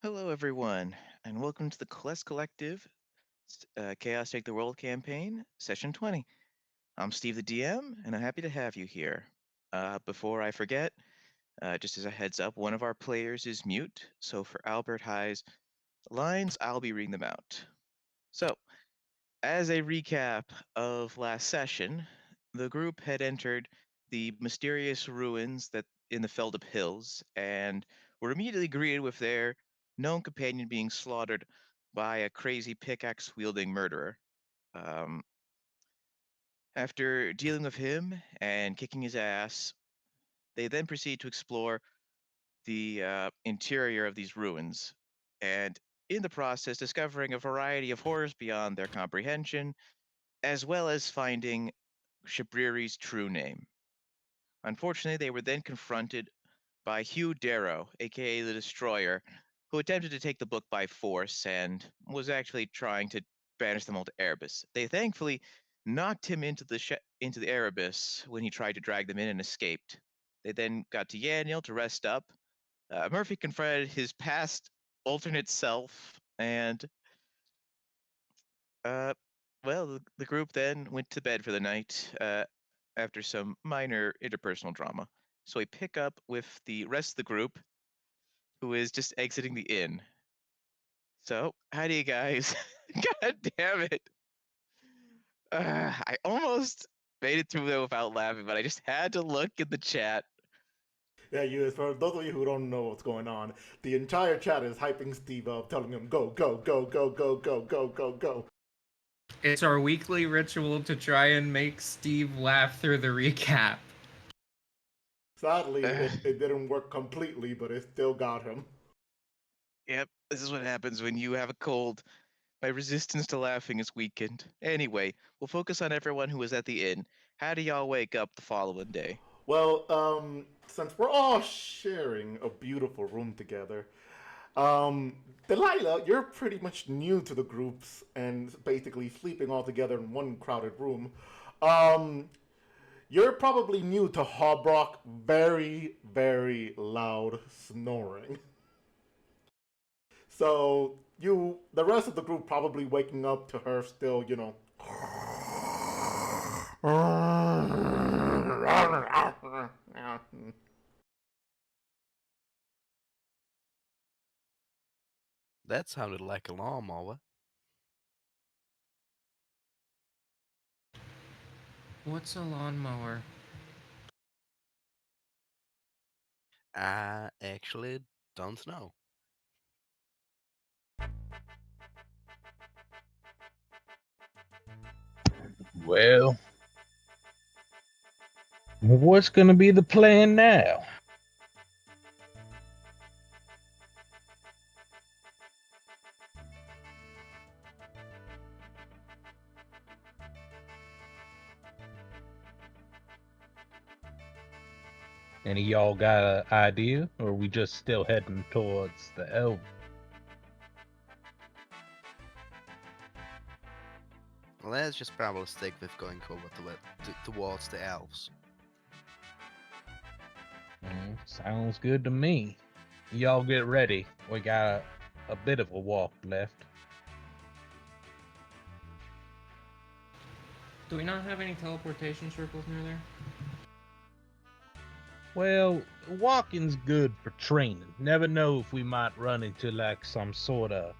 Hello, everyone, and welcome to the Quest Collective Chaos Take the World campaign, Session 20. I'm Steve the DM, and I'm happy to have you here. Before I forget, just as a heads up, one of our players is mute, so for Albert High's lines, I'll be reading them out. So, as a recap of last session, the group had entered the mysterious ruins that in the Feldup Hills and were immediately greeted with their known companion being slaughtered by a crazy pickaxe wielding murderer. Um, After dealing with him and kicking his ass, they then proceed to explore the interior of these ruins, and in the process, discovering a variety of horrors beyond their comprehension, as well as finding Shabriri's true name. Unfortunately, they were then confronted by Hugh Darrow, aka the Destroyer, who attempted to take the book by force and was actually trying to banish them all to Erebus. They thankfully knocked him into the Erebus when he tried to drag them in and escaped. They then got to Yaniel to rest up. Murphy confronted his past alternate self, and uh, well, the group then went to bed for the night after some minor interpersonal drama. So we pick up with the rest of the group, who is just exiting the inn. So, how do you guys? God damn it! I almost made it through there without laughing, but I just had to look in the chat. Yeah, for those of you who don't know what's going on, the entire chat is hyping Steve up, telling him go, go, go, go, go, go, go, go, go. It's our weekly ritual to try and make Steve laugh through the recap. Sadly, it didn't work completely, but it still got him. Yep, this is what happens when you have a cold. My resistance to laughing is weakened. Anyway, we'll focus on everyone who was at the inn. How do y'all wake up the following day? Well, since we're all sharing a beautiful room together, um, Delilah, you're pretty much new to the groups and basically sleeping all together in one crowded room. Um, you're probably new to Hobrock very, very loud snoring. So the rest of the group probably waking up to her still, That sounded like a lawnmower. What's a lawnmower? I actually don't know. Well, what's going to be the plan now? Any of y'all got an idea, or are we just still heading towards the elf? Let's just probably stick with going over towards the elves. Sounds good to me. Y'all get ready. We got a bit of a walk left. Do we not have any teleportation circles near there? Well, walking's good for training. Never know if we might run into like some sort of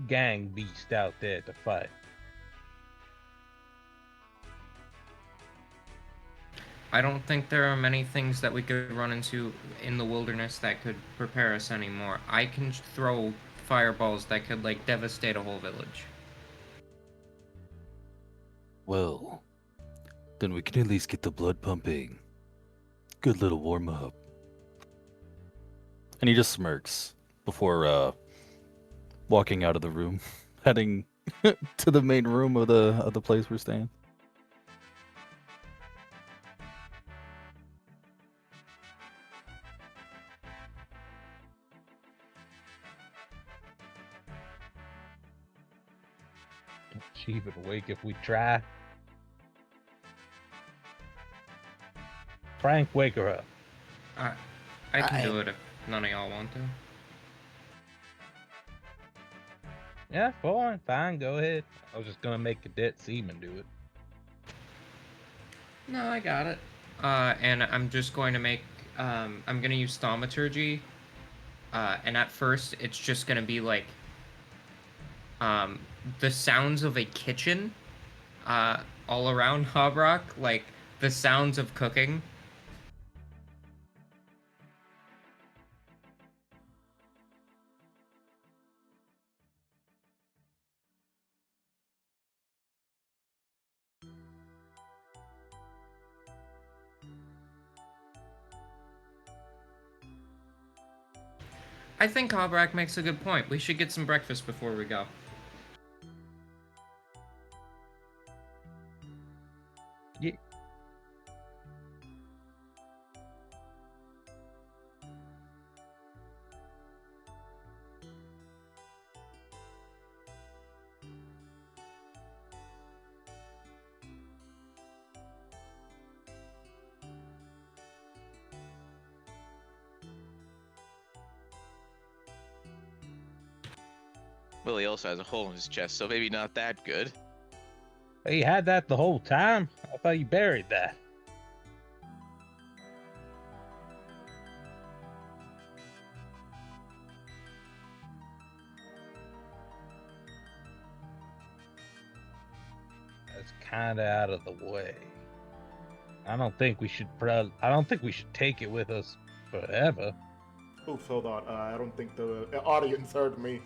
gang beast out there to fight. I don't think there are many things that we could run into in the wilderness that could prepare us anymore. I can throw fireballs that could, like, devastate a whole village. Well, then we can at least get the blood pumping. Good little warm up. And he just smirks before walking out of the room, heading to the main room of the place we're staying. Keep it awake if we try. Frank, wake her up. I can do it if none of y'all want to. Yeah, fine, go ahead. I was just gonna make Cadet Seaman do it. No, I got it. And I'm just going to make, I'm going to use thaumaturgy. And at first, it's just going to be like, the sounds of a kitchen, all around Hobrock, like the sounds of cooking. I think Hobrock makes a good point. We should get some breakfast before we go. Yeah. Well, he also has a hole in his chest, so maybe not that good. He had that the whole time? I thought you buried that. That's kind of out of the way. I don't think we should take it with us forever. Oops, hold on. I don't think the audience heard me.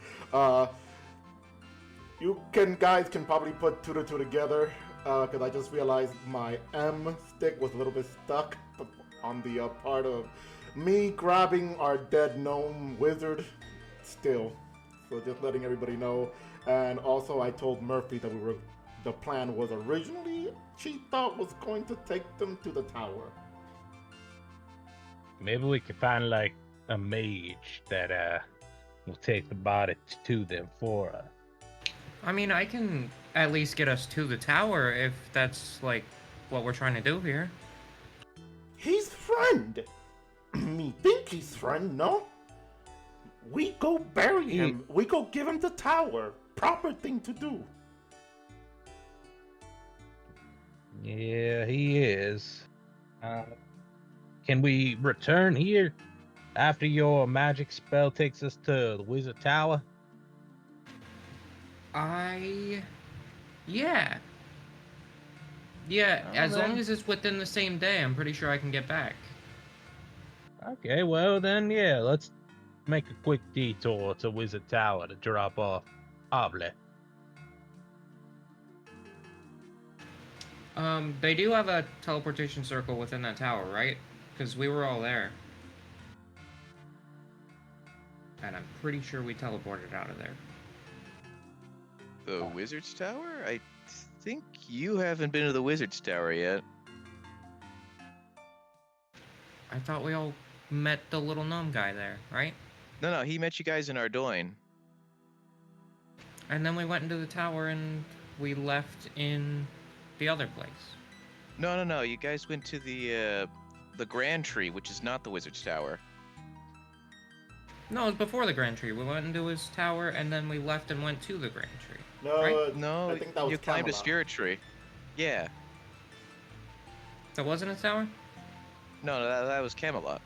You guys can probably put 2 to 2 together, because I just realized my M stick was a little bit stuck on the part of me grabbing our dead gnome wizard still. So just letting everybody know. And also I told Murphy that the plan was originally, she thought was going to take them to the tower. Maybe we could find like a mage that will take the body to them for us. I mean, I can at least get us to the tower if that's, like, what we're trying to do here. He's friend! Me think he's friend, no? We go bury him. We go give him the tower. Proper thing to do. Yeah, he is. Can we return here after your magic spell takes us to the wizard tower? Yeah. Yeah, as long as it's within the same day, I'm pretty sure I can get back. Okay, well then, yeah, let's make a quick detour to Wizard Tower to drop off Oble. They do have a teleportation circle within that tower, right? Because we were all there. And I'm pretty sure we teleported out of there. The Wizard's Tower? I think you haven't been to the Wizard's Tower yet. I thought we all met the little gnome guy there, right? No, he met you guys in Ardoyne. And then we went into the tower and we left in the other place. No, you guys went to the Grand Tree, which is not the Wizard's Tower. No, it was before the Grand Tree. We went into his tower and then we left and went to the Grand Tree. No, right? No, I think that was you climbed a Camelot. spirit tree. Yeah. That wasn't a tower? No, that was Camelot.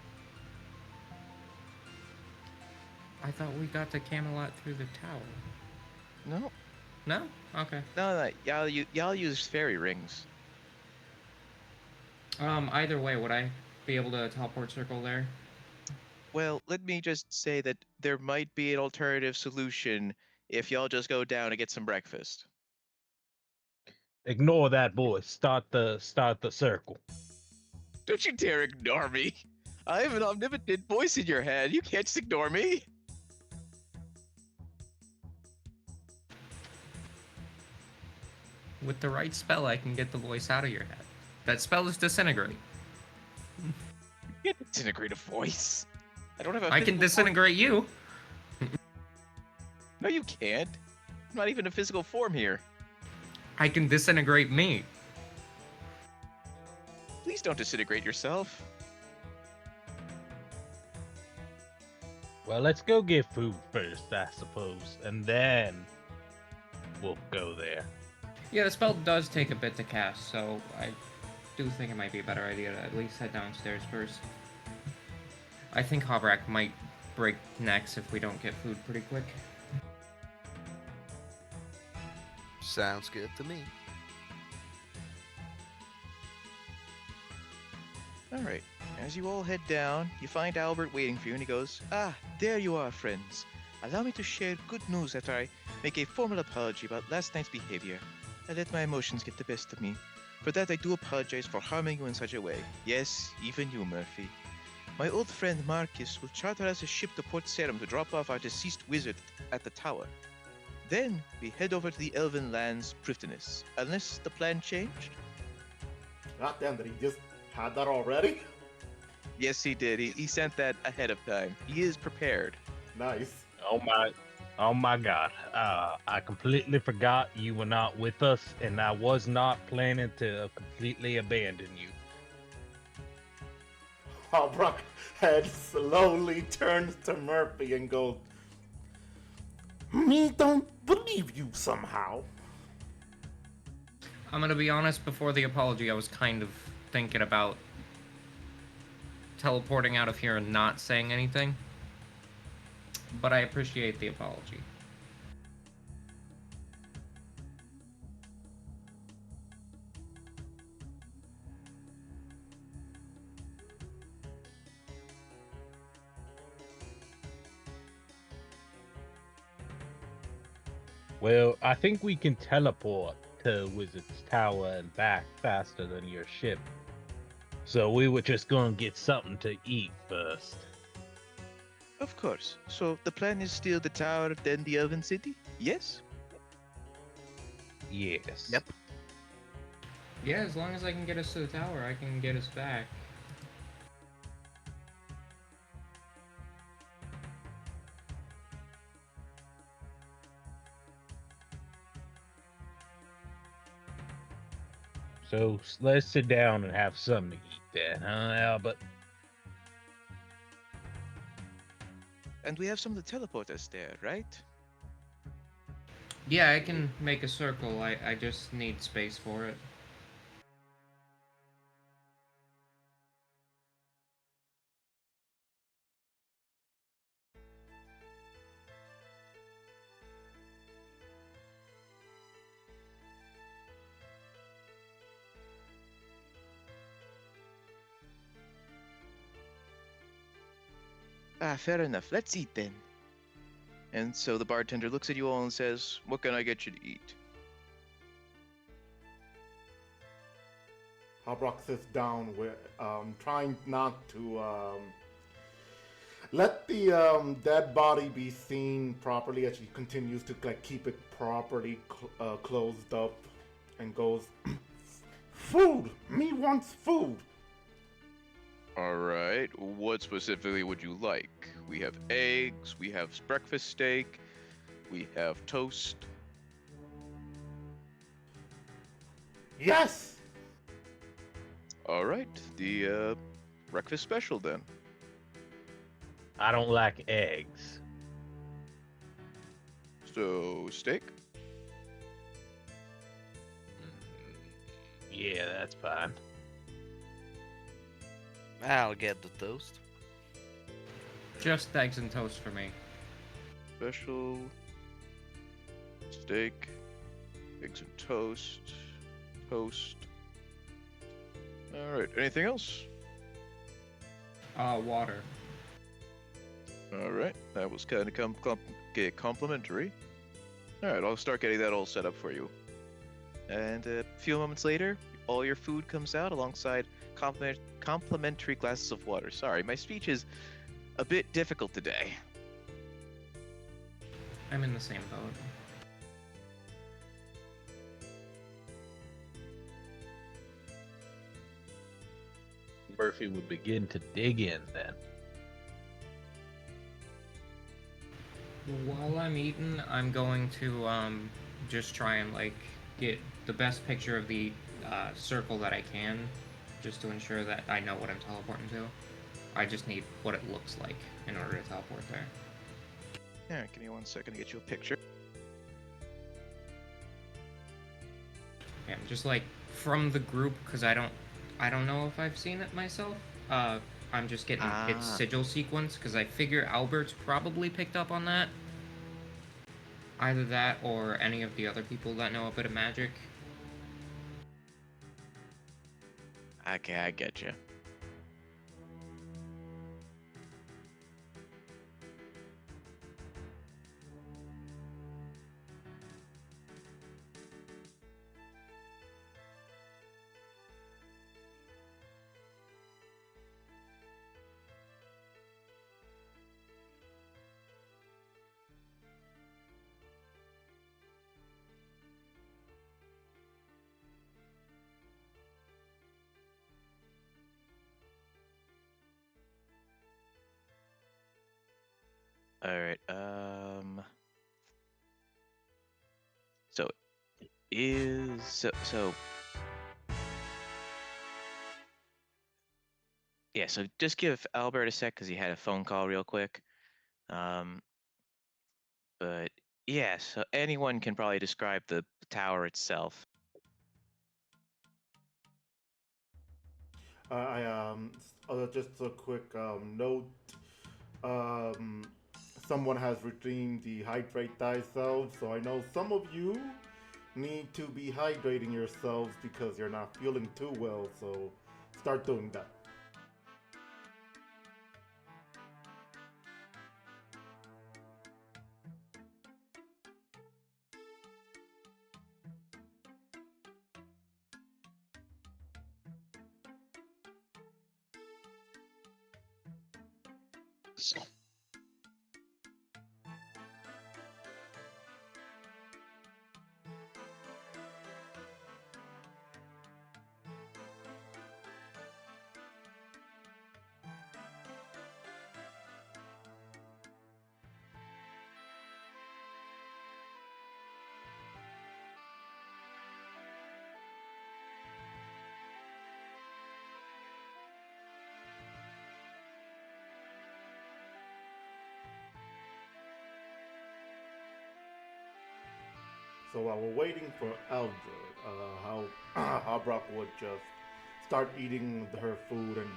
I thought we got to Camelot through the tower. No. No? Okay. No, y'all use fairy rings. Either way, would I be able to teleport circle there? Well, let me just say that there might be an alternative solution if y'all just go down and get some breakfast. Ignore that voice. Start the circle. Don't you dare ignore me. I have an omnipotent voice in your head. You can't just ignore me. With the right spell, I can get the voice out of your head. That spell is disintegrate. You can't disintegrate a voice. I don't have a I can physical disintegrate you. form. No, you can't. I'm not even a physical form here. I can disintegrate me. Please don't disintegrate yourself. Well, let's go get food first, I suppose, and then we'll go there. Yeah, the spell does take a bit to cast, so I do think it might be a better idea to at least head downstairs first. I think Hobrak might break necks if we don't get food pretty quick. Sounds good to me. Alright, as you all head down, you find Albert waiting for you and he goes, "Ah, there you are, friends. Allow me to share good news after I make a formal apology about last night's behavior. I let my emotions get the best of me. For that I do apologize for harming you in such a way. Yes, even you, Murphy. My old friend Marcus will charter us a ship to Port Sarum to drop off our deceased wizard at the tower. Then we head over to the Elven lands Prifdinus, unless the plan changed." God damn, that he just had that already? Yes, he did. He sent that ahead of time. He is prepared. Nice. Oh my God! I completely forgot you were not with us, and I was not planning to completely abandon you. Hobrock head slowly turns to Murphy and goes, "Me don't believe you somehow." I'm gonna be honest, before the apology, I was kind of thinking about teleporting out of here and not saying anything. But I appreciate the apology. Well, I think we can teleport to Wizard's Tower and back faster than your ship. So we were just gonna get something to eat first. Of course. So the plan is still the tower, then the Elven City? Yes? Yes. Yep. Yeah, as long as I can get us to the tower, I can get us back. So let's sit down and have something to eat then, huh, Albert? And we have someone to teleport us there, right? Yeah, I can make a circle. I just need space for it. Ah, fair enough. Let's eat then. And so the bartender looks at you all and says, "What can I get you to eat?" Hobrock sits down with, trying not to let the dead body be seen properly as she continues to keep it properly closed up, and goes, "Food! Me wants food!" Alright, what specifically would you like? We have eggs, we have breakfast steak, we have toast. Yes! Alright, the breakfast special then. I don't like eggs. So, steak? Yeah, that's fine. I'll get the toast. Just eggs and toast for me. Special steak, eggs and toast, toast. Alright, anything else? Water. Alright, that was kind of complimentary. Alright, I'll start getting that all set up for you. And a few moments later, all your food comes out alongside complimentary glasses of water. Sorry, my speech is a bit difficult today. I'm in the same boat. Murphy would begin to dig in then. While I'm eating, I'm going to just try and get the best picture of the circle that I can, just to ensure that I know what I'm teleporting to. I just need what it looks like in order to teleport there. Alright, give me 1 second to get you a picture. Yeah, just like from the group, because I don't know if I've seen it myself. I'm just getting its Ah. sigil sequence because I figure Albert's probably picked up on that. Either that or any of the other people that know a bit of magic. Okay, I get you. All right. So so yeah. So just give Albert a sec because he had a phone call real quick. Um, but yeah. So anyone can probably describe the tower itself. Just a quick note. Um, Someone has redeemed the hydrate thyself, so I know some of you need to be hydrating yourselves because you're not feeling too well. So start doing that. So while we're waiting for Albert, how Habrock would just start eating her food and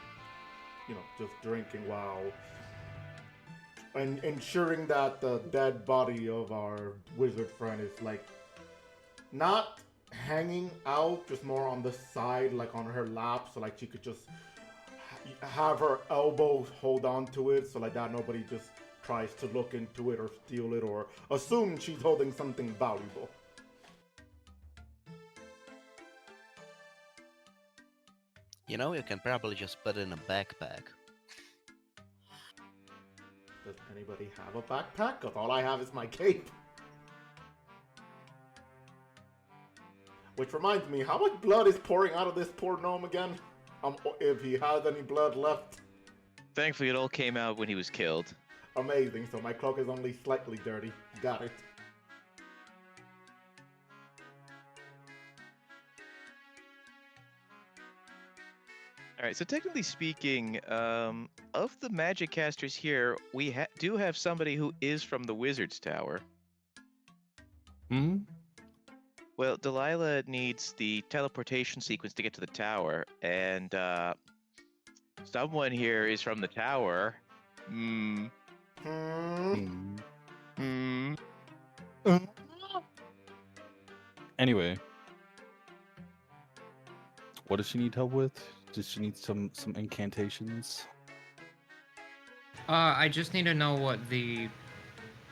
just drinking while and ensuring that the dead body of our wizard friend is like not hanging out, just more on the side, like on her lap, so like she could just have her elbows hold on to it, so like that nobody just tries to look into it or steal it or assume she's holding something valuable. You know, you can probably just put it in a backpack. Does anybody have a backpack? Cause all I have is my cape. Which reminds me, how much blood is pouring out of this poor gnome again? If he has any blood left. Thankfully, it all came out when he was killed. Amazing, so my cloak is only slightly dirty. Got it. All right. So technically speaking, of the magic casters here, we do have somebody who is from the Wizard's Tower. Hmm. Well, Delilah needs the teleportation sequence to get to the tower, and someone here is from the tower. Hmm. Hmm. Anyway, what does she need help with? Does she need some incantations? I just need to know what the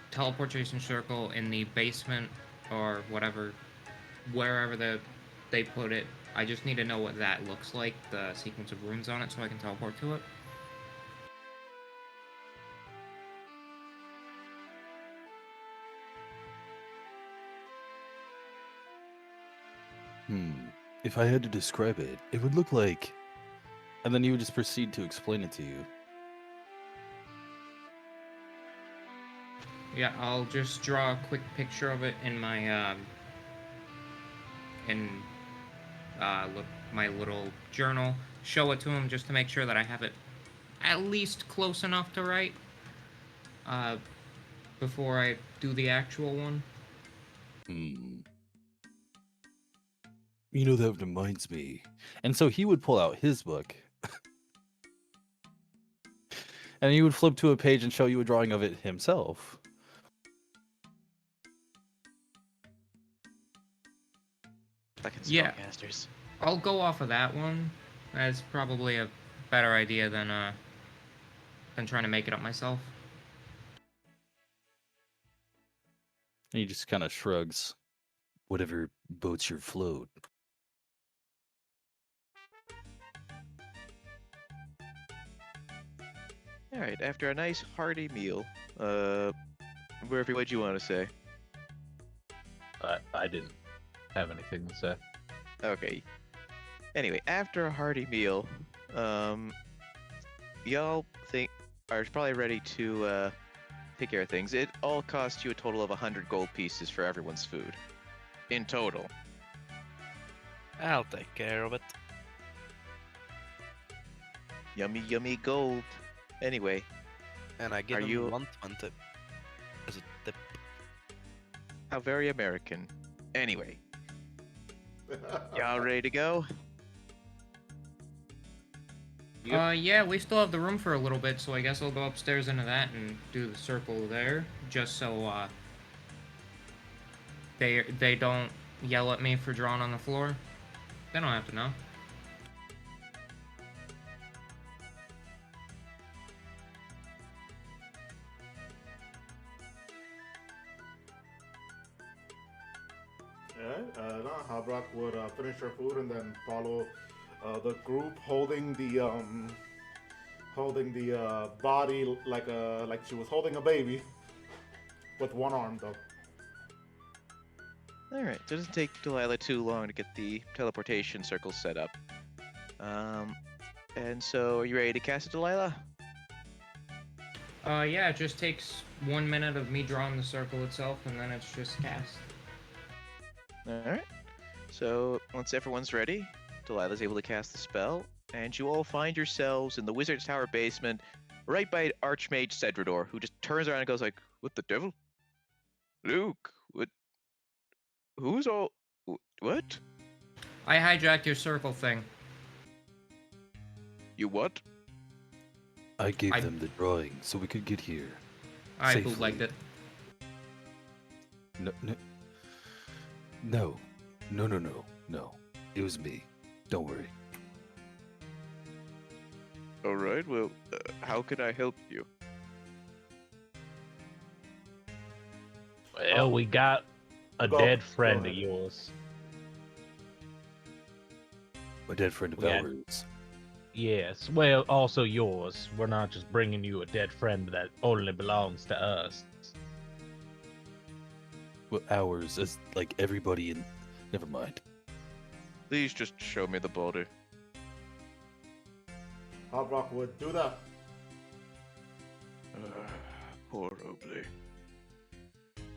teleportation circle in the basement or whatever, wherever they put it. I just need to know what that looks like, the sequence of runes on it, so I can teleport to it. If I had to describe it, it would look like... And then you would just proceed to explain it to you. Yeah, I'll just draw a quick picture of it in my my little journal. Show it to him just to make sure that I have it at least close enough to write before I do the actual one. You know, that reminds me. And so he would pull out his book. And he would flip to a page and show you a drawing of it himself. Fucking Yeah. spellcasters. I'll go off of that one. That's probably a better idea than trying to make it up myself. And he just kind of shrugs. Whatever boats your float. All right, after a nice hearty meal, Murphy, what'd you want to say? I didn't have anything to say. Okay. Anyway, after a hearty meal, y'all are probably ready to take care of things. It all costs you a total of 100 gold pieces for everyone's food. In total. I'll take care of it. Yummy, yummy gold. Anyway, And I give Are him you- 1 tip as a tip. how very American. Anyway, y'all ready to go? Yep. Yeah, we still have the room for a little bit, so I guess I'll go upstairs into that and do the circle there, just so they don't yell at me for drawing on the floor. They don't have to know. Yeah, Habrak would finish her food and then follow the group, holding the body like she was holding a baby, with one arm though. Alright, so it doesn't take Delilah too long to get the teleportation circle set up. And so, are you ready to cast it, Delilah? Yeah, it just takes 1 minute of me drawing the circle itself, and then it's just cast. Alright. So, once everyone's ready, Delilah's able to cast the spell, and you all find yourselves in the Wizard's Tower basement, right by Archmage Cedrador, who just turns around and goes like, "What the devil? Luke, what? Who's all... What? I hijacked your circle thing. You what?" I gave I- them the drawing so we could get here. I Safely. bootlegged it. No. It was me. Don't worry. Alright, well, how can I help you? Well, we got a Go- dead go friend of ahead. yours. My dead friend of Yeah. ours. Yes, well, also yours. We're not just bringing you a dead friend that only belongs to us. Well, ours is like everybody in. Never mind. Please just show me the body. Habrak would do that. Poor Obley.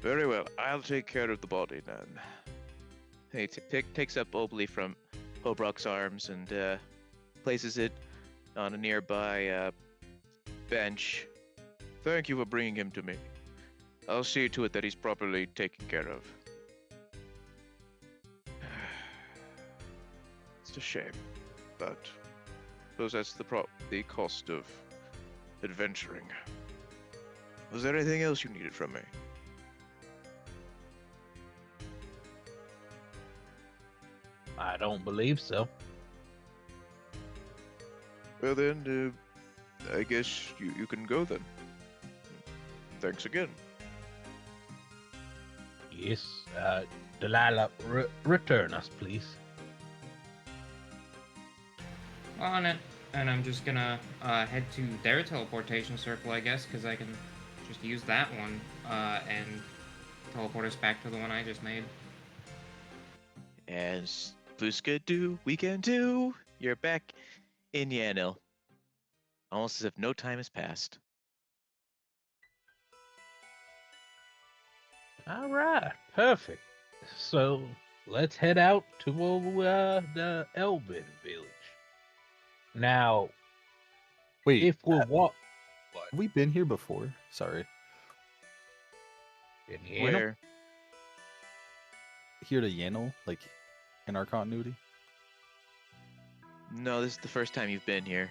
Very well, I'll take care of the body then. He takes up Obley from Hobrock's arms and places it on a nearby bench. Thank you for bringing him to me. I'll see to it that he's properly taken care of. It's a shame, but I suppose that's the cost of adventuring. Was there anything else you needed from me? I don't believe so. Well then, I guess you can go then. Thanks again. Yes, Delilah, return us, please. On it. And I'm just gonna head to their teleportation circle, I guess, because I can just use that one and teleport us back to the one I just made. As Vuska do, we can do. You're back in Yanil. Almost as if no time has passed. All right, perfect. So let's head out to the Elven village. Now, Wait, if we're have we been here before? Sorry. in Yanel, Where? Here to Yanel? Like, in our continuity? No, this is the first time you've been here.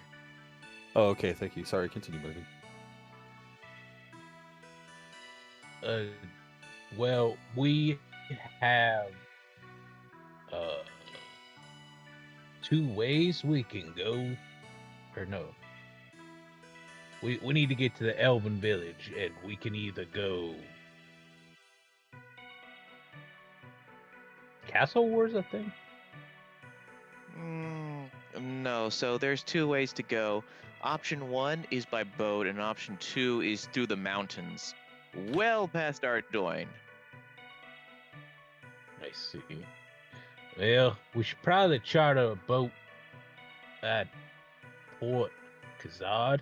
Oh, okay. Thank you. Sorry. Continue moving. Well, we have 2 ways we can go, or no. We need to get to the Elven Village, and we can either go Castle Wars, I think. No, so there's 2 ways to go. Option 1 is by boat, and option 2 is through the mountains, well past Ardoyne. I see. Well, we should probably charter a boat at Port Kazad.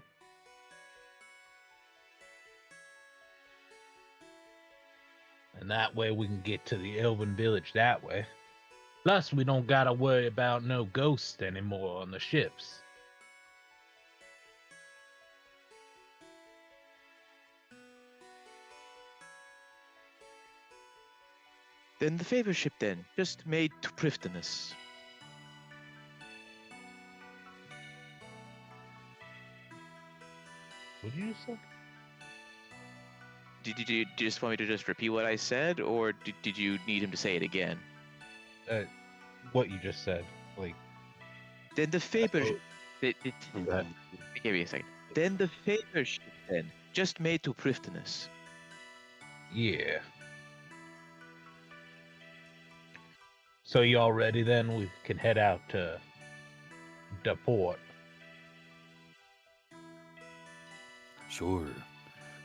And that way we can get to the Elven Village that way. Plus, we don't gotta worry about no ghosts anymore on the ships. Then the favor ship then, just made to Prifdinus. What did you say? Did you just want me to just repeat what I said, or did you need him to say it again? What you just said. Like, Then the favor... Oh. Give me a second. Then the favor ship then, just made to Prifdinus. yeah. So y'all ready then? We can head out to the port. Sure.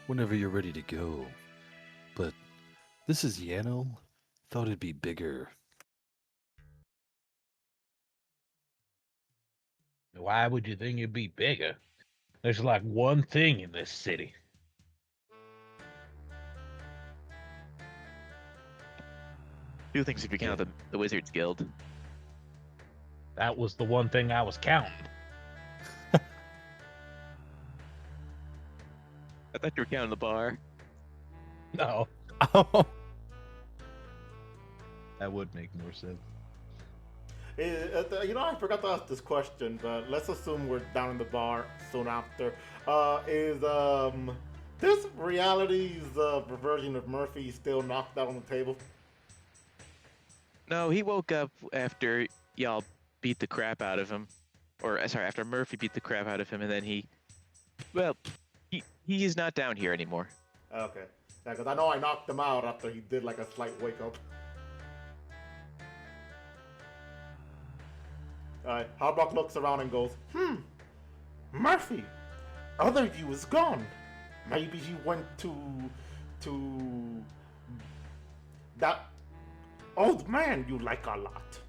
Whenever you're ready to go. But this is Yano. Thought it'd be bigger. Why would you think it'd be bigger? There's like one thing in this city. 2 things if you count the Wizards Guild. That was the one thing I was counting. I thought you were counting the bar. No, Oh. that would make more sense. I forgot to ask this question, but let's assume we're down in the bar soon after. Is this reality's version of Murphy still knocked out on the table? No, he woke up after y'all beat the crap out of him. Or, sorry, after Murphy beat the crap out of him, and then he is not down here anymore. Okay. Yeah, because I know I knocked him out after he did like a slight wake up. Alright, Harbach looks around and goes, Murphy, other you is gone. Maybe he went to that old man you like a lot.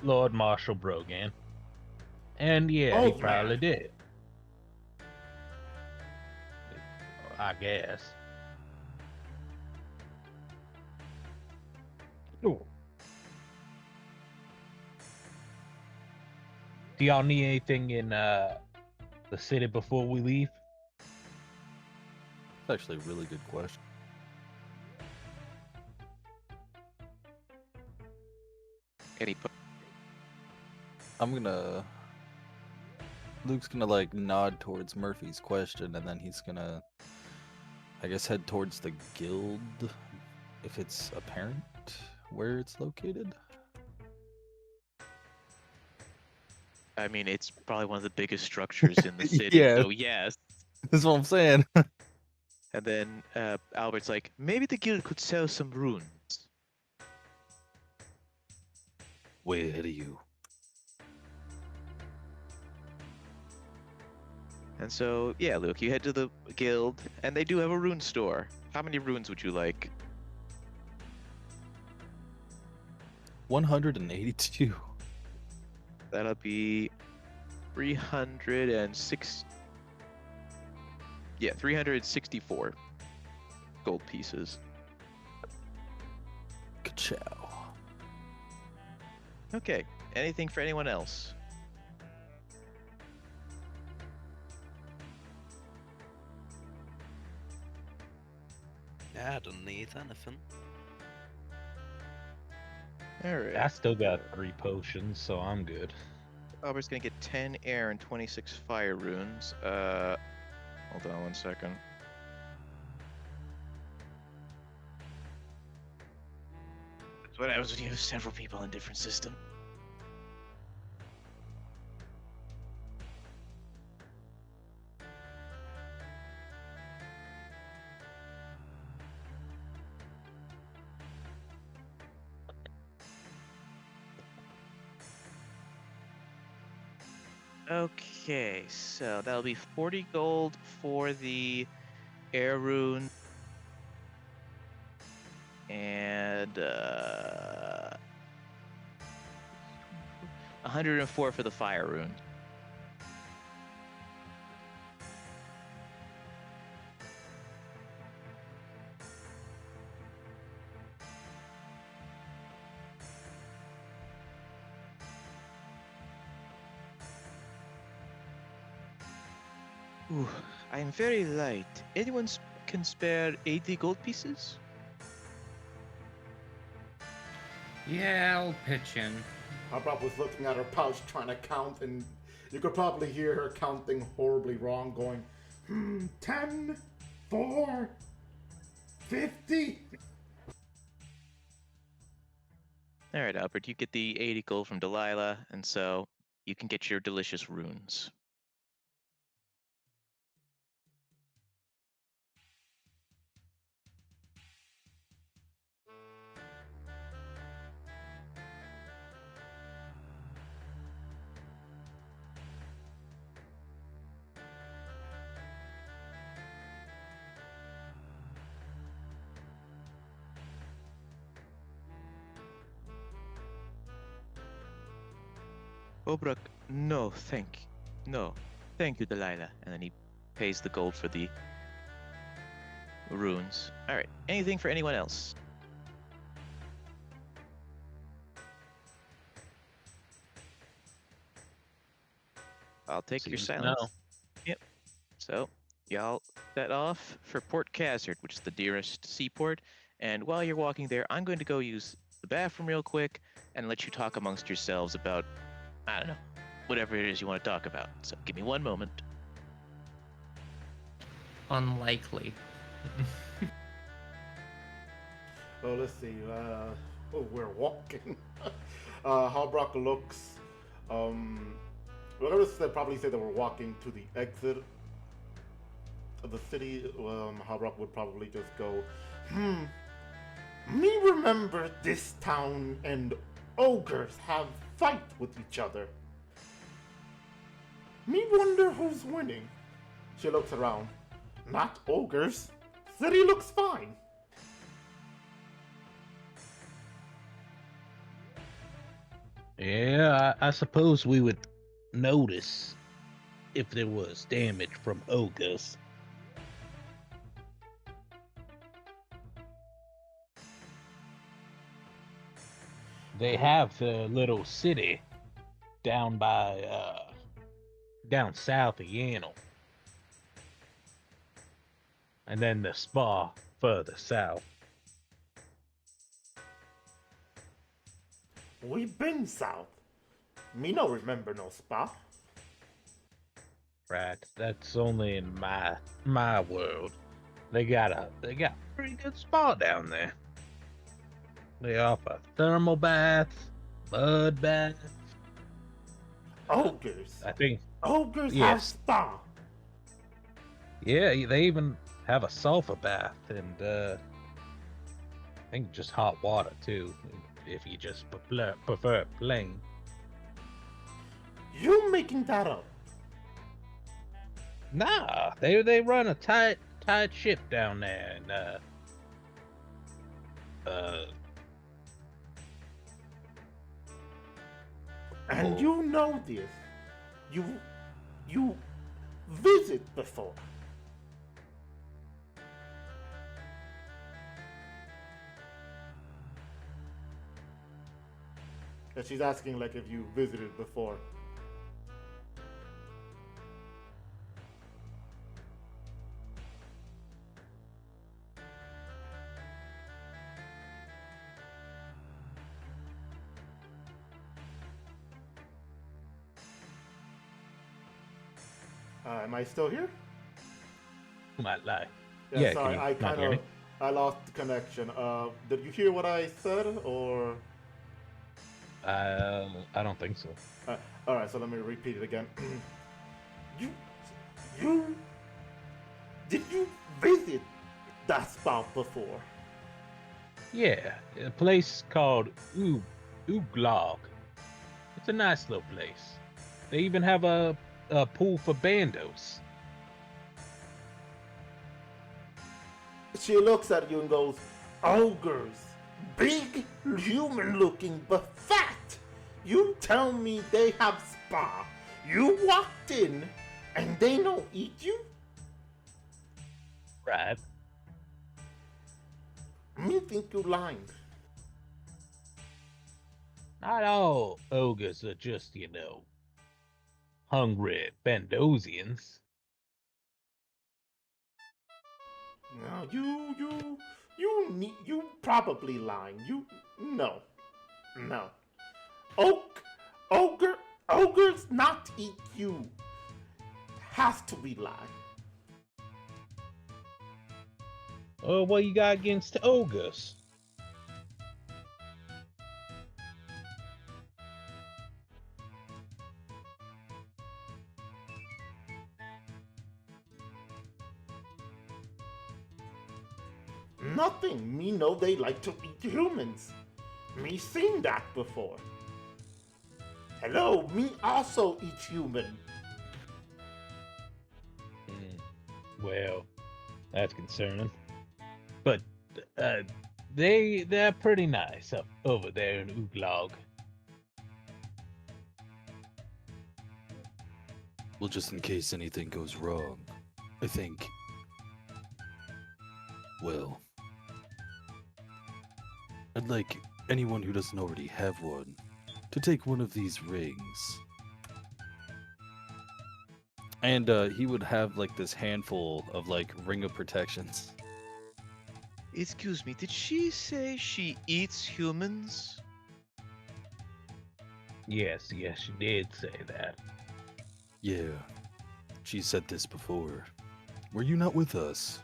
Lord Marshal Brogan. And yeah, Old he probably man. did. I guess. Ooh. Do y'all need anything in the city before we leave? That's actually a really good question. Luke's gonna like nod towards Murphy's question, and then he's gonna, I guess, head towards the guild, if it's apparent where it's located. I mean, it's probably one of the biggest structures in the city, Yeah. so yes. That's what I'm saying. And then Albert's like, maybe the guild could sell some runes. Way ahead of you. And so, yeah, Luke, you head to the guild, and they do have a rune store. How many runes would you like? 182. That'll be 306. Yeah, 364 gold pieces. Ka-chow. Okay, anything for anyone else? Yeah, I don't need anything. All right. I still got 3 potions, so I'm good. Albert's gonna get 10 air and 26 fire runes. Hold on 1 second. That's what happens when you have several people in different systems. Okay, so that'll be 40 gold for the air rune. And 104 for the fire rune. Ooh, I am very light. Anyone can spare 80 gold pieces? Yeah, I'll pitch in. Hobrock was looking at her pouch trying to count, and you could probably hear her counting horribly wrong, going, 10, 4, 50. All right, Albert, you get the 80 gold from Delilah, and so you can get your delicious runes. Obrak, no, thank you, Delilah. And then he pays the gold for the runes. All right, anything for anyone else? I'll take your Seems silence. no. Yep. So y'all set off for Port Khazard, which is the nearest seaport. And while you're walking there, I'm going to go use the bathroom real quick and let you talk amongst yourselves about, I don't know, whatever it is you want to talk about. So give me 1 moment. Unlikely. Oh, let's see. We're walking. Hobrock looks. We're gonna probably say that we're walking to the exit of the city. Hobrock would probably just go, me remember this town and ogres have fight with each other. Me wonder who's winning. She looks around. Not ogres. City looks fine. Yeah, I suppose we would notice if there was damage from ogres. They have the little city down by down south of Yannel. And then the spa further south. We been south. Me no remember no spa. Right. That's only in my world. They got a pretty good spa down there. They offer thermal baths, mud baths. Ogres. I think Ogres have yes. spa. Yeah, they even have a sulfur bath and I think just hot water too, if you just prefer it plain. You making that up? Nah, they run a tight ship down there, And Oh. you know this. You visit before. And she's asking like if you visited before. Am I still here? Might lie. Yeah, Yeah, sorry, can I you not kind hear of me? I lost the connection. Did you hear what I said, or? I don't think so. All right, so let me repeat it again. you, you, did you visit that spot before? Yeah, a place called Ooglog. It's a nice little place. They even have a pool for bandos. She looks at you and goes, ogres, big, human-looking, but fat. You tell me they have spa. You walked in, and they don't eat you? Right. Me think you lying. Not all ogres are just, hungry Bandosians. No, you probably lying. No. Ogre, ogres not eat you. Has to be lie. Oh, what you got against ogres? Nothing. Me know they like to eat humans. Me seen that before. Hello, me also eat human. Well, that's concerning. But they're pretty nice up over there in Ooglog. Well, just in case anything goes wrong, I think. Well, I'd like anyone who doesn't already have one to take one of these rings. And he would have like this handful of like ring of protections. Excuse me, did she say she eats humans? Yes, she did say that. Yeah, she said this before. Were you not with us?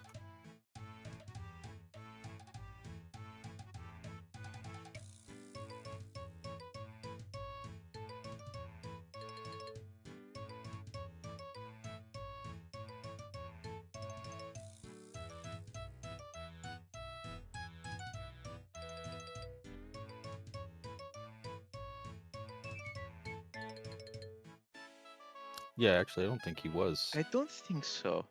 Yeah, actually, I don't think he was. I don't think so.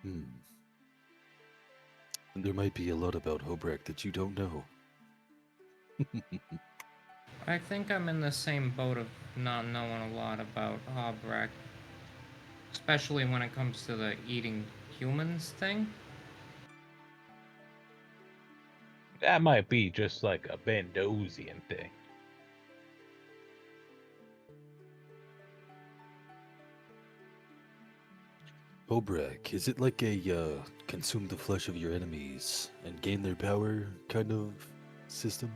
And there might be a lot about Hobrecht that you don't know. I think I'm in the same boat of not knowing a lot about Hobrecht, especially when it comes to the eating humans thing. That might be just like a Bandosian thing. Hobrecht, is it like a consume the flesh of your enemies and gain their power kind of system?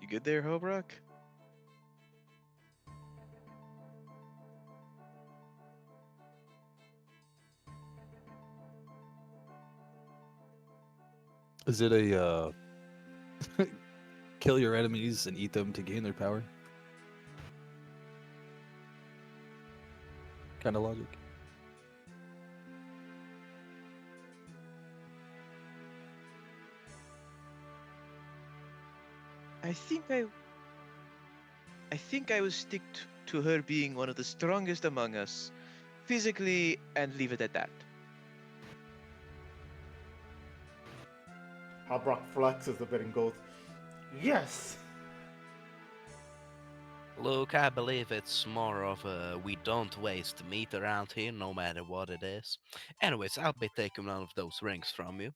You good there, Hobrock? Is it a kill your enemies and eat them to gain their power kind of logic? I think I will stick to her being one of the strongest among us, physically, and leave it at that. Habrock flexes a bit and goes, yes. Look, I believe it's more of a we don't waste meat around here, no matter what it is. Anyways, I'll be taking one of those rings from you.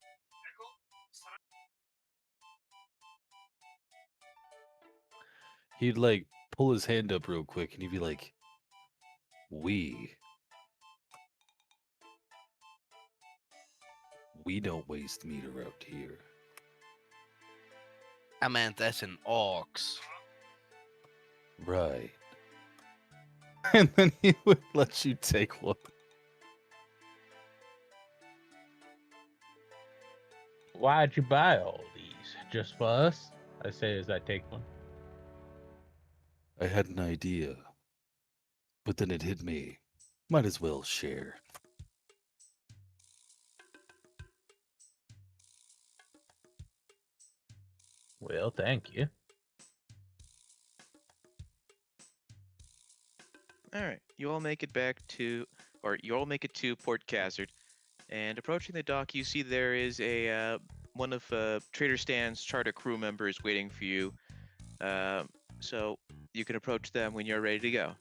He'd like pull his hand up real quick and he'd be like, We don't waste meat around here. I meant as in orcs. Right. And then he would let you take one. Why'd you buy all these? Just for us? I say as I take one. I had an idea, but then it hit me. Might as well share. Well, thank you. All right, you all make it to Port Khazard, and approaching the dock, you see there is a one of Trader Stan's charter crew members waiting for you. So you can approach them when you're ready to go.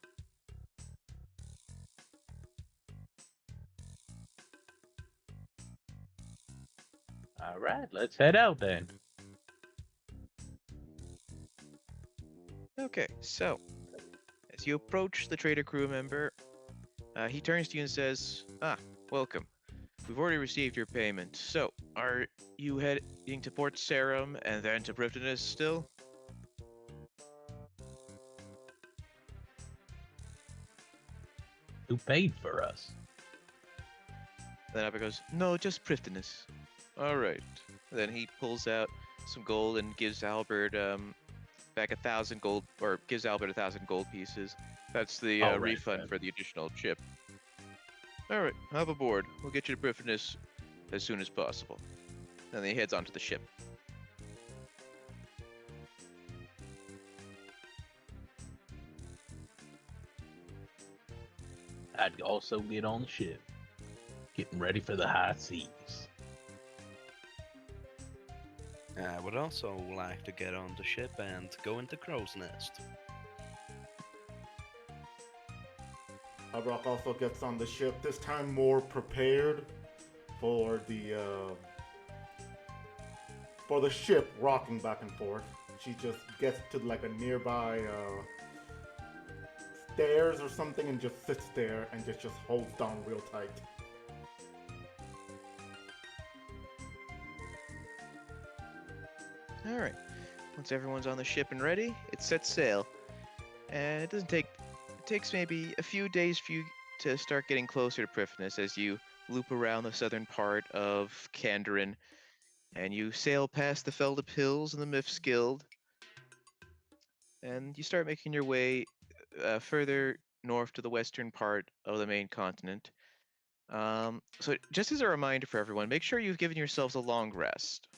All right, let's head out then. Okay, so as you approach the trader crew member, he turns to you and says, welcome. We've already received your payment. So, are you heading to Port Sarum and then to Priff still? Who paid for us? Then Albert goes, no, just Priff. All right. Then he pulls out some gold and gives Albert back 1,000 gold, or gives Albert 1,000 gold pieces. That's the All right, refund then. for the additional chip. All right, hop aboard. We'll get you to Priff as soon as possible. Then he heads onto the ship. I'd also get on the ship. Getting ready for the high seas. I would also like to get on the ship and go into Crow's Nest. Abrock also gets on the ship, this time more prepared for the ship rocking back and forth. She just gets to like a nearby stairs or something and just sits there and just holds down real tight. All right. Once everyone's on the ship and ready, it sets sail. And it takes maybe a few days for you to start getting closer to Priffness as you loop around the southern part of Kandarin, and you sail past the Feldip Hills and the Myths Guild, and you start making your way further north to the western part of the main continent. So just as a reminder for everyone, make sure you've given yourselves a long rest.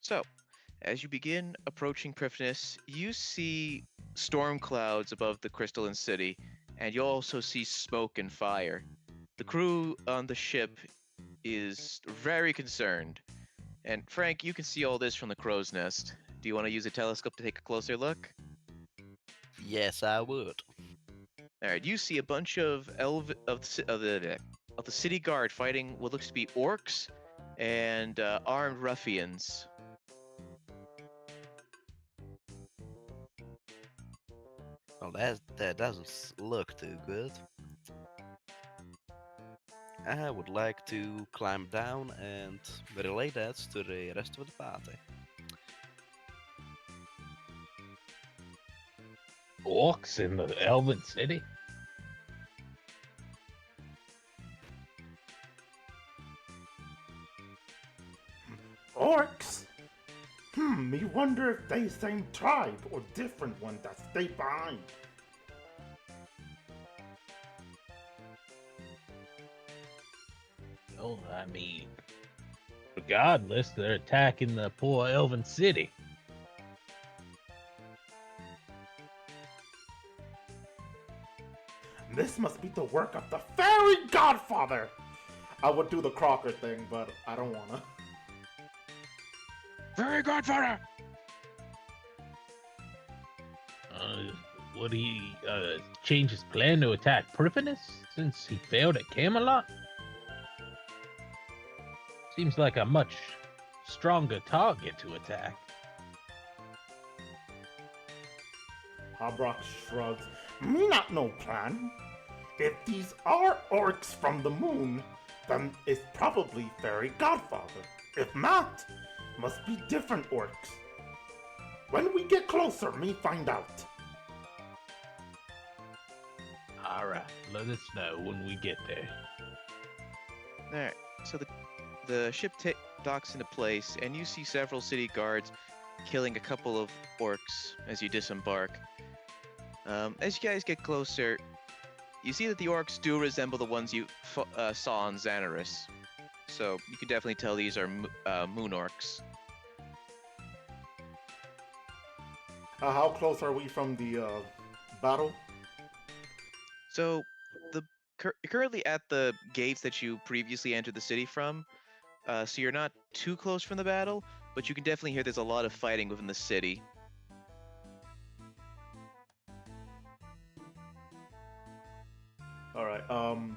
So, as you begin approaching Priffness, you see storm clouds above the crystalline city, and you also see smoke and fire. The crew on the ship is very concerned. And Frank, you can see all this from the crow's nest. Do you want to use a telescope to take a closer look? Yes, I would. All right, you see a bunch of the city guard fighting what looks to be orcs and armed ruffians. Well, that doesn't look too good. I would like to climb down and relay that to the rest of the party. Orcs in the Elven City? Orcs? Me wonder if they same tribe or different one that stay behind. Oh, I mean, regardless, they're attacking the poor Elven City. This must be the work of the fairy godfather! I would do the Crocker thing, but I don't wanna. Very Godfather! Would he change his plan to attack Priffinus since he failed at Camelot? Seems like a much stronger target to attack. Habrock shrugs. Me not no plan. If these are orcs from the moon, then it's probably Fairy Godfather. If not, must be different orcs. When we get closer, me find out. Alright, let us know when we get there. Alright, so the ship docks into place, and you see several city guards killing a couple of orcs as you disembark. As you guys get closer, you see that the orcs do resemble the ones you saw on Xanaris. So you can definitely tell these are moon orcs. How close are we from the battle? So you're currently at the gates that you previously entered the city from. So you're not too close from the battle, but you can definitely hear there's a lot of fighting within the city. Alright,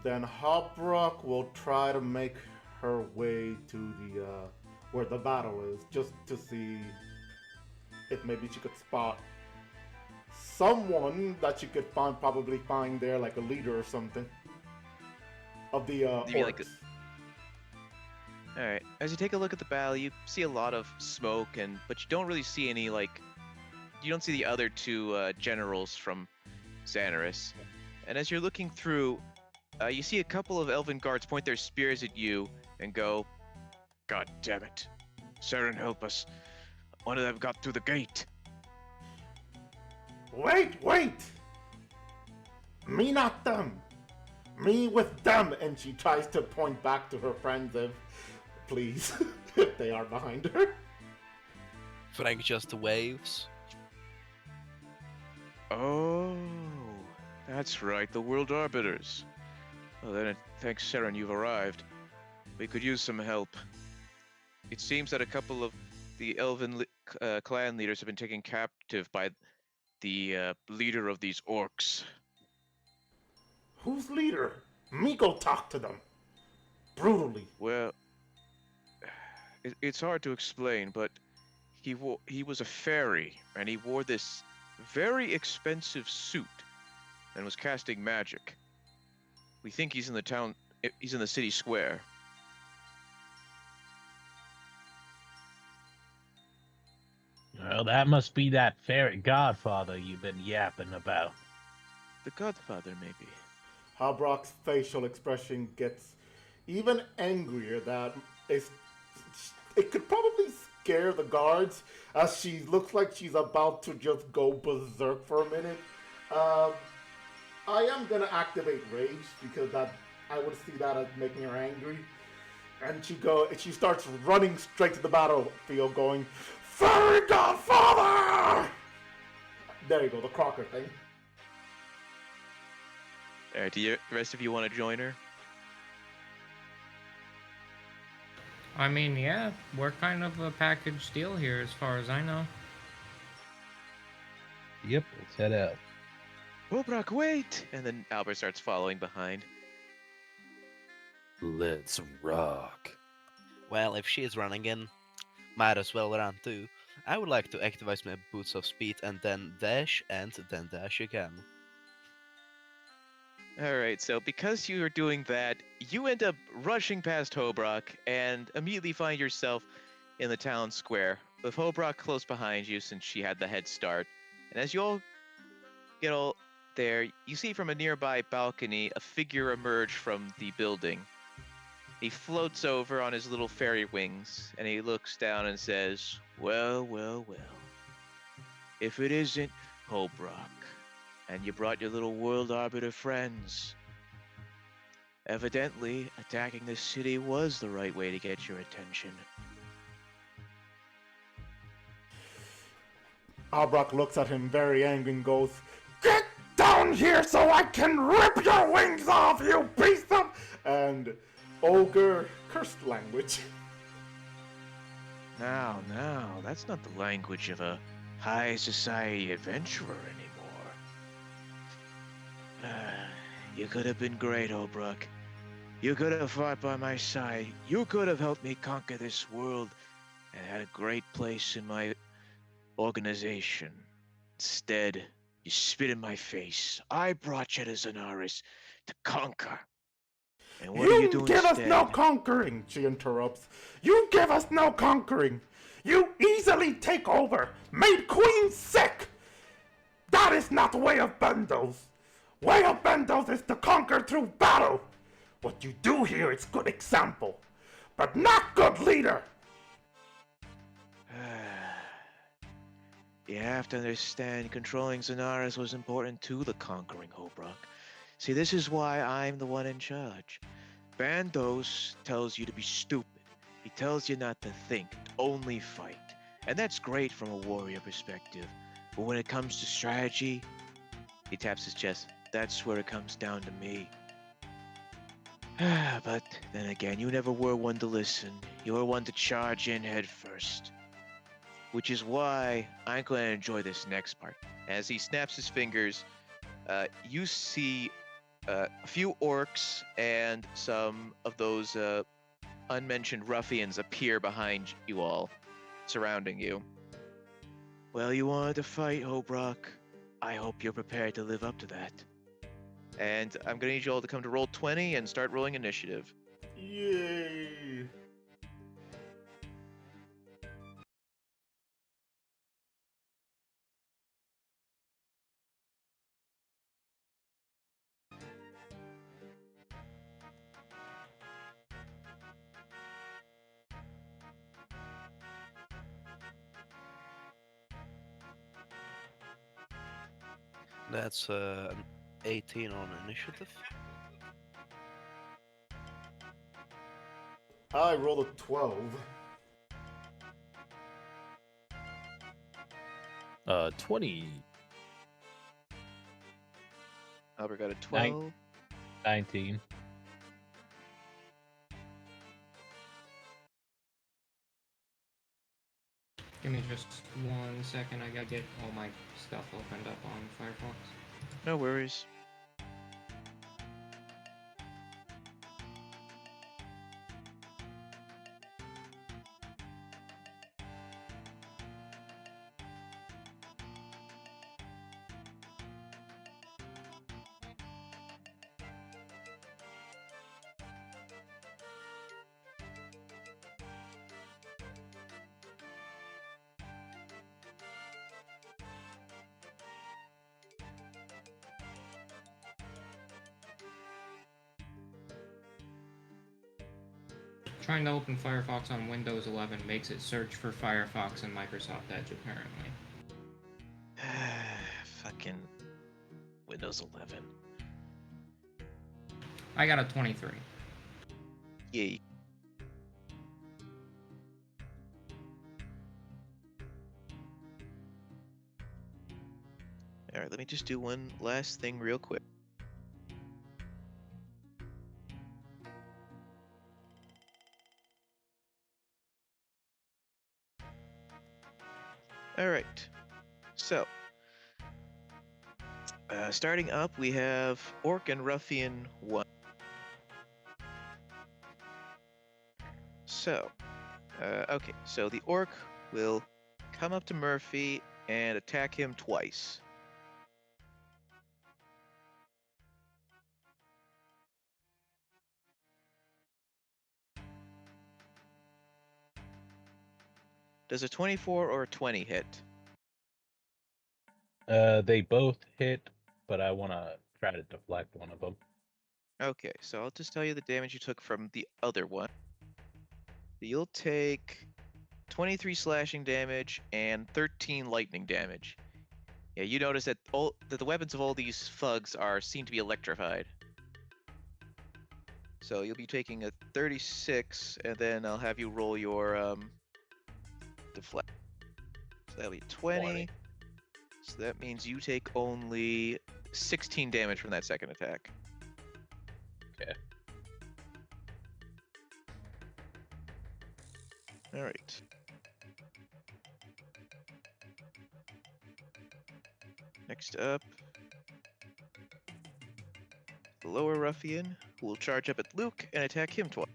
then Hobrock will try to make her way to the, where the battle is, just to see if maybe she could spot someone that she could probably find there, like a leader or something, of the, You mean like orcs. Alright, as you take a look at the battle, you see a lot of smoke, but you don't really see any, you don't see the other two generals from Xanaris. And as you're looking through, you see a couple of elven guards point their spears at you and go, "God damn it. Saren, help us. One of them got through the gate." Wait! Me not them! Me with them! And she tries to point back to her friends please, if they are behind her. Frank just waves. Oh, that's right, the World Arbiters. Well then, thanks Saren, you've arrived. We could use some help. It seems that a couple of the elven clan leaders have been taken captive by the leader of these orcs. Who's leader? Me go talk to them. Brutally. Well, it's hard to explain, but he was a fairy, and he wore this very expensive suit and was casting magic. We think he's in the town. He's in the city square. Well, that must be that fairy godfather you've been yapping about. The Godfather, maybe. Habrock's facial expression gets even angrier. It could probably scare the guards, as she looks like she's about to just go berserk for a minute. I am gonna activate Rage because I would see that as making her angry. And she starts running straight to the battlefield going, "Fairy Godfather!" There you go, the Crocker thing. Alright, do the rest of you want to join her? I mean, yeah, we're kind of a package deal here as far as I know. Yep, let's head out. Bobrak, wait! And then Albert starts following behind. Let's rock. Well, if she is running in, might as well run too. I would like to activate my boots of speed and then dash again. Alright, so because you are doing that, you end up rushing past Hobrock and immediately find yourself in the town square, with Hobrock close behind you since she had the head start. And as you all get all there, you see from a nearby balcony a figure emerge from the building. He floats over on his little fairy wings, and he looks down and says, "Well. If it isn't Hobrock, and you brought your little World Arbiter friends. Evidently, attacking this city was the right way to get your attention." Habrock looks at him very angry and goes, "Get down here so I can rip your wings off, you beast of..." And ogre cursed language. Now, that's not the language of a high society adventurer anymore. You could have been great, Obrook. You could have fought by my side. You could have helped me conquer this world and had a great place in my organization. Instead, you spit in my face. I brought you to Zanaris to conquer. And what do you do give us no instead? conquering, she interrupts. You give us no conquering. You easily take over, made Queen sick. That is not the way of Bendos. Way of Bendos is to conquer through battle. What you do here is good example, but not good leader. You have to understand, controlling Zanaris was important to the conquering Hobrook. See, this is why I'm the one in charge. Bandos tells you to be stupid. He tells you not to think, only fight. And that's great from a warrior perspective. But when it comes to strategy, he taps his chest. That's where it comes down to me. But then again, you never were one to listen. You were one to charge in head first. Which is why I'm going to enjoy this next part. As he snaps his fingers, you see a few orcs and some of those unmentioned ruffians appear behind you all, surrounding you. Well, you wanted to fight, Hobrook. I hope you're prepared to live up to that. And I'm going to need you all to come to roll 20 and start rolling initiative. Yay. That's an 18 on initiative. I rolled a 12. 20. Albert got a 12. 19. Give me just 1 second. I gotta get all my stuff opened up on Firefox. No worries. Trying to open Firefox on Windows 11 makes it search for Firefox and Microsoft Edge, apparently. Fucking Windows 11. I got a 23. Yay. Alright, let me just do one last thing real quick. Alright, so starting up, we have Orc and Ruffian 1. So, okay, so the Orc will come up to Murphy and attack him twice. Does a 24 or a 20 hit? They both hit, but I want to try to deflect one of them. Okay, so I'll just tell you the damage you took from the other one. You'll take 23 slashing damage and 13 lightning damage. Yeah, you notice that that the weapons of all these thugs seem to be electrified. So you'll be taking a 36, and then I'll have you roll your deflect. So that'll be 20. So that means you take only 16 damage from that second attack. Okay. All right. Next up, the lower ruffian, who will charge up at Luke and attack him twice.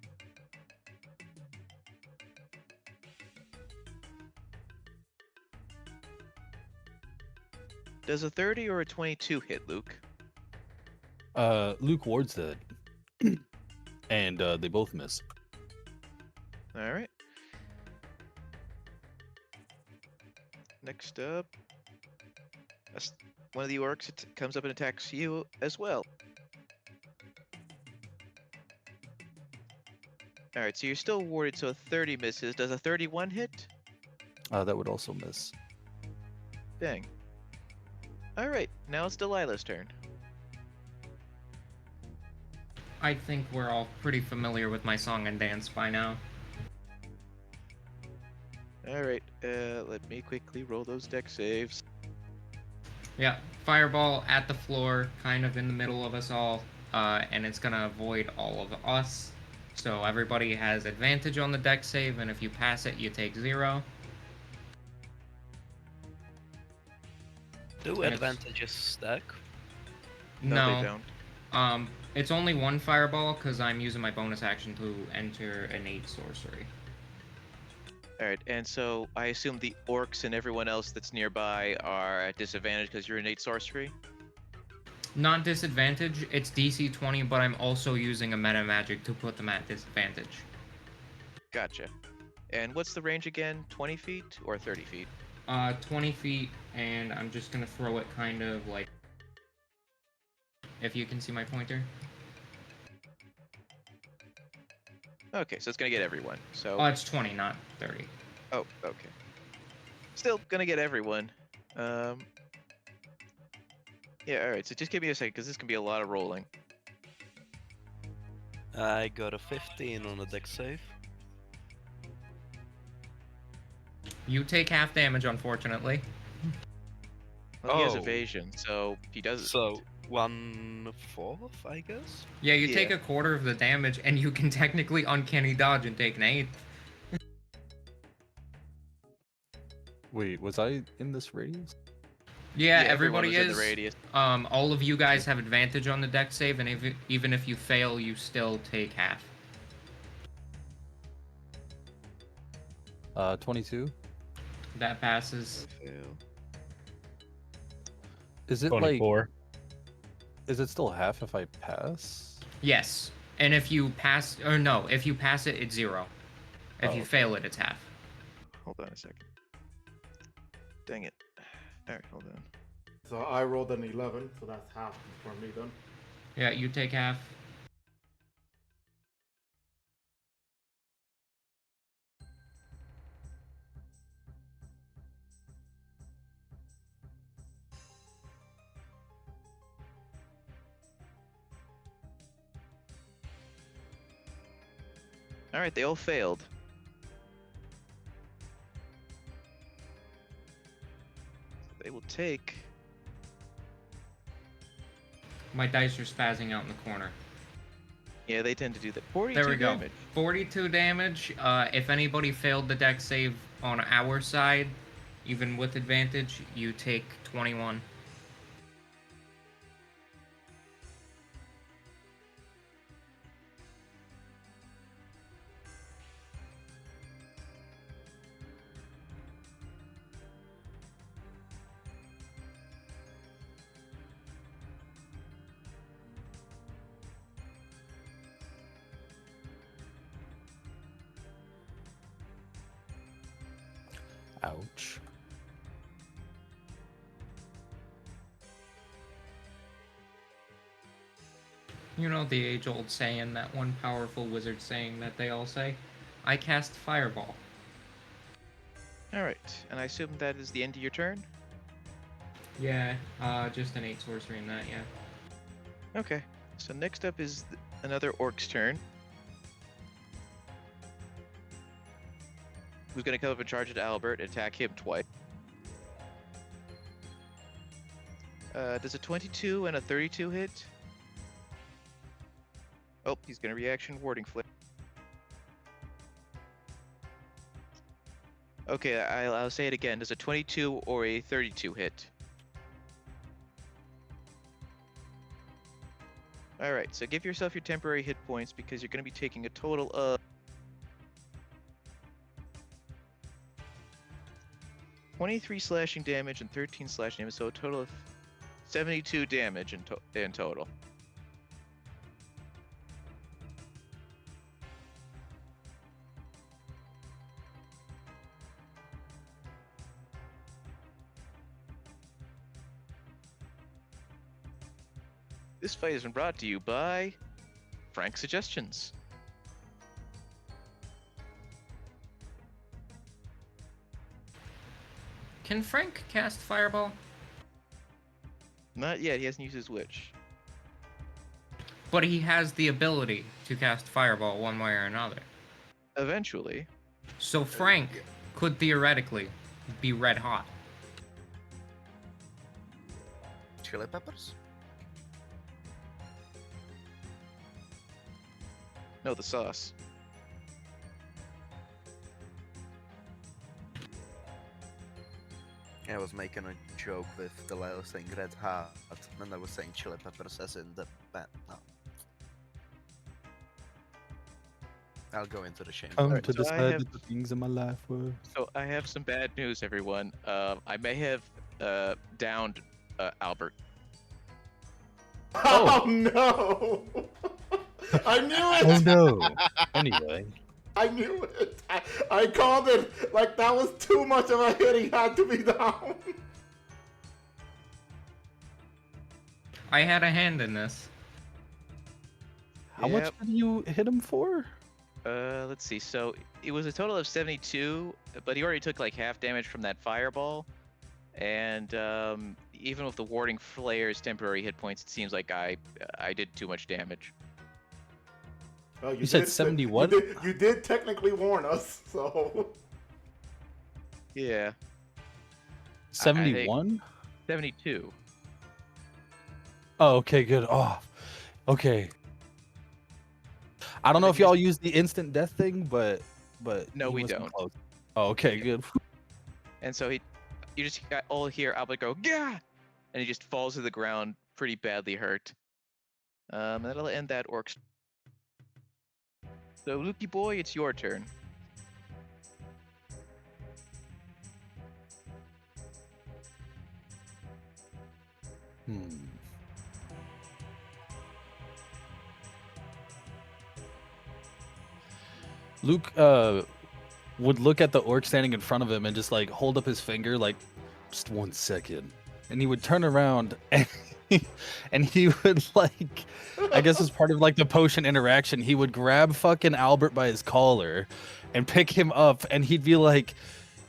Does a 30 or a 22 hit, Luke? Luke wards that. And they both miss. All right. Next up, one of the orcs comes up and attacks you as well. All right, so you're still warded, so a 30 misses. Does a 31 hit? That would also miss. Dang. All right, now it's Delilah's turn. I think we're all pretty familiar with my song and dance by now. All right, let me quickly roll those deck saves. Yeah, fireball at the floor, kind of in the middle of us all, and it's gonna avoid all of us. So everybody has advantage on the deck save, and if you pass it, you take 0. Do And advantages stack? No, they don't. It's only one fireball because I'm using my bonus action to enter innate sorcery. All right, and so I assume the orcs and everyone else that's nearby are at disadvantage because you're innate sorcery? Not disadvantage, it's DC 20, but I'm also using a meta magic to put them at disadvantage. Gotcha. And what's the range again? 20 feet or 30 feet? 20 feet, and I'm just gonna throw it kind of like... If you can see my pointer. Okay, so it's gonna get everyone. So. Oh, it's 20, not 30. Oh, okay. Still gonna get everyone. Yeah, alright, so just give me a second, because this can be a lot of rolling. I got a 15 on the deck save. You take half damage, unfortunately. Well, he has Oh. evasion, so he does. So 1/4, I guess. Yeah, you take Yeah. a quarter of the damage, and you can technically uncanny dodge and take an 8th. Wait, was I in this radius? Yeah, everyone everybody was is. in the radius. All of you guys have advantage on the deck save, and even if you fail, you still take half. 22. That passes. Fail. Is it 24. is it still half if I pass? Yes, and if you pass, or no, if you pass it, it's 0. If Oh, you okay. fail it, it's half. Hold on a second. Dang it. Alright, hold on. So I rolled an 11, so that's half for me then. Yeah, you take half. Alright, they all failed. So they will take. My dice are spazzing out in the corner. Yeah, they tend to do that. 42 There we go. damage. 42 damage. If anybody failed the deck save on our side, even with advantage, you take 21. Ouch. You know the age-old saying, that one powerful wizard saying that they all say? I cast Fireball. Alright, and I assume that is the end of your turn? Yeah, just an 8 sorcery in that, yeah. Okay, so next up is another orc's turn. Who's gonna come up and charge at Albert and attack him twice. Does a 22 and a 32 hit? Oh, he's gonna reaction warding flip. Okay, I'll say it again. Does a 22 or a 32 hit? All right, so give yourself your temporary hit points because you're going to be taking a total of 23 slashing damage and 13 slashing damage, so a total of 72 damage in total. This fight has been brought to you by Frank Suggestions. Can Frank cast Fireball? Not yet, he hasn't used his witch. But he has the ability to cast Fireball one way or another. Eventually. So Frank could theoretically be red hot. Chili peppers? No, the sauce. I was making a joke with Delilah saying red hot, and I was saying chili peppers as in the band. No. I'll go into the chamber. Come Alright, to so I decide have- that the things in my life were. So I have some bad news, everyone. I may have downed Albert. Oh no! I knew it! Oh no. Anyway, I knew it! I called it! Like, that was too much of a hit, he had to be down! I had a hand in this. how much Yep. did you hit him for? Let's see. So it was a total of 72, but he already took like half damage from that fireball. And even with the warding flare's temporary hit points, it seems like I did too much damage. Well, You said did- 71? You did technically warn us, so... Yeah, 71? 72. Oh, okay, good. Oh, okay. I don't know if y'all use the instant death thing, but No, he we wasn't don't. close. Oh, okay, good. And so you just got all hear Albert go, "Gah!" And he just falls to the ground, pretty badly hurt. That'll end that orc's. So Lukey boy, it's your turn. Hmm. Luke would look at the orc standing in front of him and just like hold up his finger like just 1 second. And he would turn around and he would like I guess as part of like the potion interaction, he would grab fucking Albert by his collar and pick him up and he'd be like,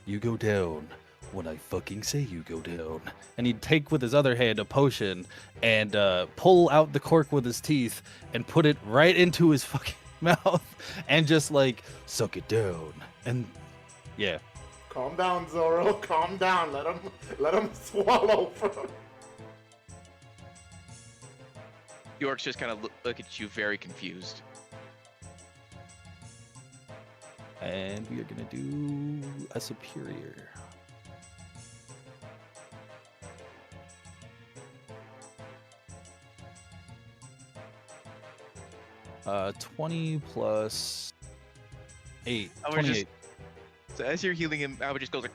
"You go down when I fucking say you go down." And he'd take with his other hand a potion and pull out the cork with his teeth and put it right into his fucking mouth and just like suck it down. And yeah. Calm down, Zoro. Calm down. Let him swallow first. The orcs just kind of look at you very confused. And we are gonna do a superior. Uh, 20 plus 8. I was just- 28. So as you're healing him, Albert just goes like.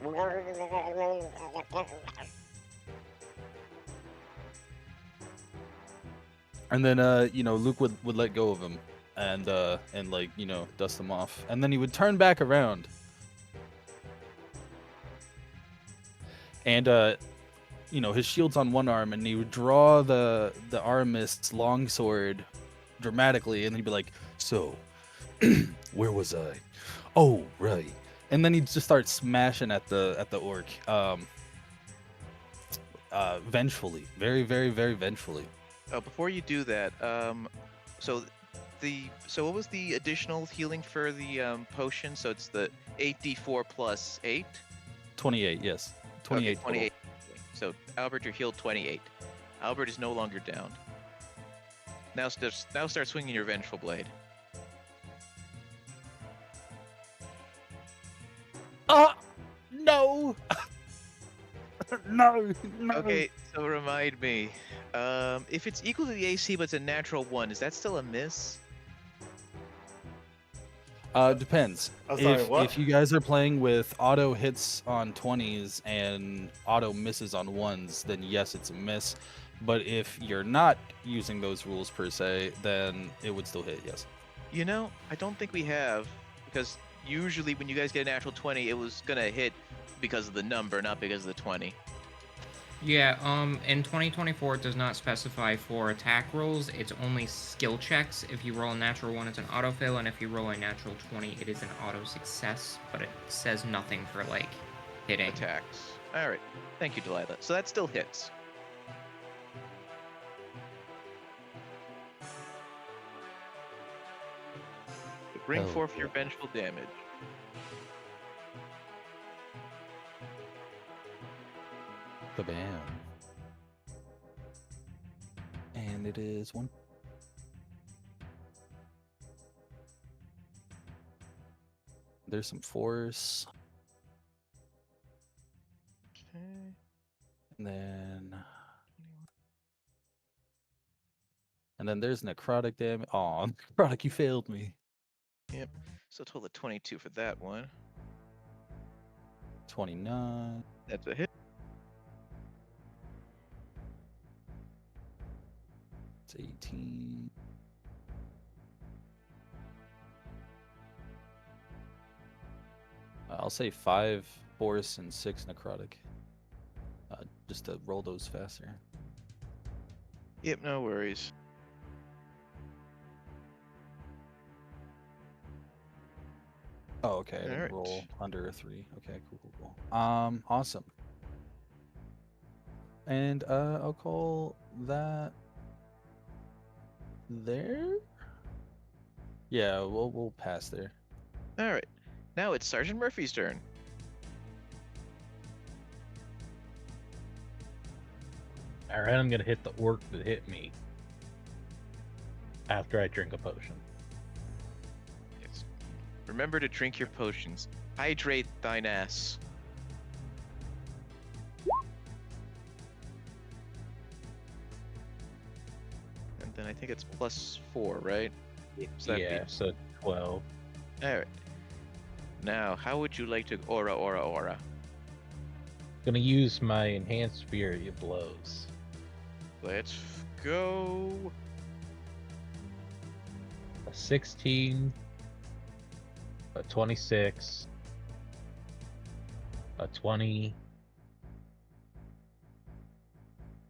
And then Luke would let go of him and like, dust him off. And then he would turn back around. And his shield's on one arm and he would draw the Aramist's longsword dramatically and he'd be like, "So, where was I? Oh, right." And then he'd just start smashing at the orc. Vengefully. Very, very, very vengefully. Oh, before you do that, so what was the additional healing for the potion? So it's the 8d4 plus 8. 28, yes. 28. Okay, total. 28. So Albert, you're healed 28. Albert is no longer down. Now start swinging your vengeful blade. No. No. Okay, So remind me, if it's equal to the AC but it's a natural 1, is that still a miss? Depends. I'm sorry, what? If you guys are playing with auto hits on 20s and auto misses on 1s, then yes, it's a miss. But if you're not using those rules per se, then it would still hit, yes. You know, I don't think we have, because usually when you guys get a natural 20, it was gonna hit because of the number, not because of the 20. Yeah, in 2024 it does not specify for attack rolls. It's only skill checks. If you roll a natural 1, it's an autofill, and if you roll a natural 20, it is an auto success, but it says nothing for, like, hitting. Attacks. All right. Thank you, Delilah. So that still hits. Bring Oh, forth your boy. vengeful damage. Bam. And it is 1. There's some force. Okay. And then there's necrotic damage. Aw, necrotic, you failed me. Yep. So total of 22 for that one. 29. That's a hit. It's 18. I'll say 5 force and 6 necrotic. Just to roll those faster. Yep, no worries. Oh, okay. I didn't Alright. roll under a 3. Okay, cool. Awesome. And I'll call that there. Yeah, we'll pass there. Alright. Now it's Sergeant Murphy's turn. All right, I'm gonna hit the orc that hit me after I drink a potion. Yes. Remember to drink your potions. Hydrate thine ass. And then I think it's +4, right? So that'd be- Yeah, so 12. Alright. Now, how would you like to aura? Gonna use my enhanced fury of blows. Let's go. A 16, a 26, a 20,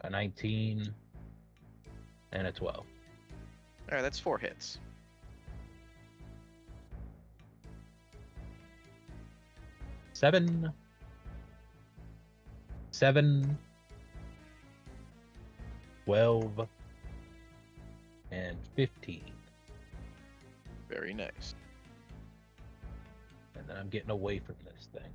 a 19, and a 12. Alright, that's 4 hits. Seven, 12, and 15. Very nice. And then I'm getting away from this thing.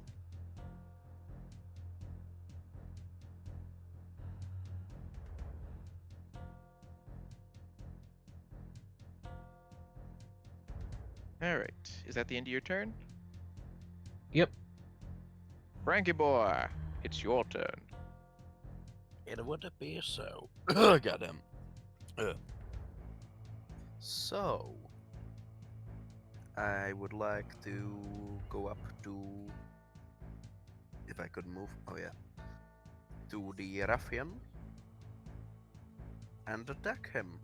Alright. Is that the end of your turn? Yep. Frankie boy, it's your turn. It would appear so. Got him. So, I would like to go up to, if I could move, oh yeah, to the ruffian and attack him.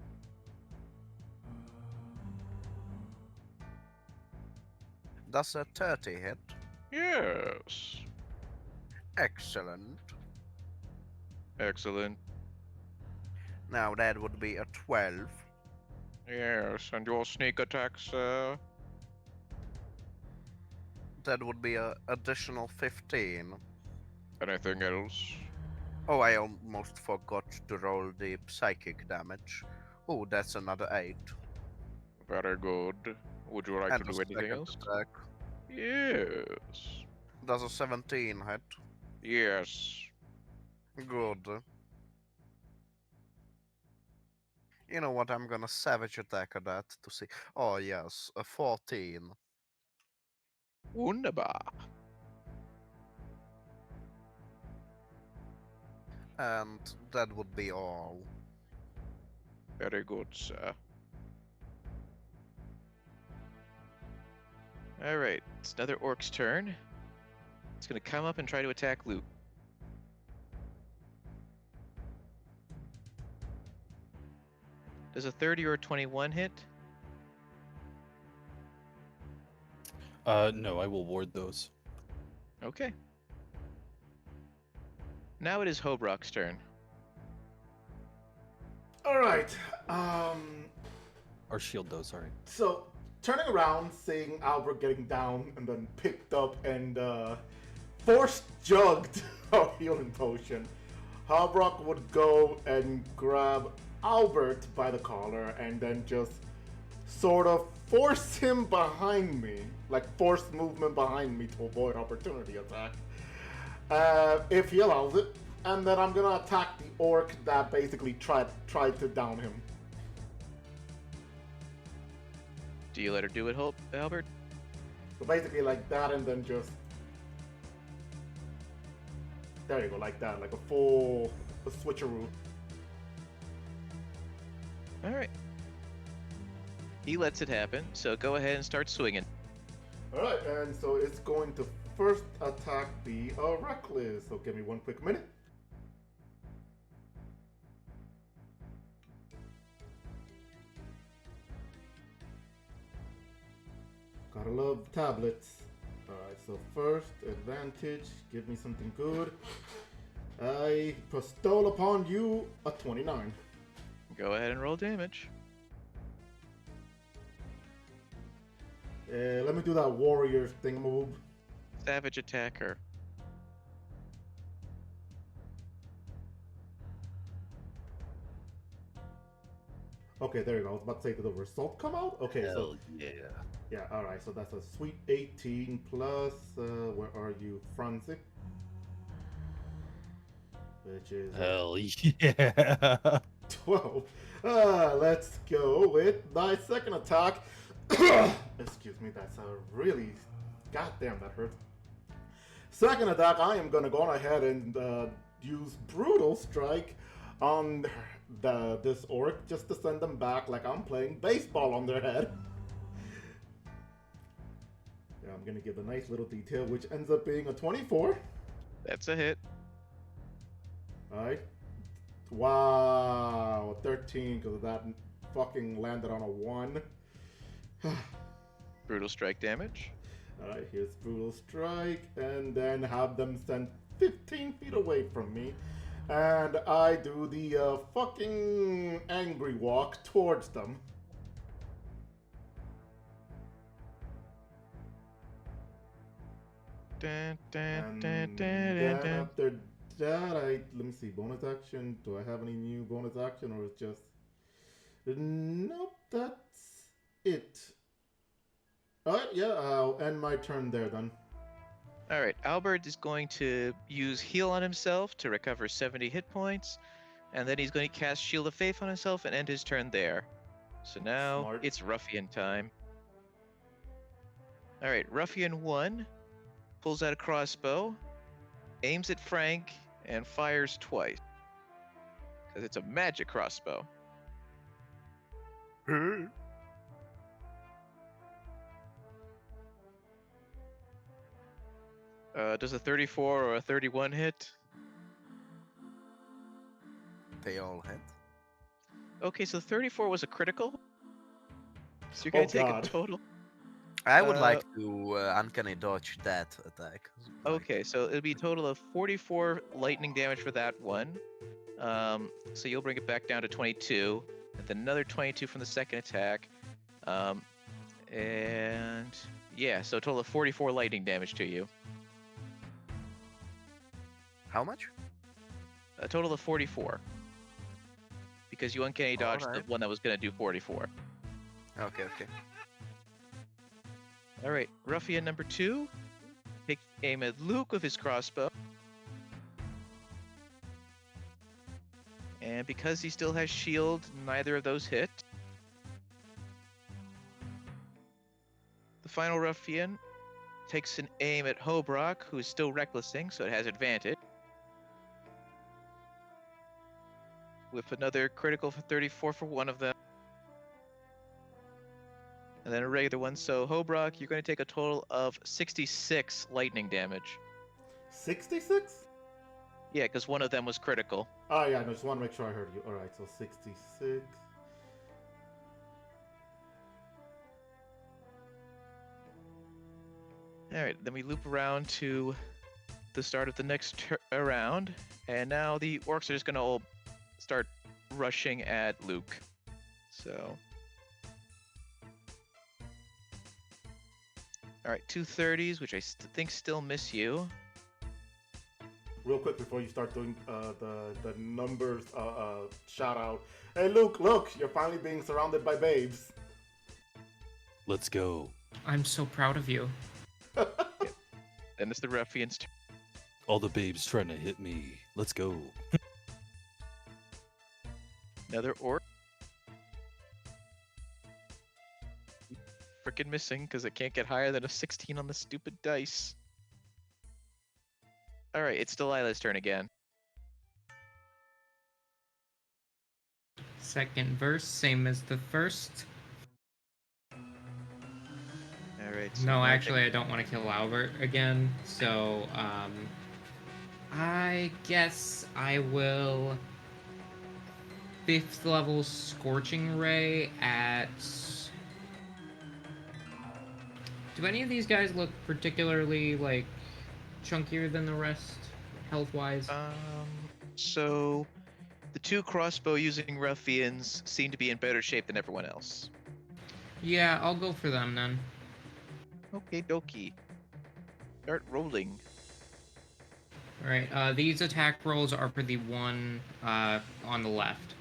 Does a 30 hit? Yes. Excellent. Excellent. Now that would be a 12. Yes, and your sneak attack, sir? That would be a additional 15. Anything else? Oh, I almost forgot to roll the psychic damage. Oh, that's another 8. Very good. Would you like And to a do anything second else? attack. Yes. Does a 17 hit? Yes. Good. You know what, I'm gonna savage attack at that to see. Oh yes, a 14. Wunderbar. And that would be all. Very good, sir. Alright, it's another orc's turn. It's gonna come up and try to attack Luke. Does a 30 or a 21 hit? No, I will ward those. Okay. Now it is Hobrock's turn. All right. Or shield those, sorry. So turning around, seeing Albert getting down, and then picked up and force jugged a healing potion, Hobrock would go and grab Albert by the collar and then just sort of force him behind me, like force movement behind me to avoid opportunity attack, if he allows it. And then I'm gonna attack the orc that basically tried to down him. Do you let her do it, Albert? So basically like that, and then just there you go, like that, like a full switcheroo. Alright. He lets it happen, so go ahead and start swinging. All right, and so it's going to first attack the reckless. So give me one quick minute. Gotta love tablets. Alright, so first advantage, give me something good. I bestow upon you a 29. Go ahead and roll damage. Let me do that warrior thing move. Savage attacker. Okay, there you go. I was about to say, did the result come out? Okay, so Hell yeah. yeah, alright, so that's a sweet 18 plus, where are you, Franzik? Which is Hell yeah. 12. Let's go with my second attack. Excuse me, that's a really, goddamn, that hurts. Second attack, I am gonna go ahead and use Brutal Strike on this orc just to send them back like I'm playing baseball on their head. Yeah, I'm gonna give a nice little detail, which ends up being a 24. That's a hit. Alright. Wow, 13 because of that fucking landed on a 1. Brutal strike damage. Alright, here's Brutal Strike, and then have them sent 15 feet away from me. And I do the fucking angry walk towards them. Dun, dun, And dun, dun, then dun, dun. after that, let me see, bonus action. Do I have any new bonus action, or it's just... Nope, that's it. Alright, yeah, I'll end my turn there then. Alright, Albert is going to use heal on himself to recover 70 hit points, and then he's going to cast Shield of Faith on himself and end his turn there. So now Smart. it's Ruffian time. Alright, Ruffian 1 pulls out a crossbow, aims at Frank, and fires twice. Because it's a magic crossbow. Does a 34 or a 31 hit? They all hit. Okay, so 34 was a critical. So you're gonna Oh, take God. a total. I would like to uncanny dodge that attack. Like, Okay, so it'll be a total of 44 lightning damage for that one. So you'll bring it back down to 22, and then another 22 from the second attack. And yeah, so a total of 44 lightning damage to you. how much? A total of 44. Because you uncanny dodged the Alright. one that was gonna do 44. Okay, okay. Alright, Ruffian number 2. Take aim at Luke with his crossbow. And because he still has shield, neither of those hit. The final Ruffian takes an aim at Hobrock, who is still recklessing, so it has advantage. with another critical for 34 for one of them. And then a regular one. So, Hobrock, you're going to take a total of 66 lightning damage. 66? Yeah, because one of them was critical. Oh, yeah, no, just want to make sure I heard you. Alright, so 66. Alright, then we loop around to the start of the next round. And now the orcs are just going to all start rushing at Luke. So. Alright, 230s, which I think still miss you. Real quick before you start doing the numbers shout out. Hey, Luke, look, you're finally being surrounded by babes. Let's go. I'm so proud of you. Then it's the ruffians' turn. All the babes trying to hit me. Let's go. Another orc. Freaking missing because it can't get higher than a 16 on the stupid dice. Alright, it's Delilah's turn again. Second verse, same as the first. Alright. So No, actually, I don't want to kill Albert again, so, I guess I will 5th level Scorching Ray at... Do any of these guys look particularly, like, chunkier than the rest, health-wise? So the two crossbow using ruffians seem to be in better shape than everyone else. Yeah, I'll go for them then. Okay, dokie. Start rolling. Alright, these attack rolls are for the one on the left.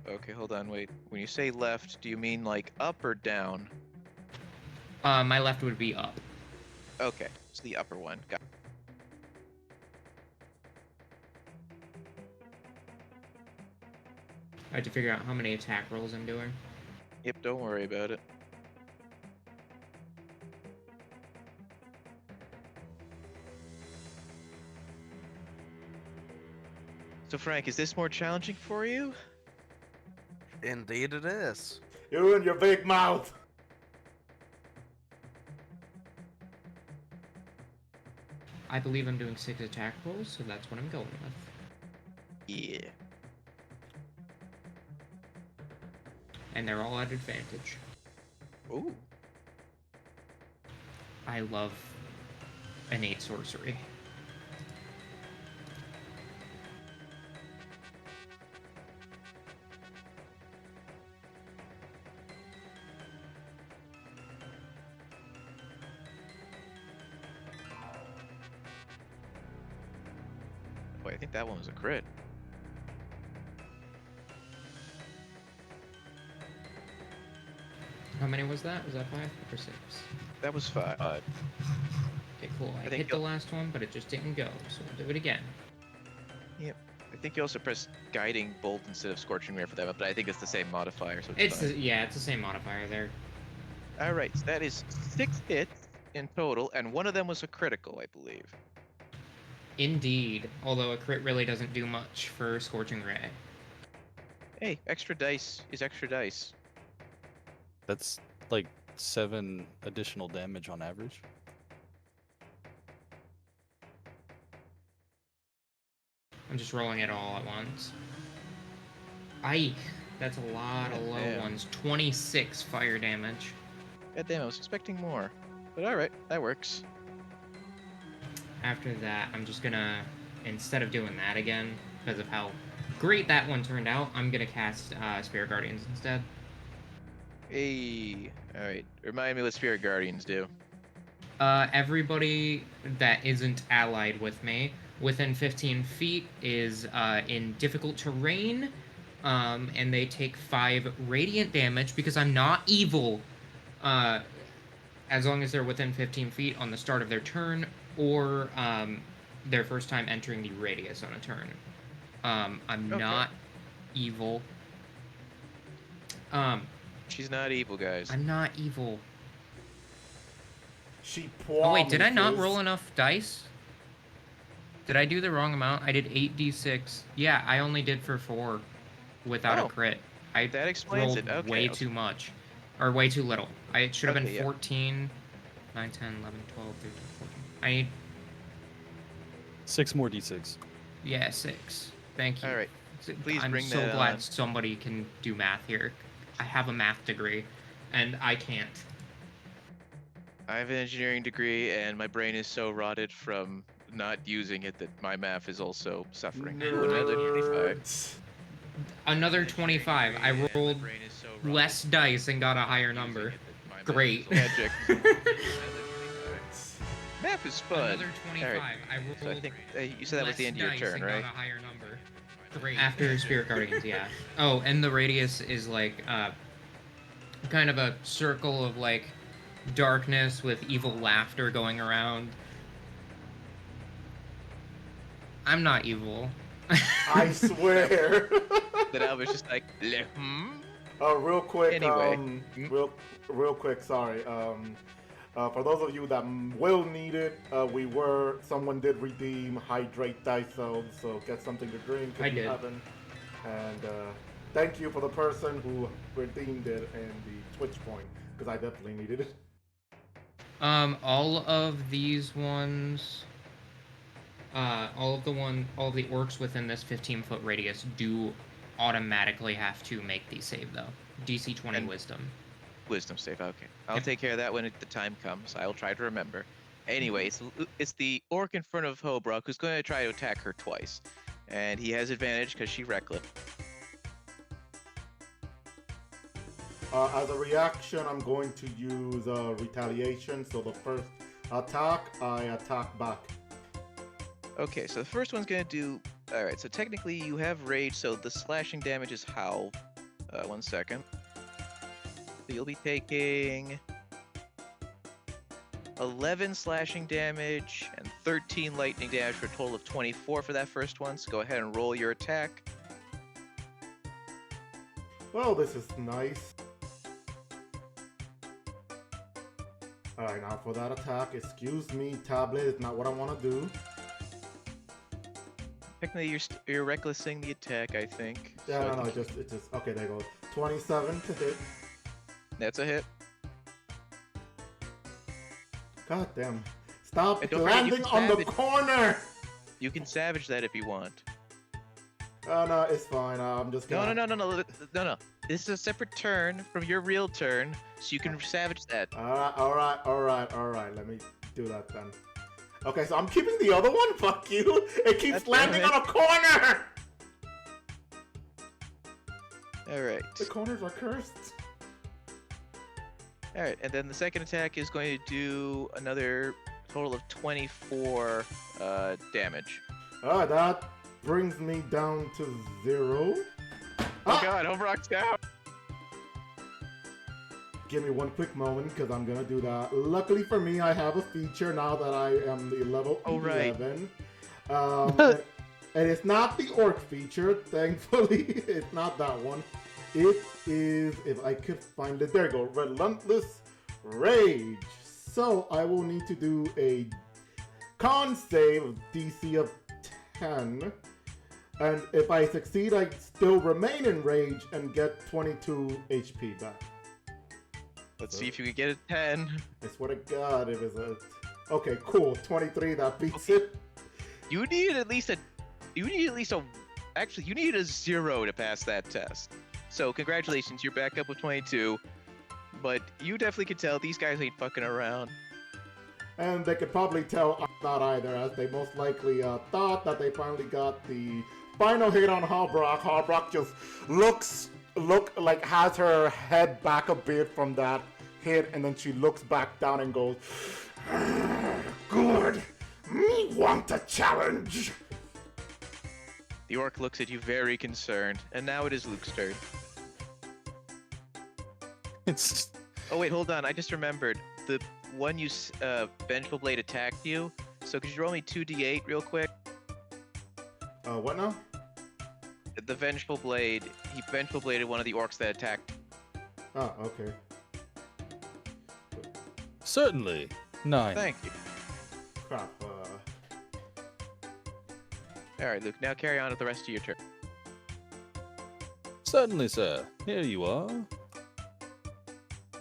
Okay, hold on, wait. When you say left, do you mean like up or down? My left would be up. Okay, it's the upper one. Got I had to figure out how many attack rolls I'm doing. Yep, don't worry about it. So Frank, is this more challenging for you? Indeed it is. You and your big mouth. I believe I'm doing 6 attack rolls, so that's what I'm going with. Yeah. And they're all at advantage. Ooh. I love innate sorcery. Boy, I think that one was a crit. How many was that? Was that 5 or 6? That was 5. Okay, cool. I think hit the you'll- last one, but it just didn't go, so we'll do it again. I think you also pressed Guiding Bolt instead of Scorching Ray for that, but I think it's the same modifier, so it's fine. Yeah, it's the same modifier there. Alright, so that is 6 hits in total, and one of them was a critical, I believe. Indeed, although a crit really doesn't do much for Scorching Ray. Hey, extra dice is extra dice. That's like 7 additional damage on average. I'm just rolling it all at once. Aye, that's a lot of low Damn. ones. 26 fire damage. God damn, I was expecting more. But alright, that works. After that, I'm just gonna, instead of doing that again, because of how great that one turned out, I'm gonna cast Spirit Guardians instead. Hey, alright. Remind me what Spirit Guardians do. Everybody that isn't allied with me within 15 feet is in difficult terrain, and they take 5 radiant damage because I'm not evil. As long as they're within 15 feet on the start of their turn, or their first time entering the radius on a turn. I'm Okay. not evil. She's not evil, guys. I'm not evil. She Oh wait, did I not promises. roll enough dice? Did I do the wrong amount? I did 8d6. Yeah, I only did for 4 without Oh, a crit. I that explains rolled it. Okay. way too much. Or way too little. It should have Okay, been yeah. 14, 9, 10, 11, 12, 13, 14. I need, 6 more d6. yeah, 6. Thank you. All right. Please I'm bring so that glad on. somebody can do math here. I have a math degree, and I can't. I have an engineering degree, and my brain is so rotted from not using it that my math is also suffering. Ooh, another 25. Nerds. Another 25. I rolled less dice and got a higher number. Great. Magic. Math is fun. Another 25. Alright, I rolled so I think you said that was the end of your less turn, dice and right? got a higher number. Great. After Spirit Guardians, yeah. Oh, and the radius is like kind of a circle of like darkness with evil laughter going around. I'm not evil. I swear. Then I was just like, Real quick. Anyway. Real quick. Sorry. For those of you that will need it, someone did redeem hydrate dice, so get something to drink if you haven't. And thank you for the person who redeemed it and the Twitch point, because I definitely needed it. All of these ones, all of the orcs within this 15-foot radius do automatically have to make the save though. DC 20 And Wisdom. Wisdom save, okay. I'll take care of that when the time comes. I'll try to remember. Anyways, it's the orc in front of Hobrock who's going to try to attack her twice. And he has advantage because she's reckless. As a reaction, I'm going to use retaliation. So the first attack, I attack back. Okay, so the first one's going to do... Alright, so technically you have rage, so the slashing damage is howl. 1 second. So you'll be taking 11 slashing damage and 13 lightning damage for a total of 24 for that first one. So go ahead and roll your attack. Well, this is nice. Alright, now for that attack, excuse me, tablet, it's not what I want to do. Technically, you're recklessing the attack, I think. Yeah, so no, it just, okay, there you go. 27 to hit. That's a hit. God damn. Stop And don't forget, you landing can on the savage- corner! You can savage that if you want. No, it's fine. I'm just gonna... No. This is a separate turn from your real turn, so you can savage that. Alright. Let me do that then. Okay, so I'm keeping the other one? Fuck you! It keeps God landing damn it. on a corner! Alright. The corners are cursed. Alright, and then the second attack is going to do another total of 24 damage. That brings me down to 0. Oh god, Homebrock's down! Give me one quick moment, because I'm gonna do that. Luckily for me, I have a feature now that I am the level 11. And it's not the orc feature, thankfully. It's not that one. It is, if I could find it, there you go, Relentless Rage. So I will need to do a con save of DC of 10. And if I succeed, I still remain in rage and get 22 HP back. Let's see if you can get a 10. I swear to God, it was a... Okay, cool. 23, that beats it. You need at least a... Actually, you need a 0 to pass that test. So congratulations, you're back up with 22. But you definitely could tell these guys ain't fucking around. And they could probably tell I'm not either, as they most likely thought that they finally got the final hit on Harbrock. Harbrock just has her head back a bit from that hit, and then she looks back down and goes, "Good, me want a challenge." The orc looks at you very concerned, and now it is Luke's turn. It's Oh wait, hold on, I just remembered. The one you, Vengeful Blade attacked you, so could you roll me 2d8 real quick? What now? The Vengeful Blade, he Vengeful Bladed one of the orcs that attacked. Oh, okay. certainly 9. Thank you. Crap. All right, Luke. Now carry on with the rest of your turn. Certainly, sir. Here you are.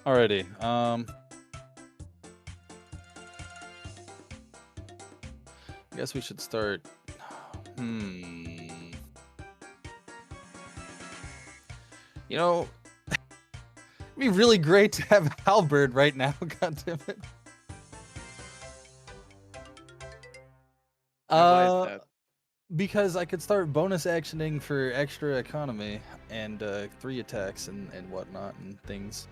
Alrighty. I guess we should start. You know, it'd be really great to have Halberd right now. God damn it. Why is that? Because I could start bonus actioning for extra economy and 3 attacks and whatnot and things.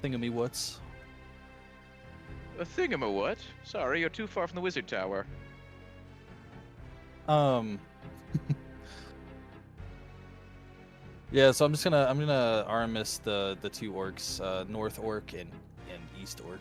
Thingamywhats. A thingamawhat? Sorry, you're too far from the wizard tower. Yeah, so I'm gonna Aramis the 2 orcs, North Orc and East Orc.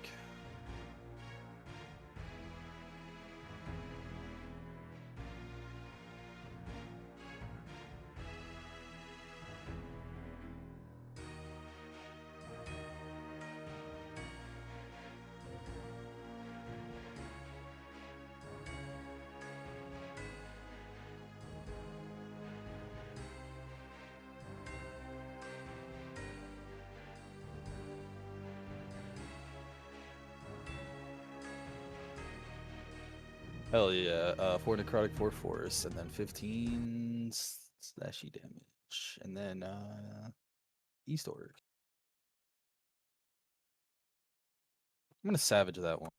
Hell yeah, 4 necrotic, 4 force, and then 15 slashy damage, and then East Orc. I'm gonna savage that one.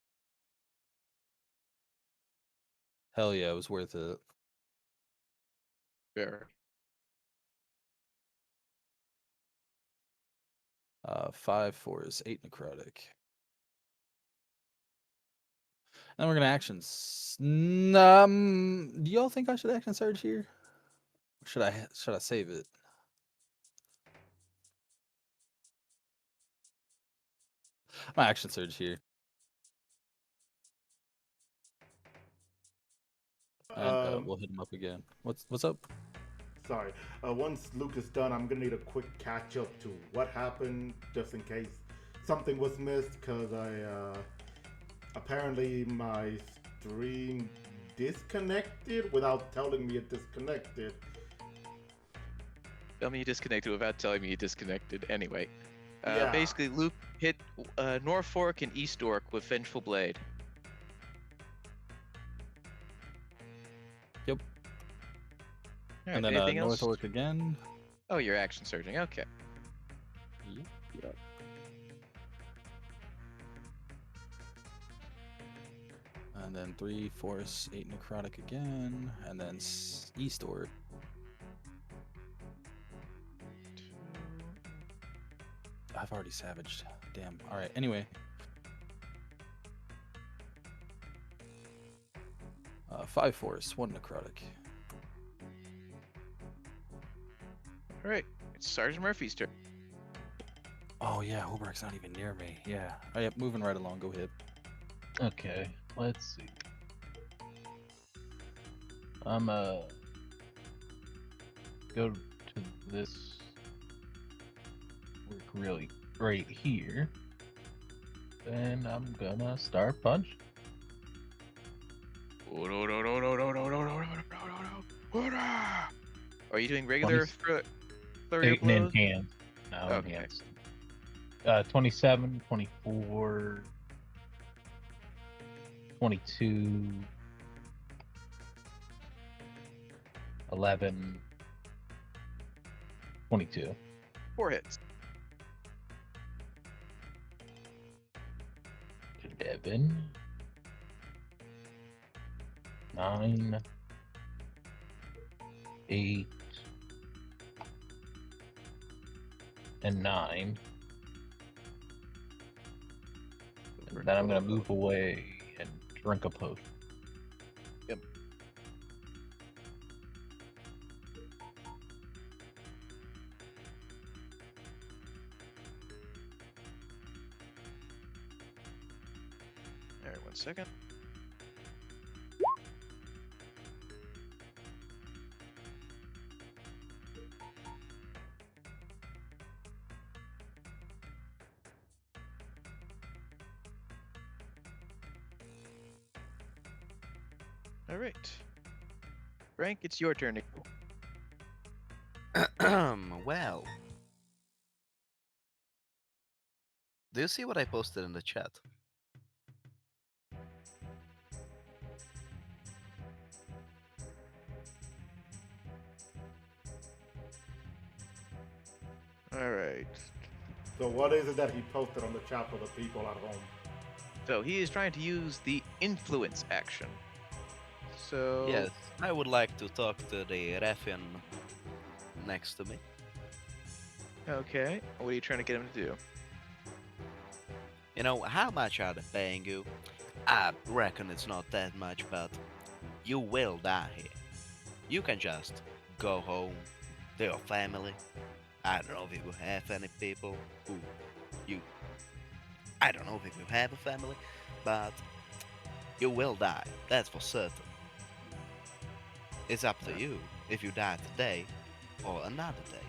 Hell yeah, it was worth it. Very. 5 force, 8 necrotic. Then we're gonna actions. Do y'all think I should action surge here? Or should I save it? My action surge here. And we'll hit him up again. What's up? Sorry. Once Luke is done, I'm gonna need a quick catch up to what happened, just in case something was missed. Cause apparently my stream disconnected without telling me it disconnected. Tell me you disconnected without telling me you disconnected. Anyway, Yeah. basically, Luke hit North Orc and East Orc with Vengeful Blade. Yep. All right, And then anything North else? Orc again. Oh, you're action surging. Okay. Yep. And then 3 force, 8 necrotic again, and then East Orc. I've already savaged. Damn. All right. Anyway. 5 force, 1 necrotic. All right, it's Sergeant Murphy's turn. Oh yeah, Holbrook's not even near me. Yeah. Oh yeah, moving right along. Go ahead. Okay, let's see. I'm go to this work really right here. Then I'm gonna start punch. Oh, no, no, no, no, no, no, no, no, no, no, no, no. Are you doing regular flurry of blows? In hand. No, Okay. in hands. 27, 24, 22, 11, 22. 4 hits. 11, 9, 8, and 9. And then I'm gonna move away and drink a potion. Yep. All right, 1 second. All right. Frank, it's your turn. Well, do you see what I posted in the chat? All right. So what is it that he posted on the chat for the people at home? So he is trying to use the influence action. So Yes, I would like to talk to the ruffian next to me. Okay. What are you trying to get him to do? You know, how much are they paying you? I reckon it's not that much, but you will die here. You can just go home to your family. I don't know if you have any people who you. I don't know if you have a family, but you will die. That's for certain. It's up to you if you die today or another day.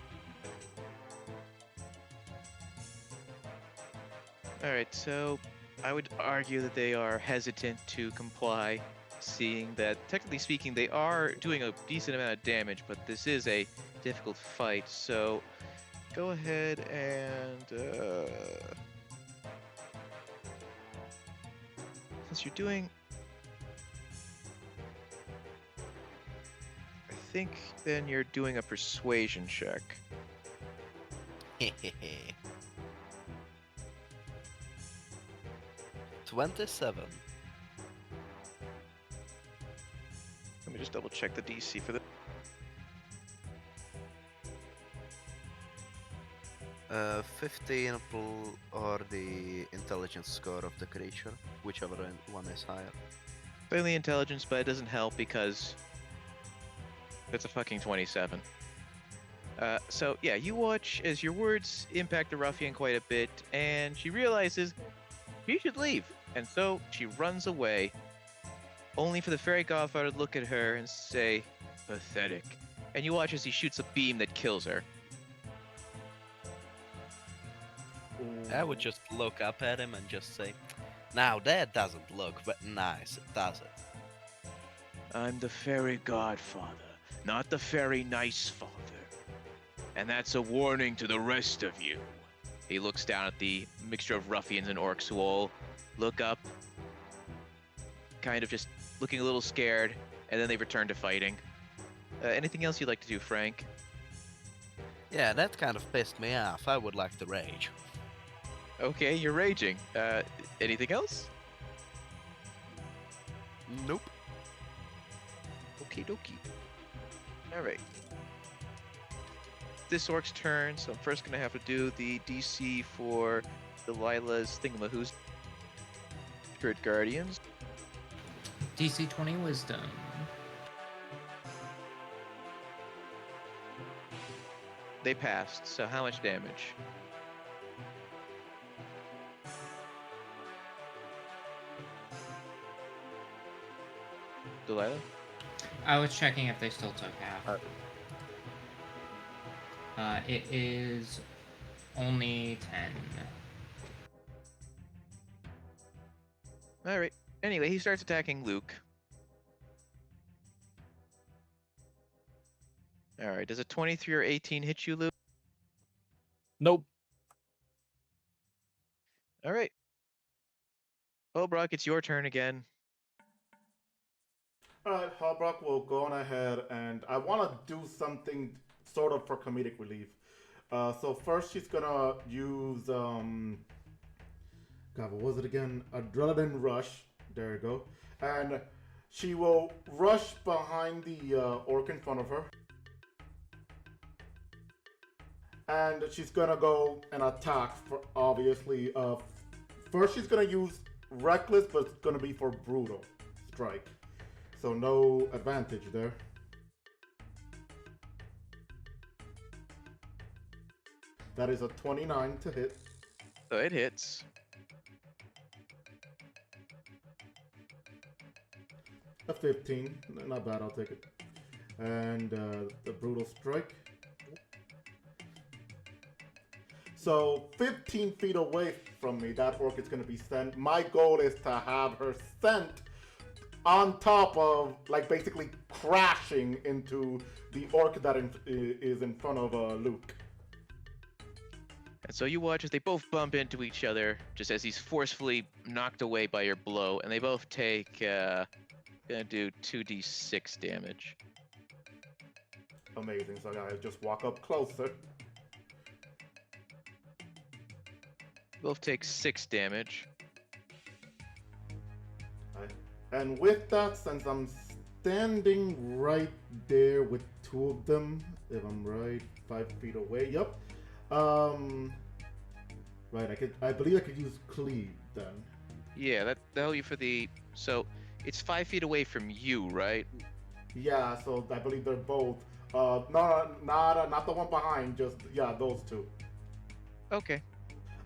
All right. So I would argue that they are hesitant to comply, seeing that technically speaking they are doing a decent amount of damage, but this is a difficult fight. So go ahead and since you're doing, I think then you're doing a persuasion check. 27. Let me just double check the DC for this. 15 or the intelligence score of the creature, whichever one is higher. Clearly intelligence, but it doesn't help because it's a fucking 27. So yeah, you watch as your words impact the ruffian quite a bit, and she realizes she should leave, and so she runs away, only for the fairy godfather to look at her and say, "Pathetic." And you watch as he shoots a beam that kills her. I would just look up at him and just say, now that doesn't look nice, does it? I'm the fairy godfather, not the fairy nice father. And that's a warning to the rest of you. He looks down at the mixture of ruffians and orcs who all look up, kind of just looking a little scared, and then they return to fighting. Anything else you'd like to do, Frank? Yeah, that kind of pissed me off. I would like to rage. Okay, you're raging. Anything else? Nope. Okie dokie. Alright. This orc's turn, so I'm first gonna have to do the DC for Delilah's Thingamahoo's Spirit Guardians. DC 20 Wisdom. They passed, so how much damage? Delilah? I was checking if they still took half. It is only 10. Alright. Anyway, he starts attacking Luke. Alright, does a 23 or 18 hit you, Luke? Nope. Alright. Oh, Brock, it's your turn again. Alright, Harbrock will go on ahead, and I want to do something sort of for comedic relief. So first she's gonna use, God, what was it again? Adrenaline Rush. There you go. And she will rush behind the orc in front of her. And she's gonna go and attack for, obviously, first she's gonna use Reckless, but it's gonna be for Brutal Strike. So no advantage there. That is a 29 to hit. So it hits. A 15. Not bad, I'll take it. And the Brutal Strike. So 15 feet away from me, that orc is going to be sent. My goal is to have her sent on top of, like, basically crashing into the orc that is in front of Luke. And so you watch as they both bump into each other, just as he's forcefully knocked away by your blow, and they both take, gonna do 2d6 damage. Amazing. So I just walk up closer. Both take 6 damage. And with that, since I'm standing right there with two of them, if I'm right, 5 feet away. Yep. Right. I believe I could use cleave then. Yeah, that'll be for the. So it's 5 feet away from you, right? Yeah. So I believe they're both. No, not the one behind. Just those two. Okay.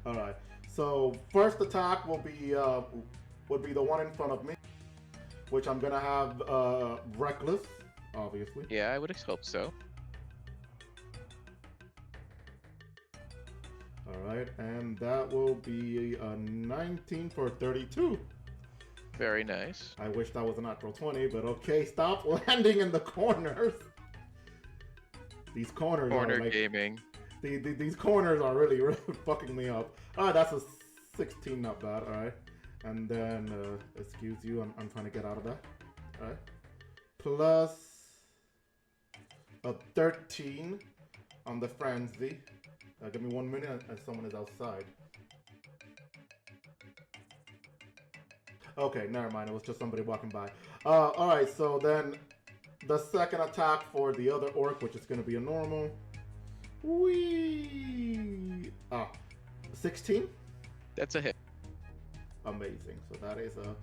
All right. So first attack would be the one in front of me, which I'm gonna have reckless, obviously. Yeah, I would hope so. All right, and that will be a 19 for 32. Very nice. I wish that was a natural 20, but okay. Stop landing in the corners. These corners Corner are like gaming. these corners are really fucking me up. That's a 16, not bad. All right, and then excuse you, I'm trying to get out of that. All right, plus a 13 on the frenzy. Give me 1 minute, and someone is outside. Okay, never mind. It was just somebody walking by. All right, so then the second attack for the other orc, which is going to be a normal. Whee! 16? That's a hit. Amazing. So that is a...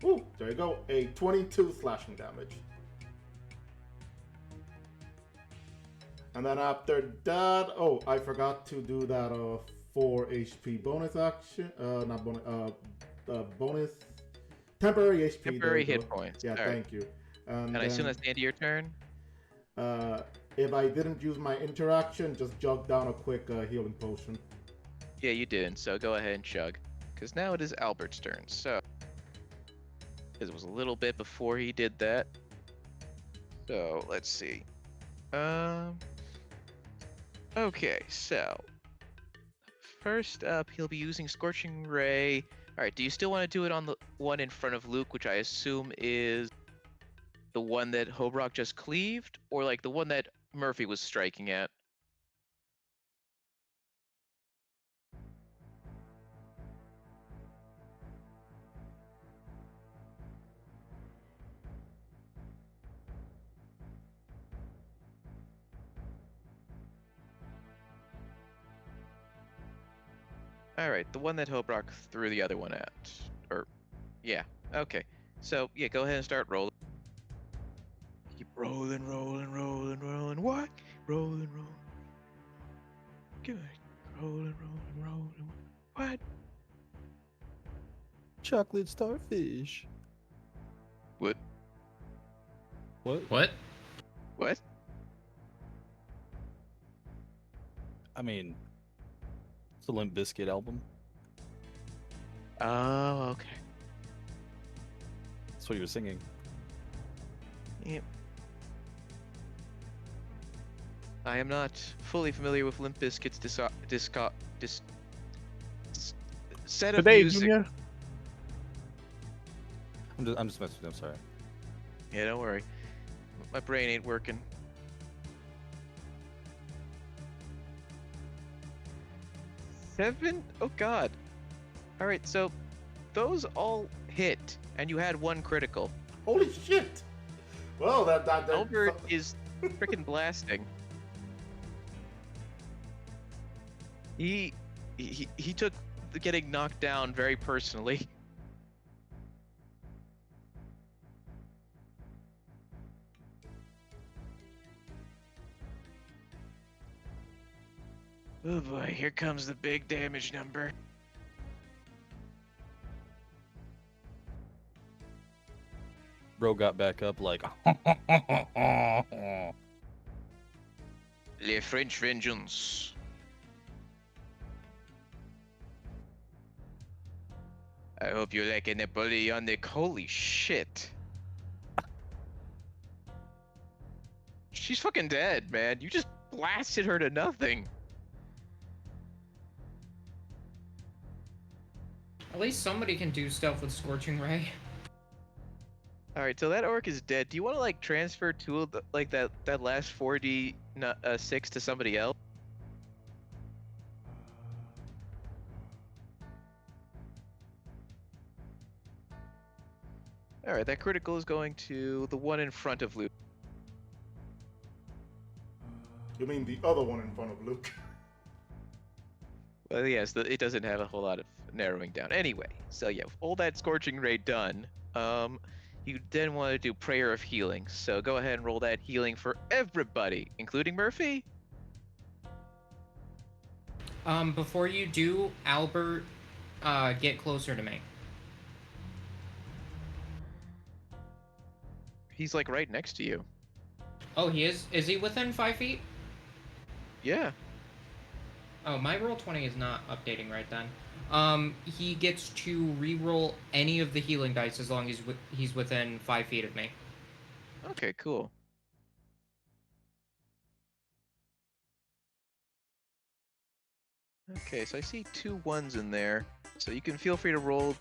Ooh, there you go. A 22 slashing damage. And then after that... Oh, I forgot to do that 4 HP bonus action. Not bonus... bonus... Temporary HP. Temporary hit points. Yeah, All right. thank you. And I assume that's the end of your turn? If I didn't use my interaction, just jug down a quick healing potion. Yeah, you didn't, so go ahead and chug. Because now it is Albert's turn, so... Because it was a little bit before he did that. So, let's see. Okay, so... First up, he'll be using Scorching Ray. Alright, do you still want to do it on the one in front of Luke, which I assume is the one that Hobrock just cleaved? Or like the one that Murphy was striking at? Alright, the one that Hobrock threw the other one at. Or, yeah, okay. So, yeah, go ahead and start rolling. Keep rolling. What? Rolling. Good. Rolling. What? Chocolate starfish. What? What? What? I mean, it's a Limp Bizkit album. Oh, okay. That's what you were singing. Yep. I am not fully familiar with Limp Bizkit's set of Today, music. Junior. I'm just messing with you. I'm sorry. Yeah, don't worry. My brain ain't working. Seven? Oh god. Alright, so those all hit, and you had one critical. Holy shit! Well, that Albert is freaking blasting. He took the getting knocked down very personally. Oh boy, here comes the big damage number. Bro got back up like. Le French Vengeance. I hope you like a Napoleonic. Holy shit. she's fucking dead, man. You just blasted her to nothing. At least somebody can do stuff with Scorching Ray. All right, so that orc is dead. Do you want to like transfer two of the, like that last 4d 6 to somebody else? All right, that critical is going to the one in front of Luke. You mean the other one in front of Luke? Well, yes, it doesn't have a whole lot of narrowing down. Anyway, so yeah, with all that Scorching Ray done, you then want to do Prayer of Healing. So go ahead and roll that healing for everybody, including Murphy. Before you do, Albert, get closer to me. He's like right next to you. Oh, he is? Is he within 5 feet? Yeah. Oh, my roll 20 is not updating right then. He gets to re-roll any of the healing dice as long as he's within 5 feet of me. Okay, cool. Okay, so I see 2 1s in there, so you can feel free to roll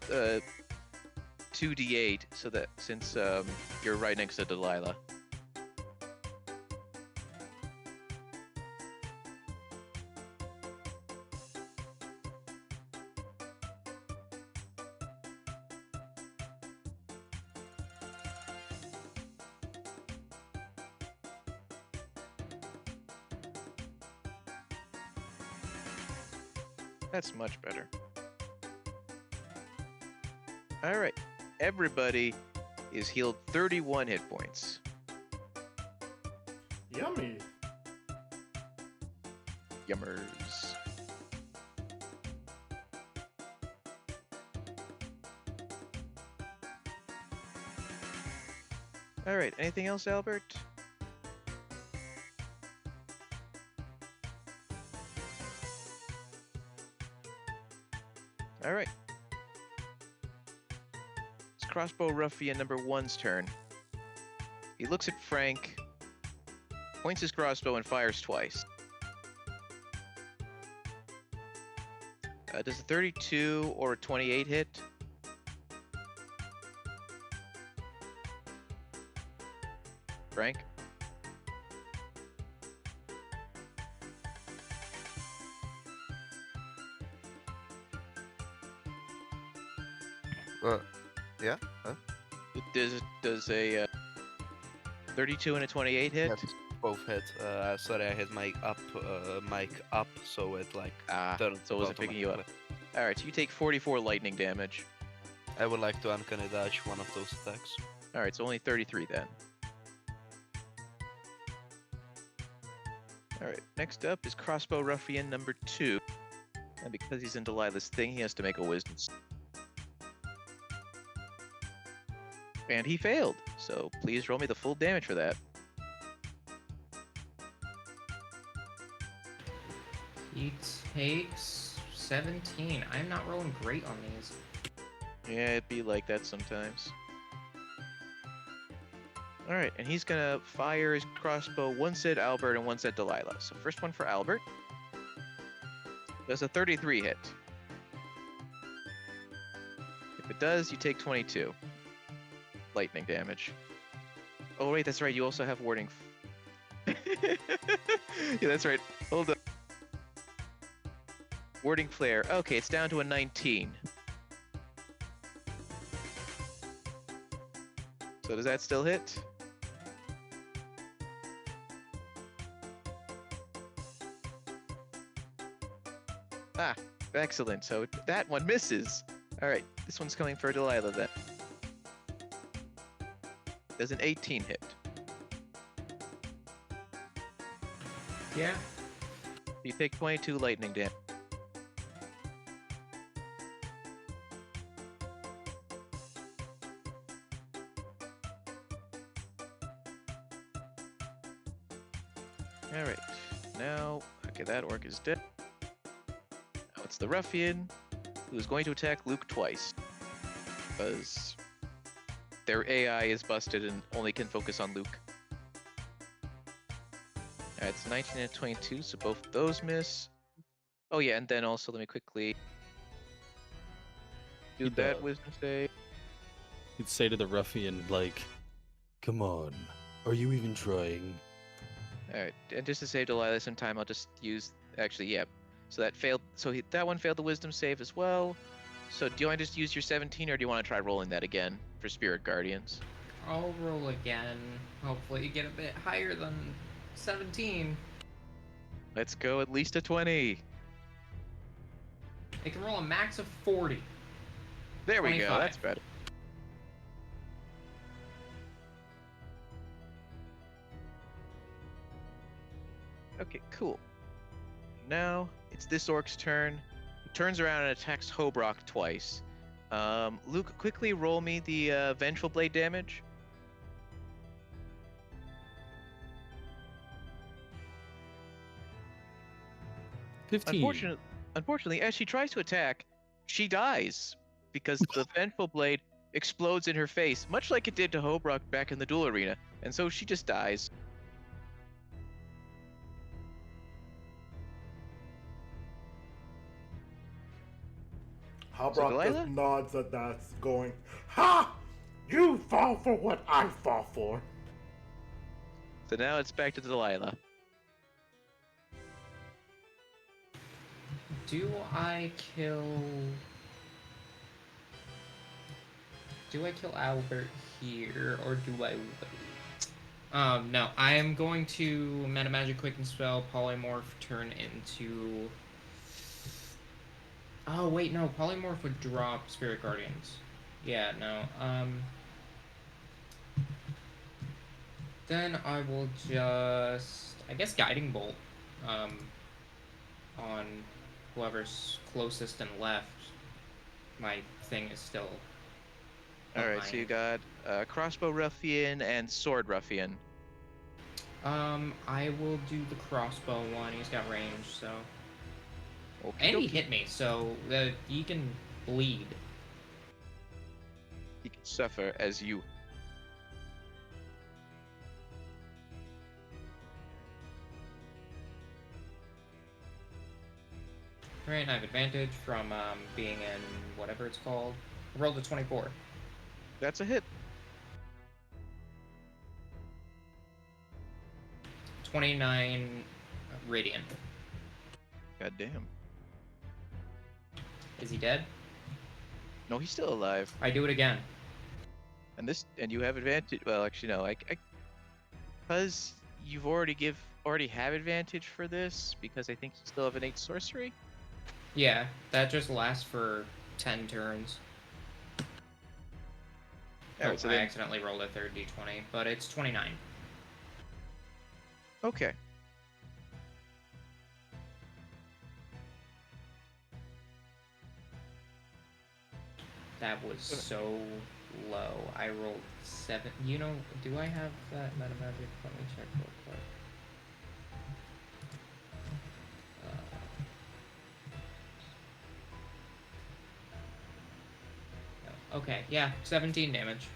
2d8, so that since you're right next to Delilah. That's much better. All right, everybody is healed 31 hit points. Yummy. Yummers. All right, anything else, Albert? All right. It's Crossbow Ruffian number 1's turn. He looks at Frank, points his crossbow, and fires twice. Does a 32 or a 28 hit? Frank? Yeah? Huh? Does a 32 and a 28 hit? Yes, both hit. Sorry, I had my mic up, so it like turned So it wasn't picking you up. automatically. All right, so you take 44 lightning damage. I would like to uncanny dodge one of those attacks. All right, so only 33 then. All right, next up is Crossbow Ruffian number 2. And because he's in Delilah's thing, he has to make a wisdom. And he failed, so please roll me the full damage for that. He takes 17. I'm not rolling great on these. Yeah, it'd be like that sometimes. All right, and he's gonna fire his crossbow once at Albert and once at Delilah. So first one for Albert. Does a 33 hit? If it does, you take 22 lightning damage. Oh wait, that's right. You also have warding. Yeah, that's right. Hold up. Warding flare. Okay, it's down to a 19. So does that still hit? Ah, excellent. So that one misses. All right, this one's coming for Delilah then. Does an 18 hit? Yeah. You take 22 lightning damage. All right, now, okay, that orc is dead. Now it's the ruffian, who is going to attack Luke twice, because their AI is busted and only can focus on Luke. Alright, it's 19 and 22, so both those miss. Oh yeah, and then also let me quickly do He that does. wisdom save. You'd say to the ruffian, like, come on, are you even trying? Alright, and just to save Delilah some time, I'll just use, actually, yeah. So that failed, so that one failed the wisdom save as well. So do you want to just use your 17, or do you want to try rolling that again for Spirit Guardians? I'll roll again. Hopefully get a bit higher than 17. Let's go at least a 20. It can roll a max of 40. There we go, 25. that's better. Okay, cool. Now it's this orc's turn. He turns around and attacks Hobrock twice. Luke, quickly roll me the Vengeful Blade damage. 15. Unfortunately, as she tries to attack, she dies because the Vengeful Blade explodes in her face, much like it did to Hobrock back in the duel arena, and so she just dies. How So Brock just Delilah? nods at that, going, "Ha! You fall for what I fall for." So now it's back to Delilah. Do I kill Albert here, or do I wait? No, I am going to Meta Magic Quicken Spell, Polymorph, turn into... Oh, wait, no, Polymorph would drop Spirit Guardians. Yeah, no, then I will just, I guess, Guiding Bolt, on whoever's closest and left. My thing is still Alright, so you behind. got Crossbow Ruffian and Sword Ruffian. I will do the crossbow one. He's got range, so. Okay, And he hit me, so he can bleed. he can suffer as you. Right, and I have advantage from being in whatever it's called. I rolled a 24. That's a hit. 29 radiant. God damn. Is he dead? No, he's still alive. I do it again. And you have advantage. Well, actually, no. Because you've already have advantage for this because I think you still have innate sorcery. Yeah, that just lasts for 10 turns. Alright, so I then, accidentally rolled a third d20, but it's 29. okay. That was so low. I rolled 7. You know, do I have that meta magic? Let me check real quick. No. Okay, yeah, 17 damage.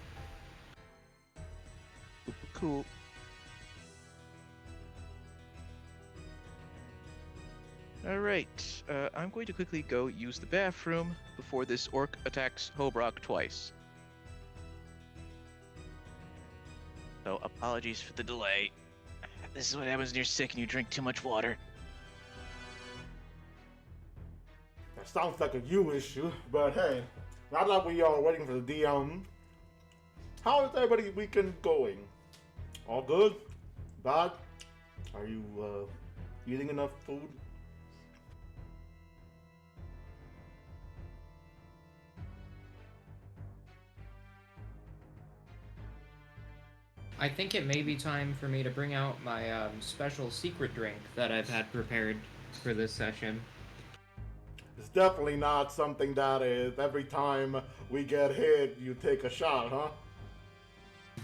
Cool. Alright, I'm going to quickly go use the bathroom before this orc attacks Hobrock twice. So, apologies for the delay. This is what happens when you're sick and you drink too much water. That sounds like a you issue, but hey, now that we are waiting for the DM, how is everybody's weekend going? All good? Bad? Are you eating enough food? I think it may be time for me to bring out my special secret drink that I've had prepared for this session. It's definitely not something that is every time we get hit, you take a shot, huh?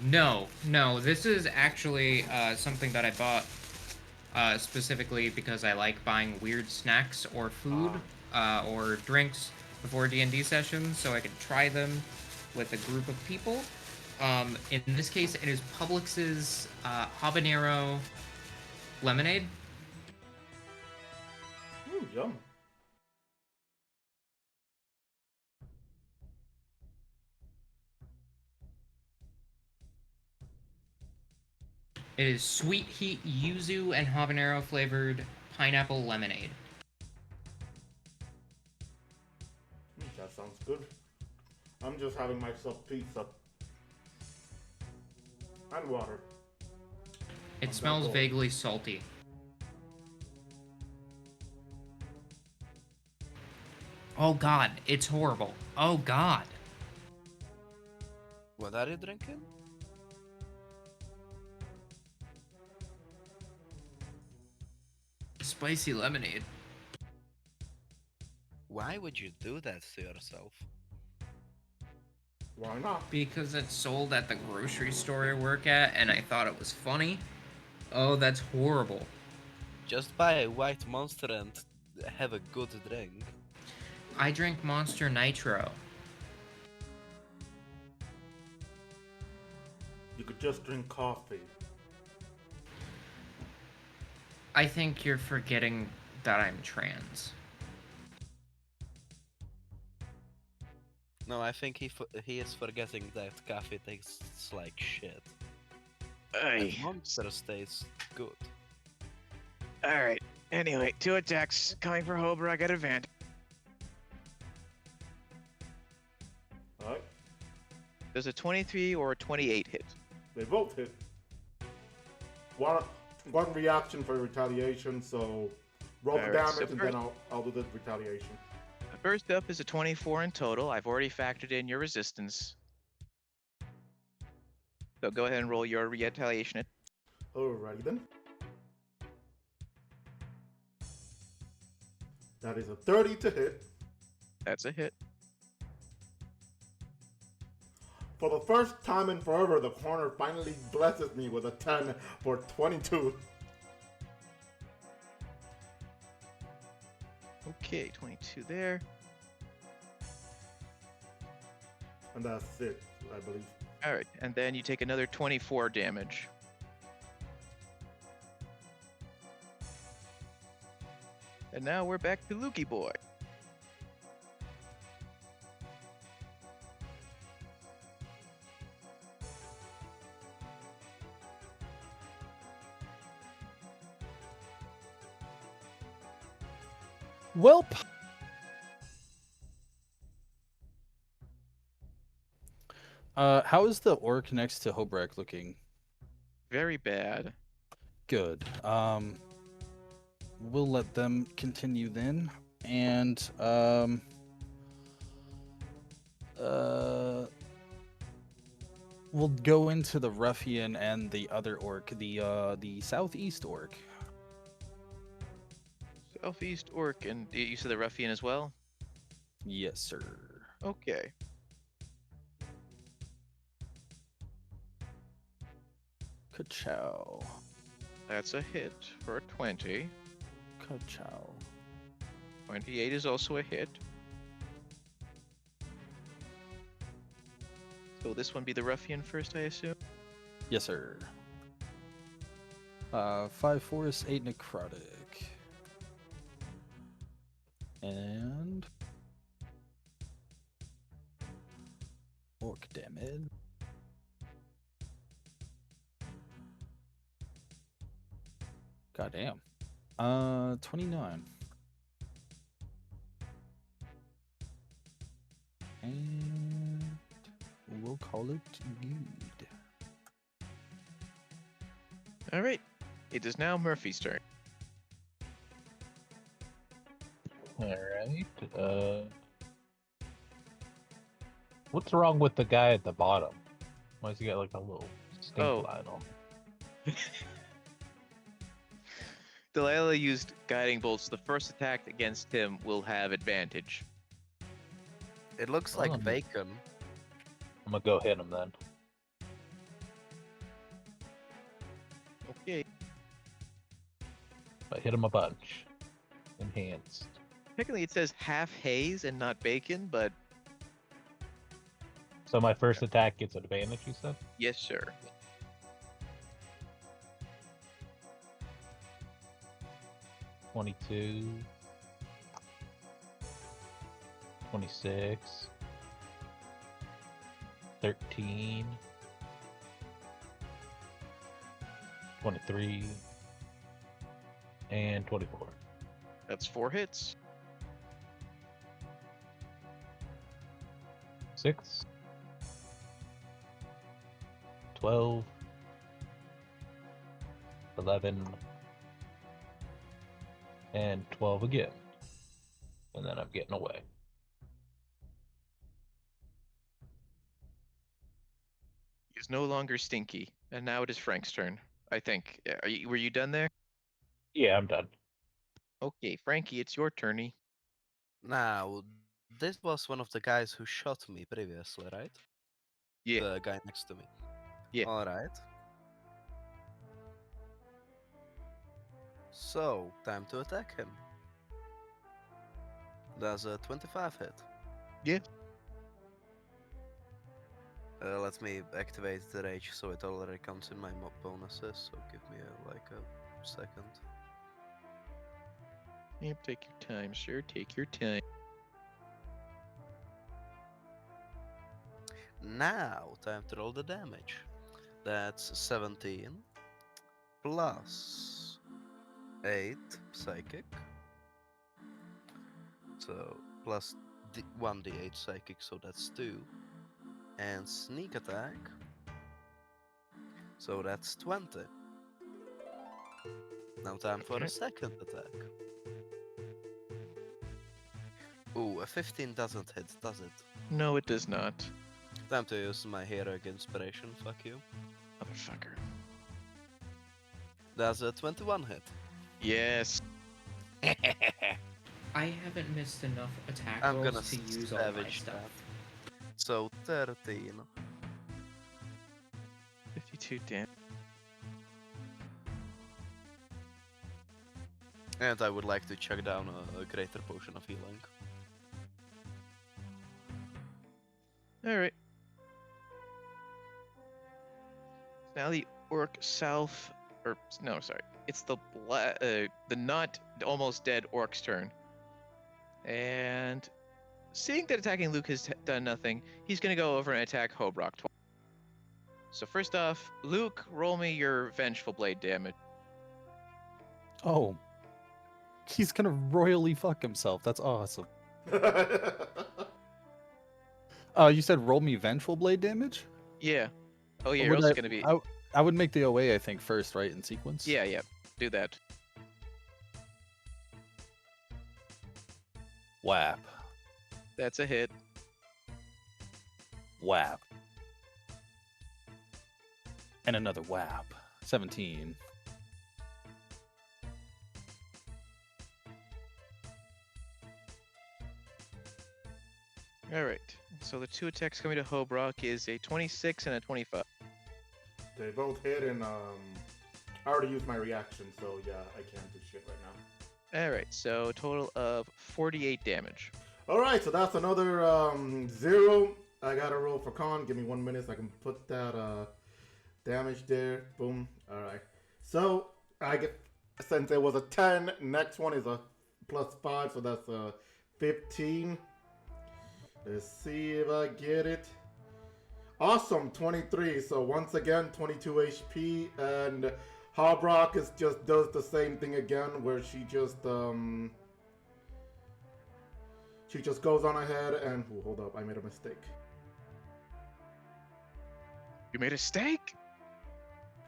No, this is actually something that I bought specifically because I like buying weird snacks or food or drinks before D&D sessions so I can try them with a group of people. In this case, it is Publix's habanero lemonade. Yum. It is sweet heat yuzu and habanero flavored pineapple lemonade. That sounds good. I'm just having myself pizza. And water. It smells vaguely salty. Oh god, it's horrible. Oh god. What are you drinking? Spicy lemonade. Why would you do that to yourself? Why not? Because it's sold at the grocery store I work at and I thought it was funny. Oh, that's horrible. Just buy a white monster and have a good drink. I drink Monster Nitro. You could just drink coffee. I think you're forgetting that I'm trans. No, I think he is forgetting that coffee tastes like shit. Aye. And monsters taste good. Alright. Anyway, 2 attacks coming for Homebrew. I got advantage. Alright? Does a 23 or a 28 hit? They both hit. One reaction for retaliation, so roll the Alright, so damage and first- then I'll do the retaliation. First up is a 24 in total. I've already factored in your resistance. So go ahead and roll your retaliation. Alrighty then. That is a 30 to hit. That's a hit. For the first time in forever, the corner finally blesses me with a 10 for 22. Okay, 22 there. And that's it, I believe. Alright, and then you take another 24 damage. And now we're back to Lukey Boy. Welp. How is the orc next to Hobrek looking? Very bad. Good. We'll let them continue then, and we'll go into the ruffian and the other orc, the southeast orc. Southeast Orc, and you said the Ruffian as well? Yes, sir. Okay. Ka-chow. That's a hit for a 20. Ka-chow. 28 is also a hit. So this one be the Ruffian first, I assume? Yes, sir. 5 force, 8 necrotic. And orc damage. Goddamn. 29. And we'll call it good. Alright. It is now Murphy's turn. Alright. What's wrong with the guy at the bottom? Why does he got like a little stink Oh. line on? Delilah used guiding bolts. The first attack against him will have advantage. It looks like Oh. bacon. I'm gonna go hit him then. Okay. I hit him a bunch. Enhanced. Technically it says half haze and not bacon, but So my first attack gets advantage, you said? yes, sir. 22, 26, 13, 23, and 24. That's 4 hits. 6, 12, 11, and 12 again. And then I'm getting away. He's no longer stinky, and now it is Frank's turn. I think. Were you done there? Yeah, I'm done. Okay, Frankie, it's your turny. Now, this was one of the guys who shot me previously, right? Yeah. The guy next to me. Yeah. Alright. So, time to attack him. Does a 25 hit? Yeah. Let me activate the rage so it already counts in my mob bonuses, so give me like a second. Yep, take your time, sir. Take your time. Now, time to roll the damage. That's 17 plus 8 psychic. So plus 1d8 psychic, so that's 2. And sneak attack. So that's 20. Now time for Okay. a second attack. Ooh, a 15 doesn't hit, does it? No, it does not. Time to use my heroic inspiration, fuck you. Motherfucker. Does a 21 hit? Yes. I haven't missed enough attack I'm rolls gonna to use all my savage stuff. that. So 13. 52 damage. And I would like to chuck down a greater potion of healing. Alright. Now the orc south, or no, sorry, it's the not almost dead orc's turn. And seeing that attacking Luke has done nothing, he's gonna go over and attack Hobrock twice. So first off, Luke, roll me your vengeful blade damage. Oh. He's gonna royally fuck himself. That's awesome. You said roll me vengeful blade damage? Yeah. Oh yeah, Or you're would also gonna be. I would make the OA, I think, first, right, in sequence? Yeah, do that. Whap. That's a hit. Whap. And another whap. 17. All right. So the two attacks coming to Hobrock is a 26 and a 25. They both hit, and I already used my reaction, so yeah, I can't do shit right now. All right. So a total of 48 damage. All right, so that's another 0. I gotta roll for con. Give me 1 minute so I can put that damage there. Boom. All right. So I get, since it was a 10, next one is a +5, so that's a 15. Let's see if I get it. Awesome, 23. So once again, 22 HP, and Hobrock is just does the same thing again, where she just goes on ahead and hold up, I made a mistake. You made a mistake?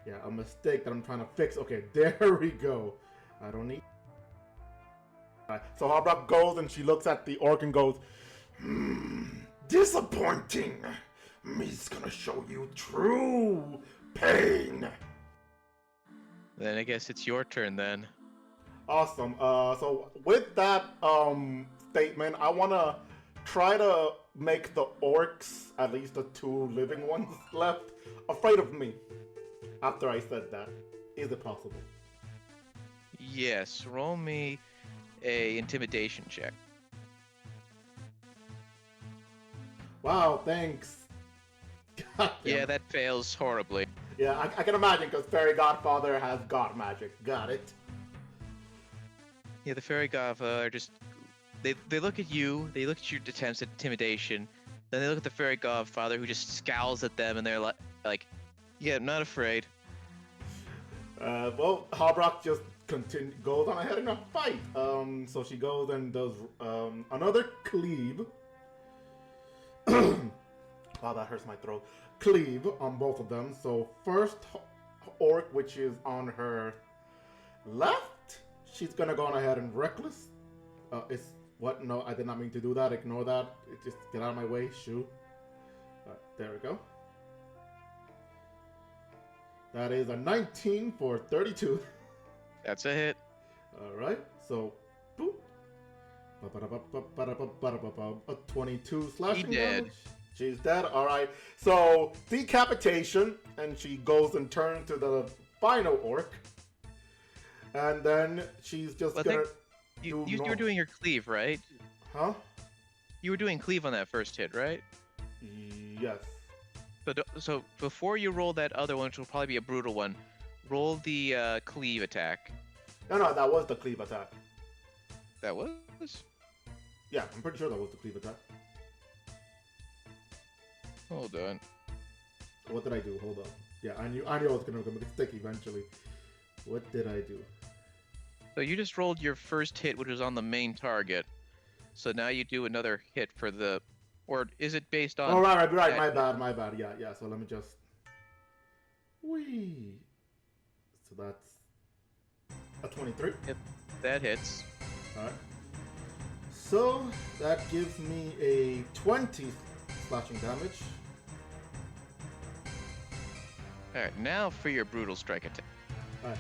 Yeah, a mistake that I'm trying to fix. Okay, there we go. I don't need. Alright, so Hobrock goes and she looks at the orc and goes, disappointing. Me's gonna show you true pain. Then I guess it's your turn then. Awesome. So with that statement, I wanna try to make the orcs, at least the 2 living ones left, afraid of me. After I said that, is it possible? Yes. Roll me a intimidation check. Wow, thanks. God damn. Yeah, that fails horribly. Yeah, I can imagine, because Fairy Godfather has god magic. Got it. Yeah, the fairy gava are just they look at you, they look at your attempts at intimidation, then they look at the fairy godfather who just scowls at them, and they're like, yeah, I'm not afraid. Well, Harbrock just goes on ahead in a fight. So she goes and does another cleave. Wow, that hurts my throat. Cleave on both of them. So first orc, which is on her left, she's gonna go on ahead and reckless. It's what? No, I did not mean to do that. Ignore that. Just get out of my way. Shoot. There we go. That is a 19 for 32. That's a hit. All right. So, boop. A 22 slashing dead. damage. She's dead. All right. So decapitation, and she goes and turns to the final orc, and then she's just Well, I gonna. think you were doing your cleave, right? Huh? You were doing cleave on that first hit, right? Yes. But so before you roll that other one, which will probably be a brutal one, roll the cleave attack. No, that was the cleave attack. That was. Yeah, I'm pretty sure that was the cleave attack. Hold on. What did I do? Hold on. Yeah, I knew it was gonna stick eventually. What did I do? So you just rolled your first hit, which was on the main target. So now you do another hit for the, or is it based on? Oh, right. My bad. Yeah. So let me just. Whee. So that's a 23. Yep, that hits. All right. So that gives me a 20 slashing damage. All right, now for your brutal strike attack. All right.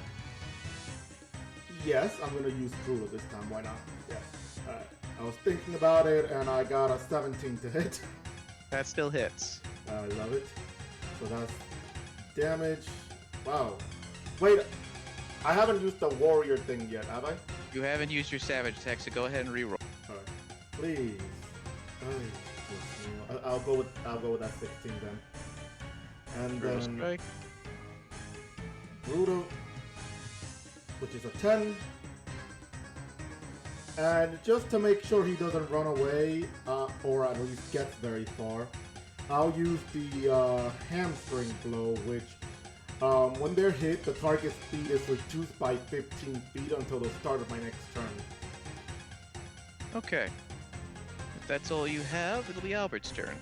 Yes, I'm gonna use brutal this time. Why not? Yes. All right. I was thinking about it, and I got a 17 to hit. That still hits. I love it. So that's damage. Wow. Wait, I haven't used the warrior thing yet, have I? You haven't used your savage attack, so go ahead and reroll. Alright. Please. I'll go with that 16 then. And Brutal then strike. brutal, which is a 10. And just to make sure he doesn't run away, or at least gets very far, I'll use the hamstring blow, which when they're hit, the target speed is reduced by 15 feet until the start of my next turn. Okay. If that's all you have, it'll be Albert's turn.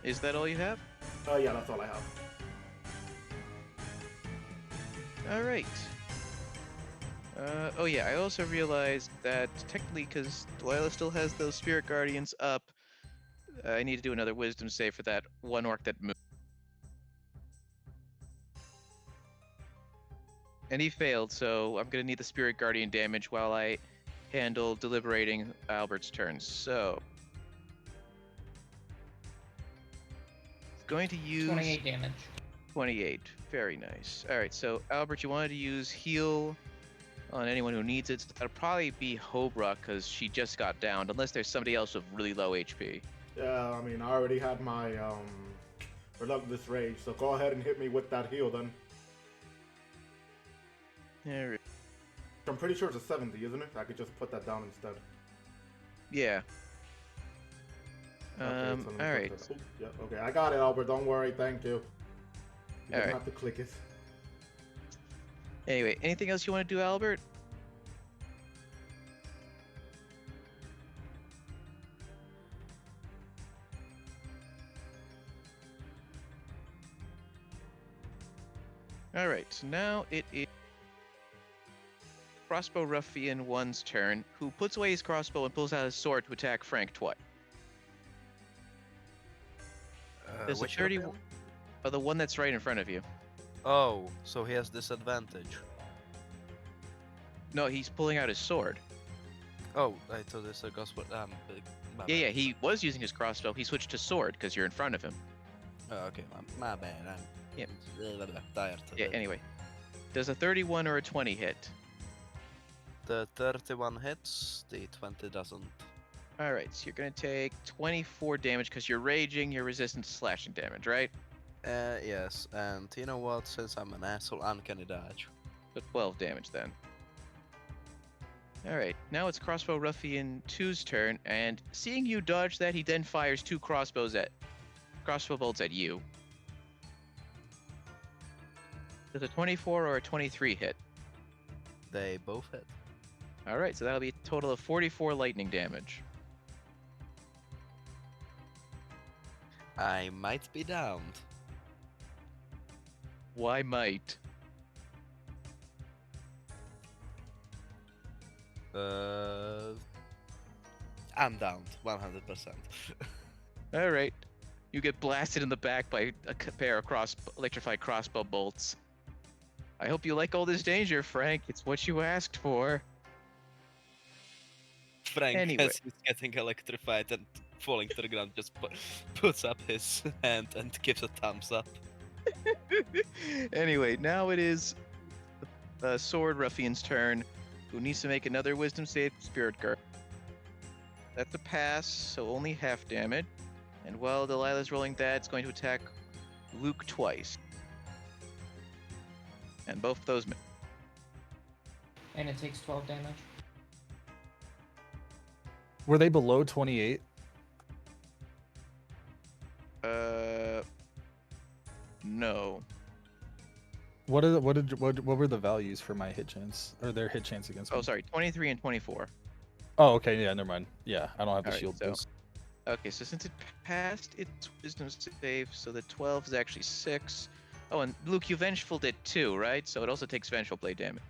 Is that all you have? Yeah, that's all I have. All right. Oh yeah, I also realized that technically, because Delilah still has those spirit guardians up, I need to do another wisdom save for that one orc that moved. And he failed, so I'm gonna need the spirit guardian damage while I handle deliberating Albert's turn. So, going to use 28 damage. 28. Very nice. All right, so Albert, you wanted to use heal on anyone who needs it. So that'll probably be Hobra, because she just got downed, unless there's somebody else with really low HP. Yeah, I mean, I already had my relentless rage, so go ahead and hit me with that heal then. There we- I'm pretty sure it's a 70, isn't it? I could just put that down instead. Yeah. Okay, so let me put all right. that- Yeah, okay, I got it, Albert. Don't worry. Thank you. You don't Alright. have to click it. Anyway, anything else you want to do, Albert? Alright, so now it is Crossbow Ruffian 1's turn, who puts away his crossbow and pulls out his sword to attack Frank twice. There's a which 30 one? the one that's right in front of you. Oh, so he has disadvantage. No, he's pulling out his sword. Oh, I thought this a gospel. My Yeah, bad. he was using his crossbow. He switched to sword because you're in front of him. Oh, okay, my bad. I'm Yep. tired. Yeah, today. anyway. Does a 31 or a 20 hit? The 31 hits, the 20 doesn't. Alright, so you're going to take 24 damage because you're raging, you're resistant to slashing damage, right? Yes, and you know what? Since I'm an asshole, uncanny dodge. So 12 damage then. All right, now it's Crossbow Ruffian 2's turn, and seeing you dodge that, he then fires 2 crossbow bolts at you. Does a 24 or a 23 hit? They both hit. All right, so that'll be a total of 44 lightning damage. I might be downed. Why might? I'm downed 100%. All right. You get blasted in the back by a pair of electrified crossbow bolts. I hope you like all this danger, Frank. It's what you asked for. Frank, Anyway. as he's getting electrified and falling to the ground, just puts up his hand and gives a thumbs up. Anyway, now it is the Sword Ruffian's turn, who needs to make another Wisdom save, Spirit Guard. That's a pass, so only half damage. And while Delilah's rolling that, it's going to attack Luke twice. And both of those miss. And it takes 12 damage. Were they below 28? No. What were the values for my hit chance or their hit chance against me? Oh, sorry, 23 and 24. Oh, okay, yeah, never mind. Yeah, I don't have the Alright, shield so- boost. Okay, so since it passed its Wisdom save, so the 12 is actually 6. Oh, and Luke, you Vengeful did 2, right? So it also takes Vengeful Blade damage.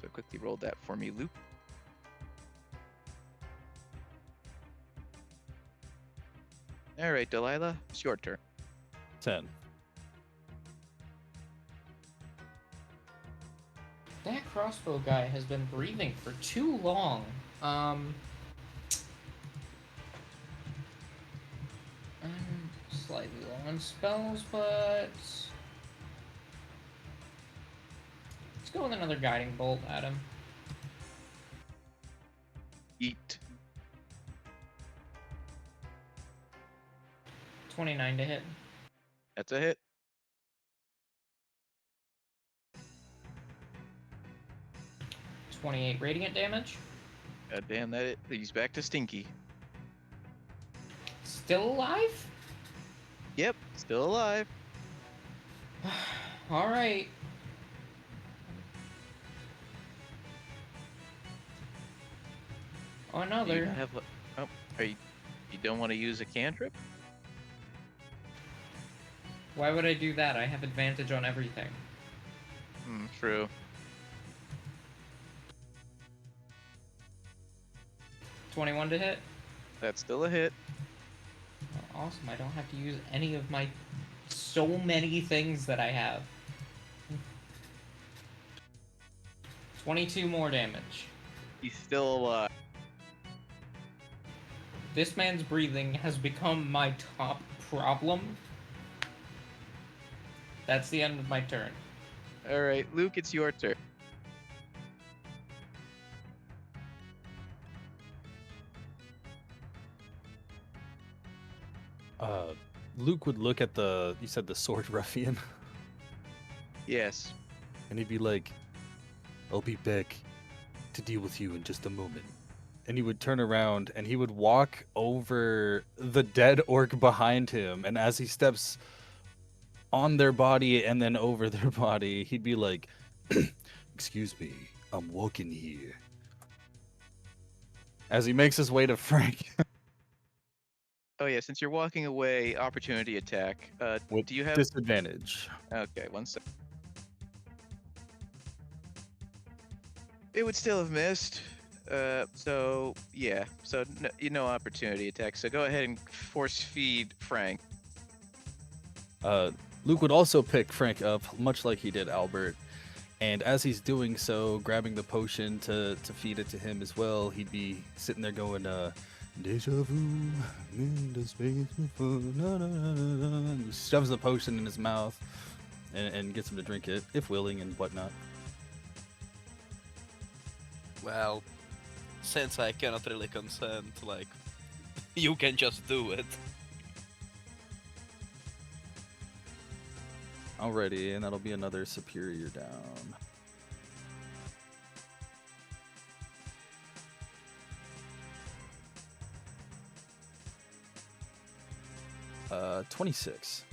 So quickly roll that for me, Luke. Alright, Delilah, it's your turn. 10. That crossbow guy has been breathing for too long. I'm slightly low on spells, but let's go with another guiding bolt at him. Eat. 29 to hit. That's a hit. $28 radiant damage. God damn that! He's back to Stinky. Still alive? Yep, still alive. Alright. Oh, Do you another. have you don't want to use a cantrip? Why would I do that? I have advantage on everything. True. $21 to hit. That's still a hit. Oh, awesome. I don't have to use any of my so many things that I have. 22 more damage. He's still alive. This man's breathing has become my top problem. That's the end of my turn. All right, Luke, it's your turn. Luke would look at you said the Sword Ruffian, Yes. and he'd be like, I'll be back to deal with you in just a moment. And he would turn around and he would walk over the dead orc behind him, and as he steps on their body and then over their body, he'd be like, excuse me, I'm walking here. As he makes his way to Frank. Oh yeah, since you're walking away, opportunity attack. With Do you have? disadvantage. Okay, one sec. It would still have missed. So yeah. So no opportunity attack. So go ahead and force feed Frank. Luke would also pick Frank up, much like he did Albert. And as he's doing so, grabbing the potion to feed it to him as well, he'd be sitting there going, Deja vu, in the space before, na, na, na, na, na, and he shoves the potion in his mouth and gets him to drink it, if willing and whatnot. Well, since I cannot really consent, like, you can just do it. Alrighty, and that'll be another superior down. 26.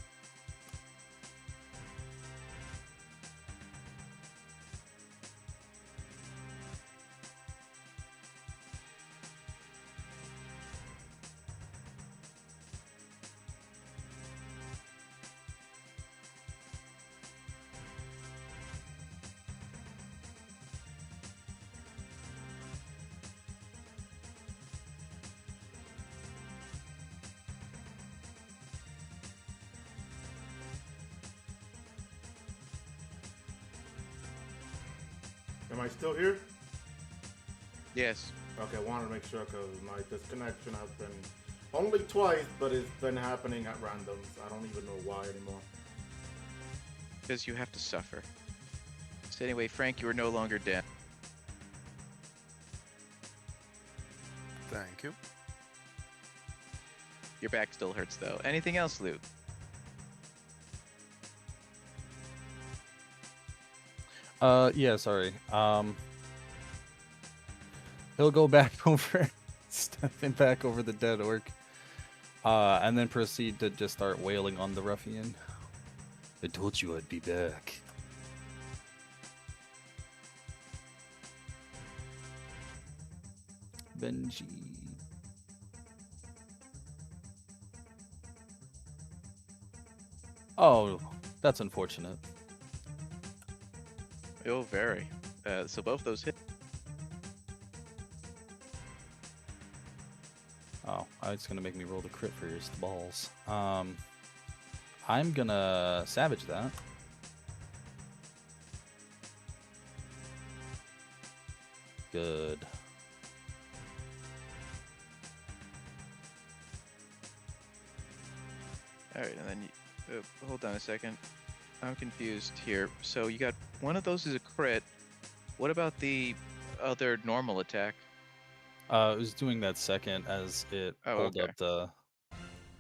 Am I still here? Yes. Okay, I wanted to make sure because my disconnection has been only twice, but it's been happening at randoms. I don't even know why anymore. Because you have to suffer. So anyway, Frank, you are no longer dead. Thank you. Your back still hurts though. Anything else, Luke? Yeah, sorry. He'll go back over, stepping back over the dead orc, and then proceed to just start wailing on the ruffian. I told you I'd be back. Benji. Oh, that's unfortunate. Oh, very. So both those hit. Oh, it's gonna make me roll the crit for your balls. I'm gonna savage that. Good. All right, and then you, hold on a second. I'm confused here. So you got one of those is a crit. What about the other normal attack? It was doing that second as it Oh, pulled okay. up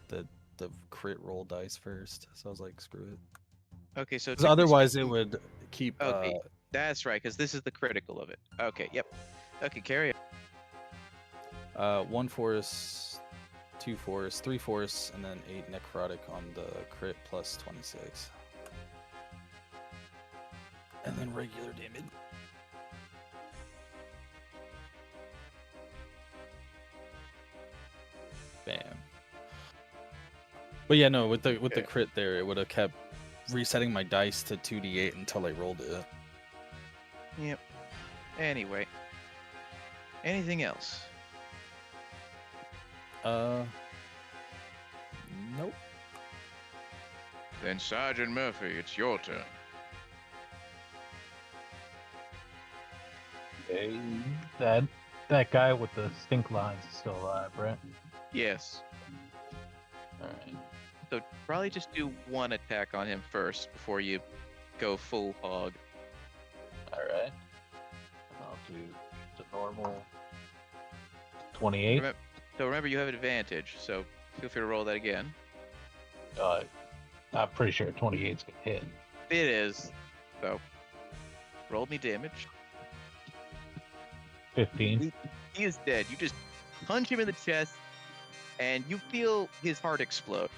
the crit roll dice first. So I was like, screw it. Okay, so Because otherwise it technically would keep. Okay, that's right, because this is the critical of it. Okay, yep. Okay, carry on. 1 force, 2 force, 3 force, and then 8 necrotic on the crit plus 26. And then regular damage. Bam. But yeah, no, with the Okay. crit there, it would have kept resetting my dice to 2d8 until I rolled it. Yep. Anyway. Anything else? Nope. Then Sergeant Murphy, it's your turn. Okay, that guy with the stink lines is still alive, right? Yes. All right. So probably just do one attack on him first before you go full hog. All right. I'll do the normal 28. So remember, you have advantage, so feel free to roll that again. I'm pretty sure 28's gonna hit. It is. So roll me damage. 15. He is dead. You just punch him in the chest, and you feel his heart explode.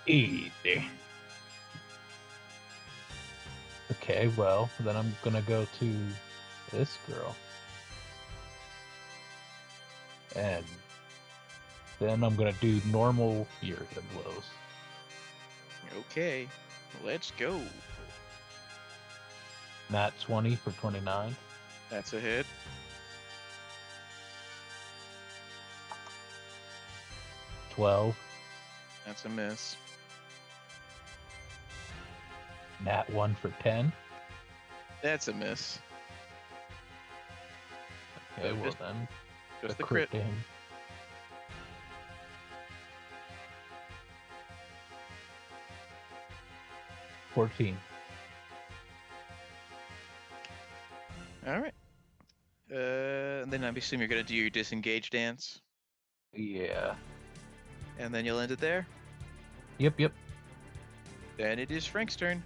Easy. Okay, well, then I'm gonna go to this girl. And then I'm gonna do normal Urica blows. Okay, let's go. Nat 20 for 29. That's a hit. $12. That's a miss. Nat 1 for 10. That's a miss. Okay, well just- then, Just the the crit. damage. $14. All right. And then I assume you're gonna do your disengage dance, Yeah. and then you'll end it there. Yep. Then it is Frank's turn.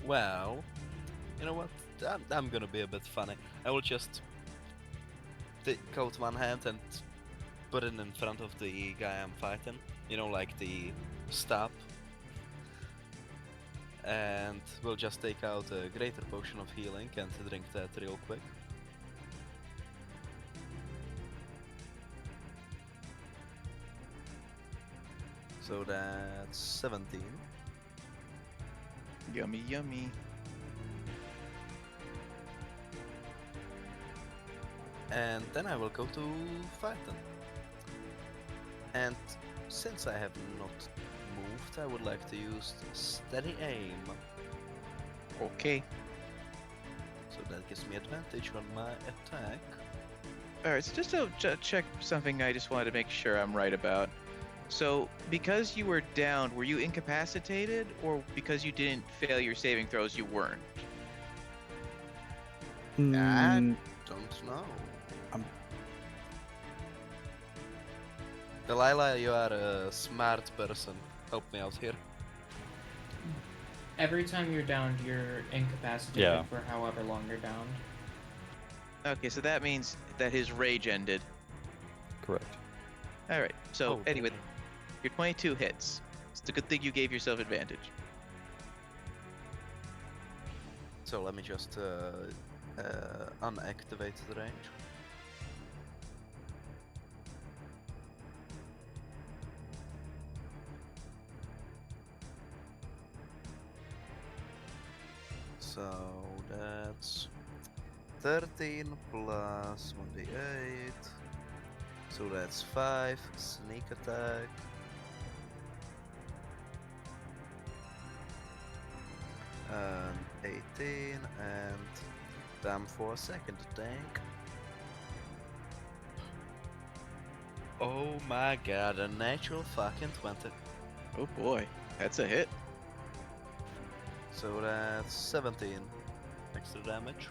Well, you know what? I'm gonna be a bit funny. I will just take out one hand and put it in front of the guy I'm fighting. You know, like the stop. And we'll just take out a greater potion of healing and drink that real quick. So that's 17. Yummy, yummy. And then I will go to fight them. And since I have not moved, I would like to use steady aim. Okay. So that gives me advantage on my attack. Alright, so just to check something I just wanted to make sure I'm right about. So, because you were downed, were you incapacitated? Or because you didn't fail your saving throws, you weren't? I Mm, don't know. I'm- Delilah, you are a smart person. Help me out here. Every time you're downed, you're incapacitated Yeah. for however long you're downed. Okay, so that means that his rage ended. correct. Alright, so Oh, anyway, damn. your 22 hits. It's a good thing you gave yourself advantage. So let me just unactivate the range. So that's 13 plus 1d8. So that's 5 sneak attack. And 18 and damn for a second attack. Oh my god, a natural fucking 20. Oh boy, that's a hit. So that's 17 extra damage.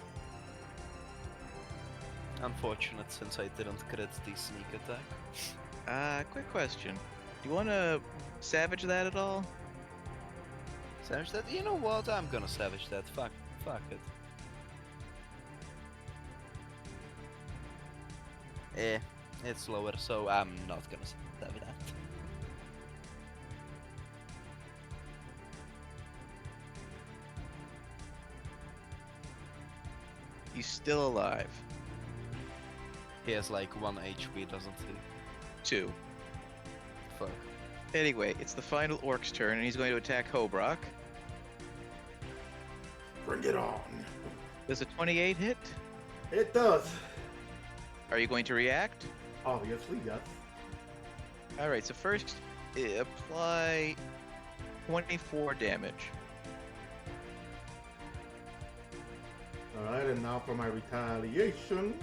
Unfortunate since I didn't crit the sneak attack. Quick question. Do you want to savage that at all? Savage that? You know what? I'm gonna savage that. Fuck it. It's lower, so I'm not gonna savage that. He's still alive. He has like 1 HP, doesn't he? 2. Fuck. Anyway, it's the final orc's turn, and he's going to attack Hobrock. Bring it on. Does a 28 hit? It does. Are you going to react? Obviously, yes. Alright, so first, apply 24 damage. Alright, and now for my retaliation.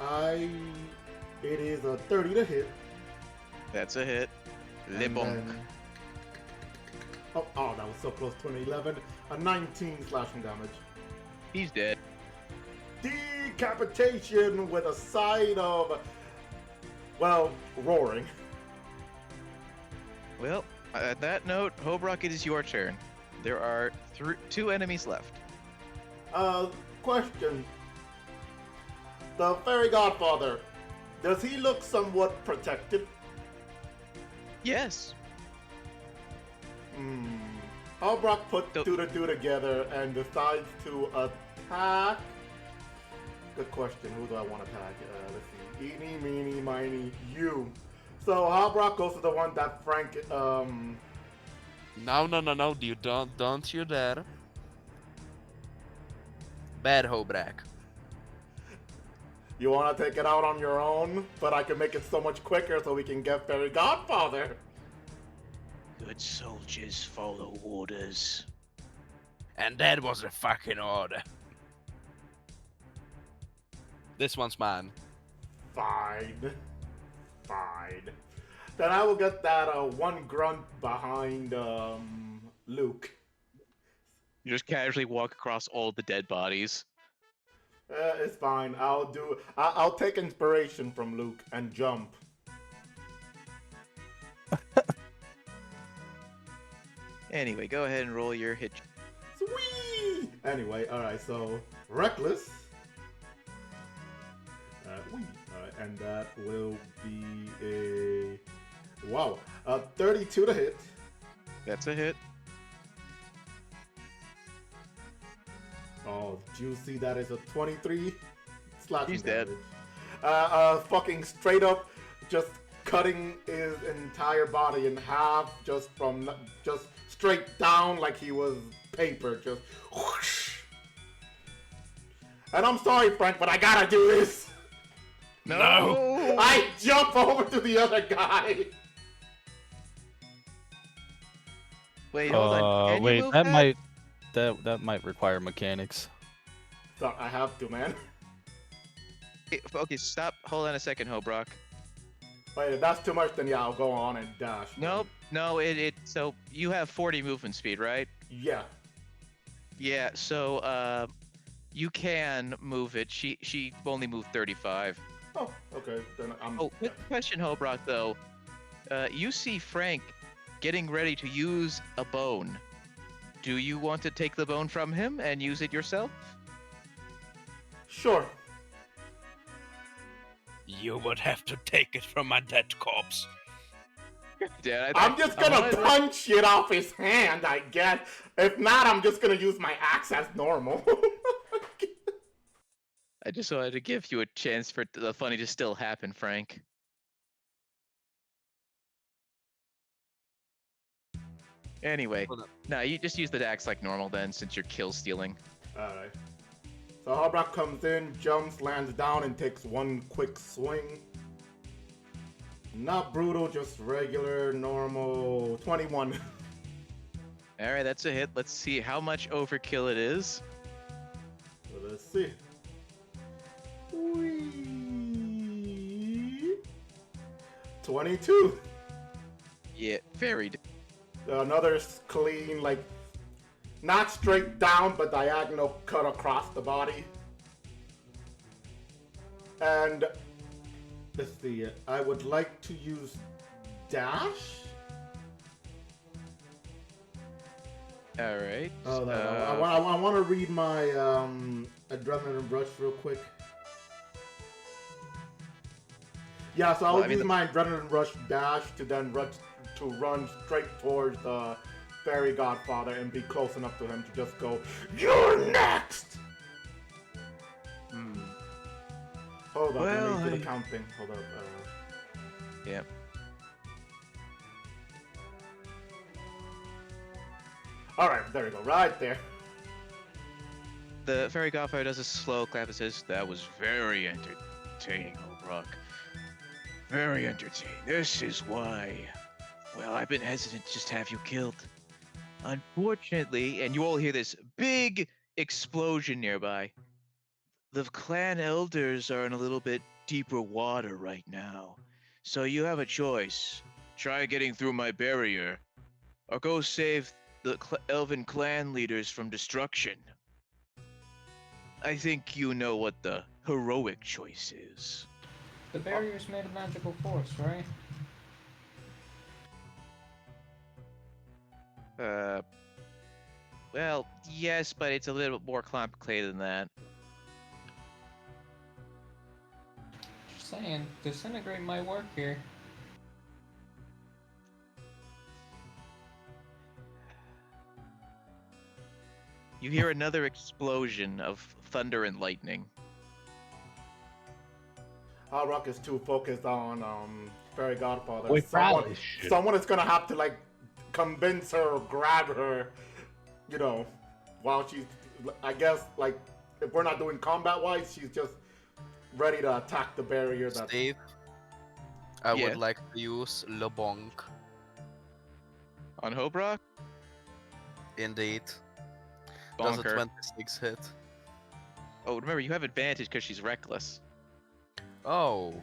It is a 30 to hit. That's a hit. and Lebonk. then- Oh, that was so close to an 11. A 19 slashing damage. He's dead. Decapitation with a side of, well, roaring. Well, at that note, Hobrock, it is your turn. There are 2 enemies left. Question. The fairy godfather, does he look somewhat protected? Yes. Albrock put So- 2 to 2 together and decides to attack. Good question. Who do I want to attack? Let's see. Eeny, meeny, miny, you. So Albrock goes to the one that Frank. No, you don't you dare. Bad Hobrak. You want to take it out on your own, but I can make it so much quicker so we can get fairy godfather. Good soldiers follow orders. And that was a fucking order. This one's mine. Fine. Then I will get that one grunt behind Luke. You just casually walk across all the dead bodies. It's fine. I'll take inspiration from Luke and jump. Anyway, go ahead and roll your hit. Sweet! Anyway, alright, so Reckless. Alright, and that will be a. Wow, 32 to hit. That's a hit. Oh, juicy, that is a 23 slashing He's dead. damage. Fucking straight up, just cutting his entire body in half, just straight down like he was paper, just whoosh. And I'm sorry, Frank, but I gotta do this. No! I jump over to the other guy. Wait, hold on. Can you Wait, move that might require mechanics. So I have to, man. Okay, stop. Hold on a second, Hobrock. Wait, if that's too much, then yeah, I'll go on and dash. Nope. No, so you have 40 movement speed, right? Yeah. Yeah, so you can move it. She only moved 35. Oh, okay. Then I'm. Oh, quick question, Hobrock, though. You see Frank getting ready to use a bone. Do you want to take the bone from him and use it yourself? Sure. You would have to take it from my dead corpse. Yeah, I'm just gonna punch it off his hand, I guess. If not, I'm just gonna use my axe as normal. I just wanted to give you a chance for the funny to still happen, Frank. Anyway, Hold up. no, you just use the axe like normal then, since you're kill stealing. Alright. So Hobrock comes in, jumps, lands down, and takes one quick swing. Not brutal, just regular, normal. 21. All right, that's a hit. Let's see how much overkill it is. So let's see. Whee! 22. Yeah, very. Another clean, like, not straight down, but diagonal cut across the body. And let's see, I would like to use dash. All right. Oh, I want to read my adrenaline rush real quick. Yeah, so I'll use my adrenaline rush dash to then run straight towards the fairy godfather and be close enough to him to just go, "You're next." Hold on, Well, let me do the counting. Hold up. Yeah. All right, there we go, right there. The fairy godfather does a slow clap and says, "That was very entertaining, Hobrock. Very entertaining. This is why. Well, I've been hesitant to just have you killed. Unfortunately," and you all hear this big explosion nearby. "The clan elders are in a little bit deeper water right now. So you have a choice. Try getting through my barrier, or go save the elven clan leaders from destruction. I think you know what the heroic choice is." The barrier's made of magical force, right? Well, yes, but it's a little bit more complicated than that. Just saying, disintegrate might work here. You hear another explosion of thunder and lightning. Hobrock is too focused on fairy godfather. We probably should. Someone is gonna have to like convince her or grab her, you know, while she's, I guess, like, if we're not doing combat-wise, she's just ready to attack the barrier. That Steve, I Yeah. would like to use Le Bonk. On Hobrock? Indeed. Does a Bonker. 26 hit? Oh, remember, you have advantage because she's reckless. Oh,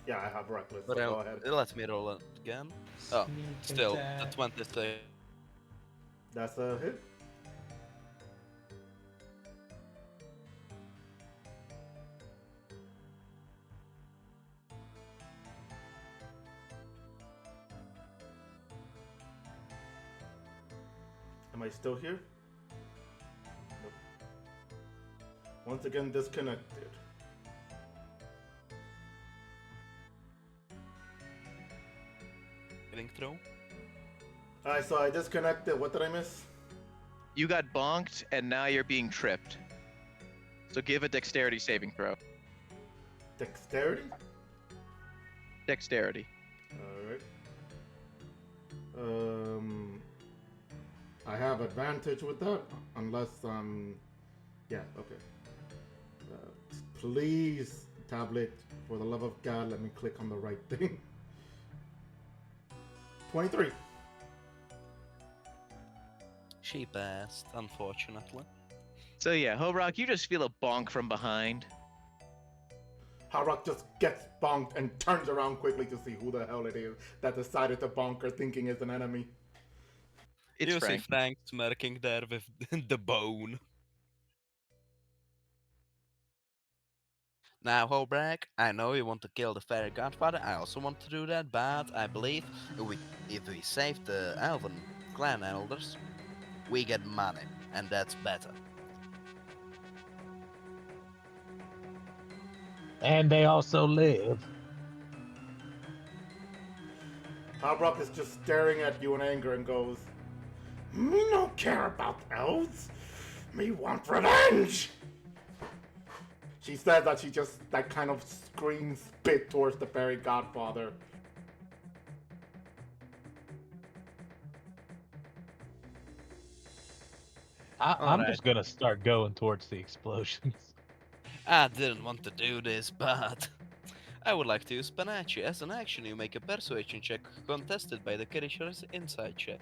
Yeah, I have reckless. but So go ahead. let me roll it again. Oh, Sneak still, attack. the 26. That's a hit. Am I still here? Nope. Once again, disconnected. Getting through. Alright, so I disconnected. What did I miss? You got bonked, and now you're being tripped. So give a dexterity saving throw. Dexterity? Dexterity. Alright. I have advantage with that, unless yeah, okay. Please, tablet, for the love of God, let me click on the right thing. 23. She passed, unfortunately. So yeah, Hobrock, you just feel a bonk from behind. Harrock just gets bonked and turns around quickly to see who the hell it is that decided to bonk her thinking is an enemy. It's you Frank. see Frank smirking there with the bone. Now, Holbrack, I know you want to kill the fairy godfather. I also want to do that, but I believe if we save the elven clan elders, we get money, and that's better. And they also live. Harrock is just staring at you in anger and goes, "Me no care about elves. Me want revenge." She says that she just that kind of screams spit towards the fairy godfather. I'm Alright. just gonna start going towards the explosions. I didn't want to do this, but I would like to use Panache. As an action, you make a persuasion check contested by the creature's insight check.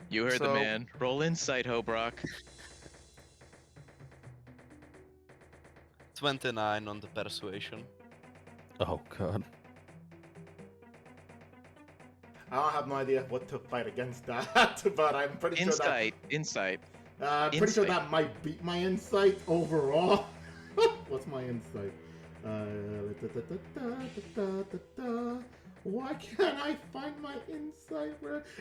You heard the So- man. Roll insight, Hobrock. 29 on the persuasion. Oh god. I have no idea what to fight against that, but I'm pretty sure that Insight. I'm pretty sure Insight. that might beat my insight overall. What's my insight? Why can't I find my insight?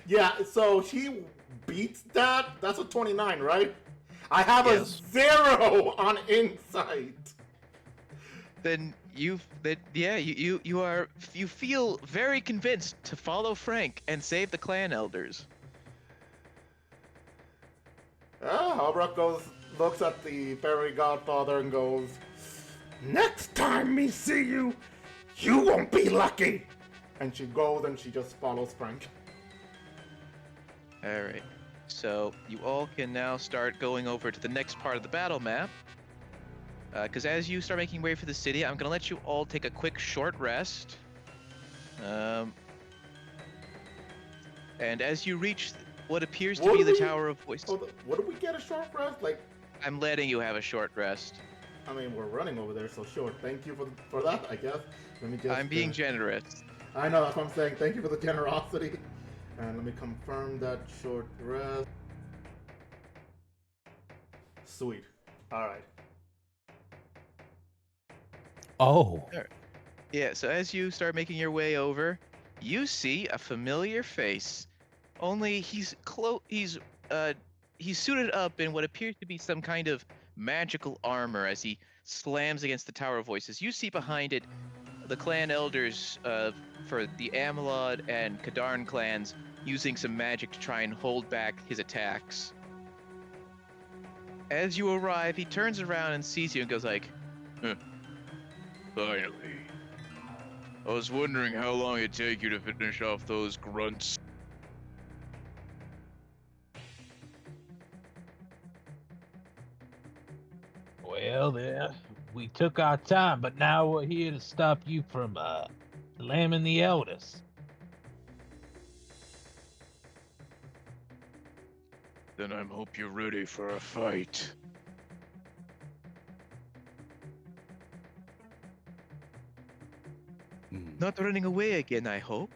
Yeah, so she beats that. That's a 29, right? I have Yes. a 0 on insight. Then you feel very convinced to follow Frank and save the clan elders. Holbrook looks at the fairy godfather and goes, "Next time me see you, you won't be lucky." And she goes and she just follows Frank. All right. So you all can now start going over to the next part of the battle map. Because as you start making way for the city, I'm going to let you all take a quick short rest. And as you reach what appears to What be do the we- Tower of Voice, Hold on, what do we get a short rest? Like, I'm letting you have a short rest. I mean, we're running over there, so sure. Thank you for that, I guess. Let me just. I'm being generous. I know, that's what I'm saying. Thank you for the generosity. And let me confirm that short rest. Sweet. Alright. Oh. Yeah, so as you start making your way over, you see a familiar face. Only he's suited up in what appears to be some kind of magical armor as he slams against the Tower of Voices. You see behind it the clan elders for the Amalod and Kadarn clans using some magic to try and hold back his attacks. As you arrive, he turns around and sees you and goes like, "Finally. I was wondering how long it'd take you to finish off those grunts." Well, there, we took our time, but now we're here to stop you from slamming the elders. Then I hope you're ready for a fight. Not running away again, I hope.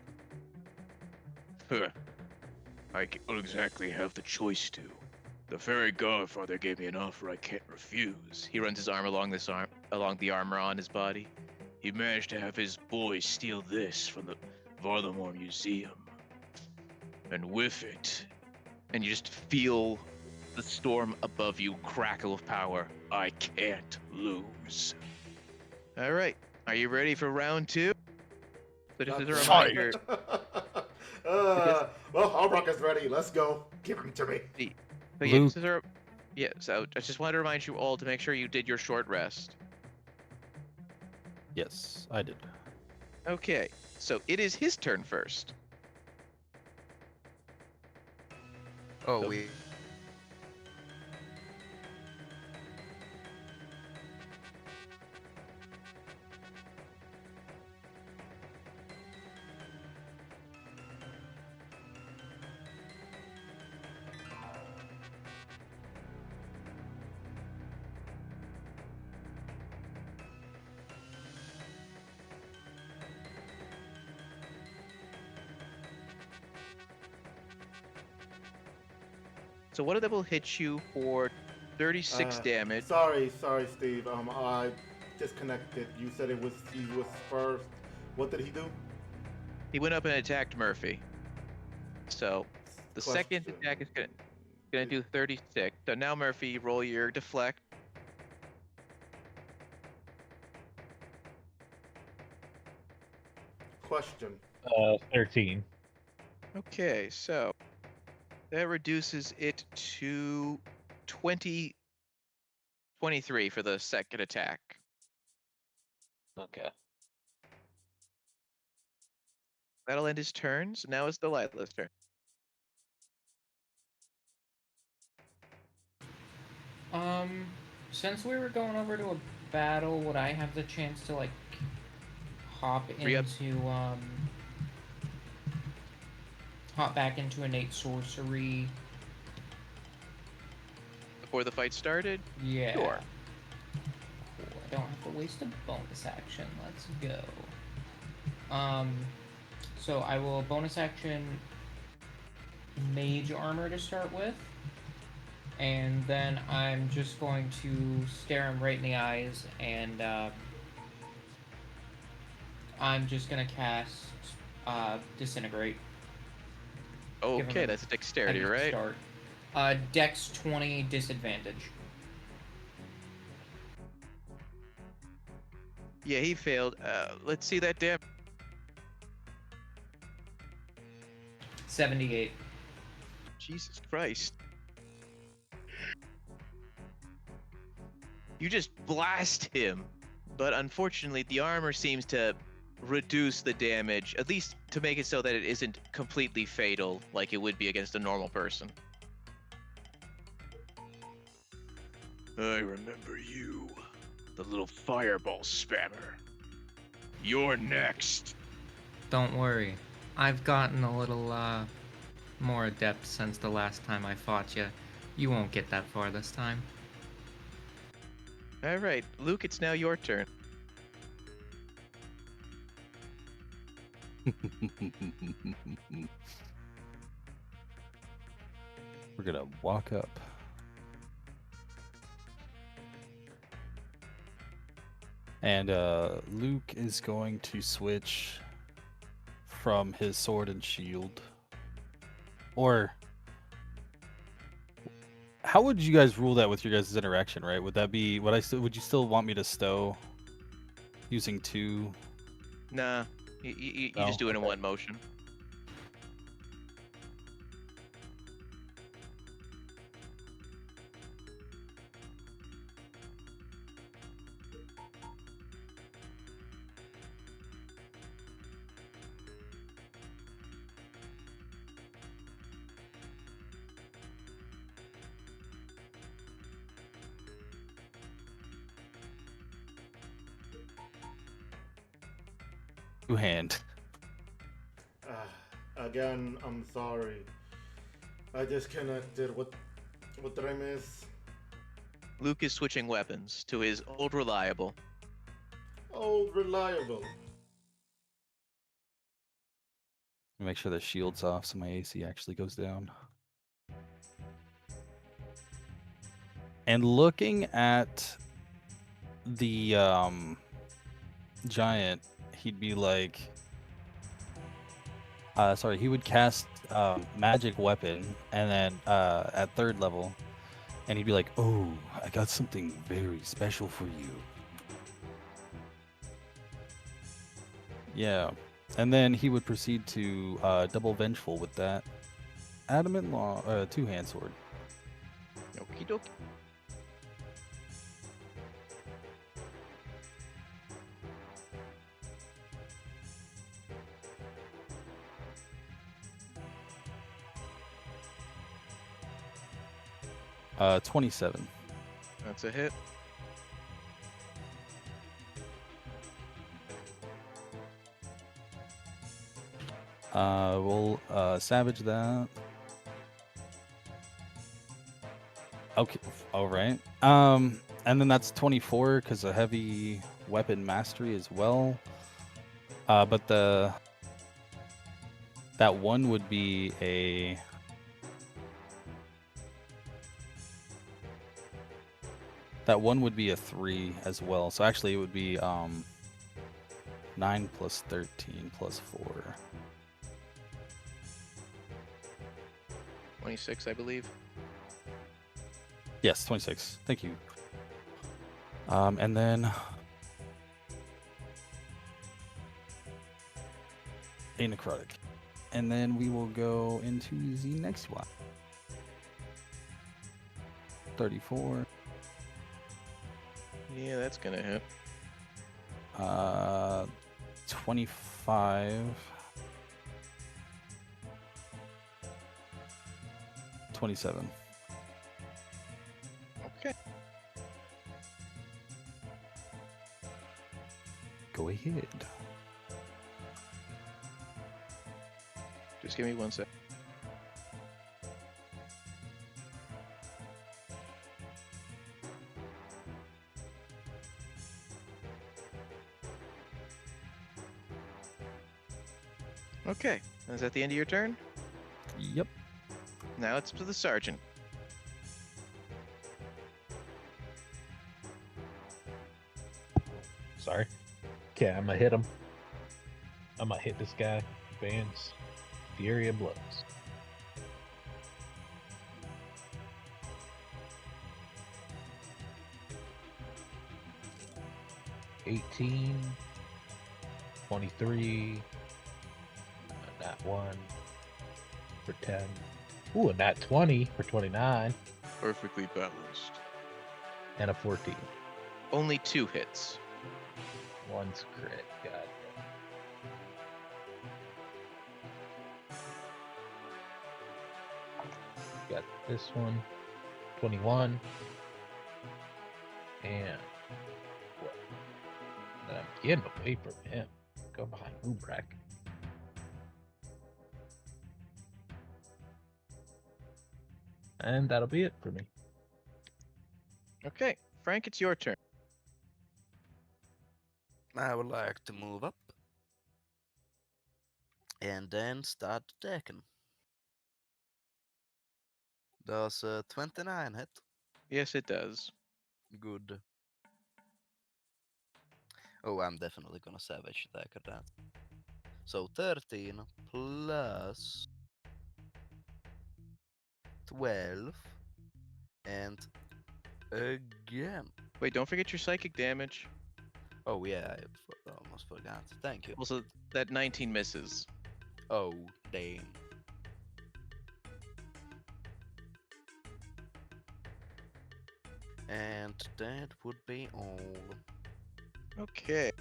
I don't exactly have the choice to. The fairy godfather gave me an offer I can't refuse. He runs his arm along the armor on his body. He managed to have his boys steal this from the Varlamore Museum. And with it, and you just feel the storm above you crackle with power. I can't lose. All right, are you ready for round 2? So just as a Fight! reminder, well, Albrock is ready. Let's go. Give him to me. so yeah, Luke. so I just wanted to remind you all to make sure you did your short rest. Yes, I did. Okay, so it is his turn first. Oh, So- we. So one of them will hit you for 36 damage. Sorry, Steve. I disconnected. You said he was first. What did he do? He went up and attacked Murphy. So the second Question. attack is gonna do 36. So now Murphy, roll your deflect. Question. 13. Okay, so that reduces it to 23 for the second attack. Okay. That'll end his turn. So now it's Delilah's turn. Since we were going over to a battle, would I have the chance to like hop Re-up. into hop back into innate sorcery? Before the fight started? Yeah. Sure. Cool. I don't have to waste a bonus action. Let's go. So I will bonus action mage armor to start with. And then I'm just going to stare him right in the eyes and I'm just gonna cast Disintegrate. Give Okay, him that's a dexterity, a right? Start. Dex 20 disadvantage. Yeah, he failed. Let's see that damage. 78. Jesus Christ. You just blast him, but unfortunately the armor seems to reduce the damage, at least to make it so that it isn't completely fatal like it would be against a normal person. I remember you, the little fireball spammer. You're next. Don't worry. I've gotten a little more adept since the last time I fought you. You won't get that far this time. All right, Luke, it's now your turn. We're gonna walk up. And Luke is going to switch from his sword and shield. Or how would you guys rule that with your guys' interaction, right? Would that be would you still want me to stow using 2? Nah, you No? just do it in Okay. one motion. Two-hand. Again, I'm sorry. I disconnected. What did I miss? Luke is switching weapons to his old reliable. Oh, reliable. Make sure the shield's off so my AC actually goes down. And looking at the giant, he'd be like, sorry, he would cast magic weapon, and then at 3rd level, and he'd be like, "Oh, I got something very special for you." Yeah, and then he would proceed to double vengeful with that adamant law 2-hand sword. Okie dokie. Uh, 27. That's a hit. We'll savage that. Okay, all right. And then that's 24 because a heavy weapon mastery as well. But that one would be a that one would be a 3 as well. So actually, it would be 9 plus 13 plus 4. 26, I believe. Yes, 26. Thank you. And then a necrotic. And then we will go into the next one. 34. Yeah, that's gonna hit. 25. 27. Okay. Go ahead. Just give me 1 sec. Okay. Is that the end of your turn? Yep. Now it's to the sergeant. Sorry. Okay, I'm gonna hit him. I'm gonna hit this guy. Advance. Fury of Blows. 18, 23, a nat 1 for 10. Ooh, a nat 20 for 29, Perfectly balanced. and a 14. Only 2 hits. One's crit. God. Got this one. 21. And what? I'm getting away from him. Go behind Ubrak. And that'll be it for me. Okay, Frank, it's your turn. I would like to move up. And then start attacking. Does 29 hit? Yes, it does. Good. Oh, I'm definitely gonna savage attack at that. So 13 plus 12 and again. Wait, don't forget your psychic damage. Oh yeah, I almost forgot. Thank you. Also, that 19 misses. Oh, damn. And that would be all. Okay.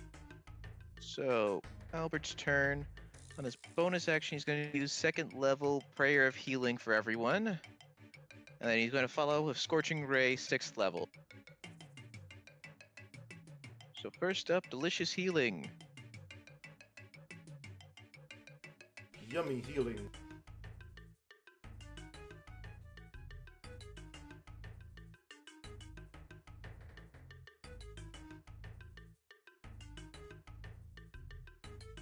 So, Albert's turn. On his bonus action, he's going to use 2nd level Prayer of Healing for everyone. And then he's going to follow with Scorching Ray, 6th level. So first up, Delicious Healing. Yummy healing.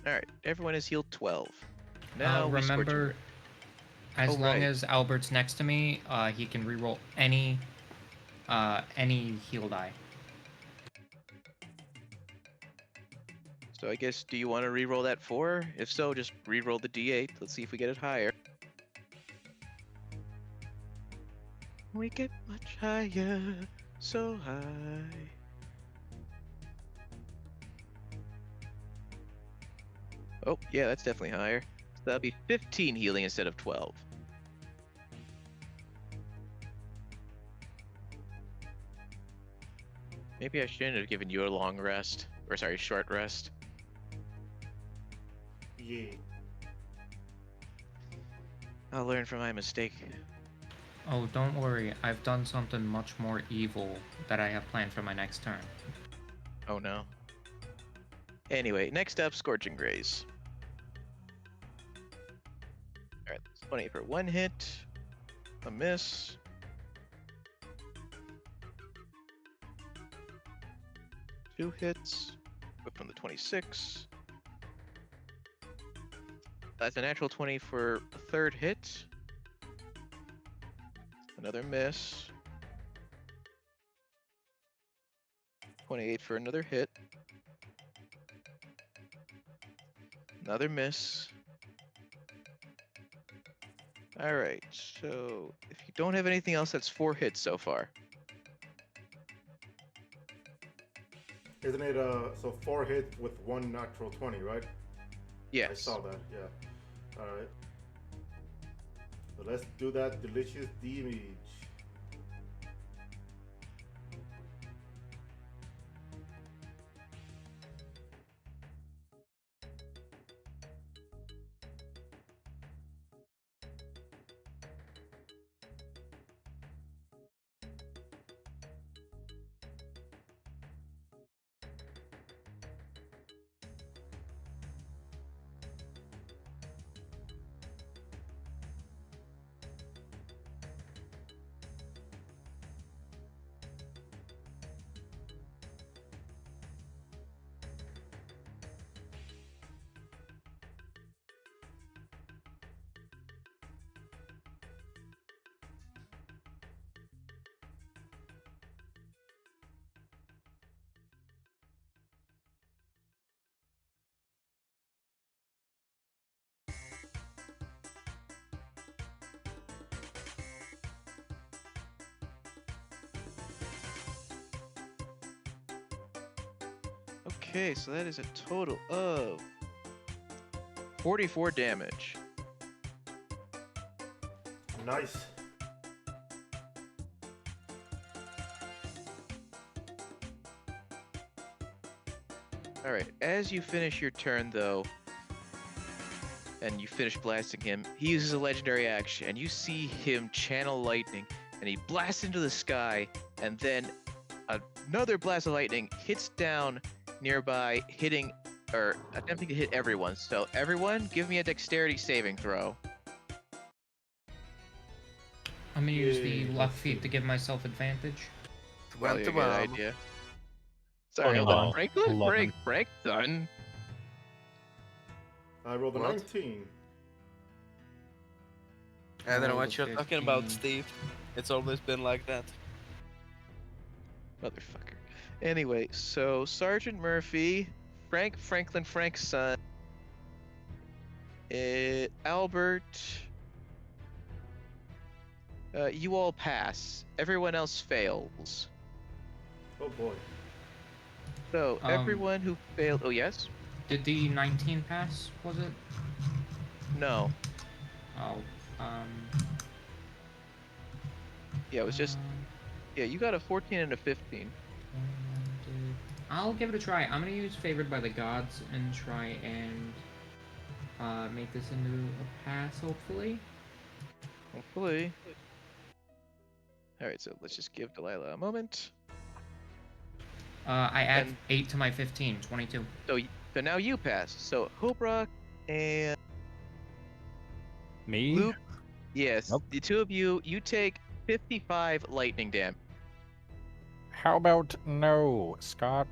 Alright, everyone is healed 12. Now we Scorching Remember, Ray. as Oh, long right. as Albert's next to me, he can reroll any heal die. So I guess, do you want to reroll that 4? If so, just reroll the d8. Let's see if we get it higher. We get much higher, so high. Oh, yeah, that's definitely higher. So that'll be 15 healing instead of 12. Maybe I shouldn't have given you a long rest. Or sorry, short rest. Yeah. I'll learn from my mistake. Oh, don't worry. I've done something much more evil that I have planned for my next turn. Oh no. Anyway, next up, Scorching Graze. Alright, that's 20 for one hit. A miss. Two hits. Whip from the 26. That's a natural 20 for a third hit. Another miss. 28 for another hit. Another miss. Alright, so if you don't have anything else, that's 4 hits so far. Isn't it so 4 hits with 1 natural 20, right? Yes. I saw that, yeah. Alright. So let's do that delicious damage. Okay, so that is a total of 44 damage. Nice. Alright, as you finish your turn though, and you finish blasting him, he uses a legendary action, and you see him channel lightning, and he blasts into the sky, and then another blast of lightning hits down nearby, hitting, or attempting to hit everyone. So everyone, give me a dexterity saving throw. I'm gonna use the Yay, left let's feet see. to give myself advantage. Probably a good 21. idea. Sorry, hold 21. on. Franklin, 11. break, son. I rolled a What? 19. I don't know Roll what the you're talking about, 15. Steve. It's always been like that. Motherfucker. Anyway, so Sergeant Murphy, Frank's son, Albert, you all pass. Everyone else fails. Oh boy. So everyone who failed. Oh yes. Did the 19 pass, was it? No. Oh, Yeah, it was just. Yeah, you got a 14 and a 15. I'll give it a try. I'm gonna use Favored by the Gods and try and make this into a pass, hopefully. Hopefully. All right, so let's just give Delilah a moment. I add And- 8 to my 15, 22. So now you pass. So Hobrock and Me? Luke. Yes, Nope. the two of you take 55 lightning damage. How about no, Scott?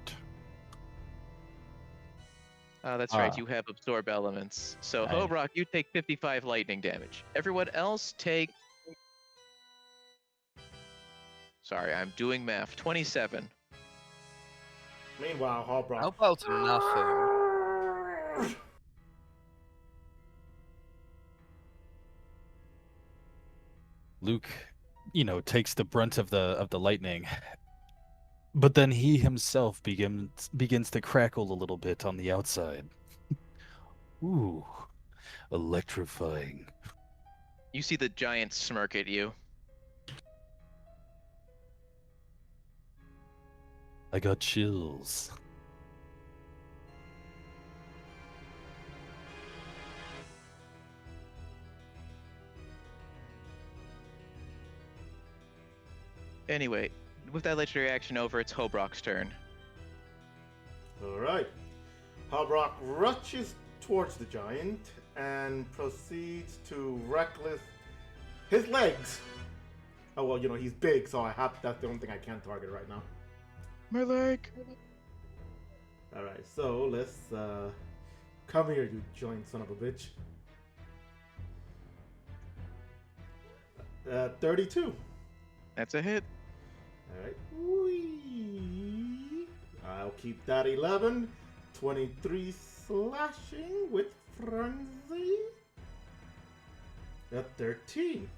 That's right, Ah. you have absorb elements. So Nice. Hobrock, you take 55 lightning damage. Everyone else take. Sorry, I'm doing math. 27. Meanwhile, How Hobrock. about nothing? Luke takes the brunt of the lightning. But then he himself begins to crackle a little bit on the outside. Ooh, electrifying. You see the giant smirk at you. I got chills. Anyway, with that legendary action over, it's Hobrock's turn. Alright. Hobrock rushes towards the giant and proceeds to reckless his legs. Oh, well, he's big, so that's the only thing I can target right now. My leg. Alright, so let's, come here, you giant son of a bitch. 32. That's a hit. Alright. Whee. I'll keep that 11. 23 slashing with frenzy. At 13.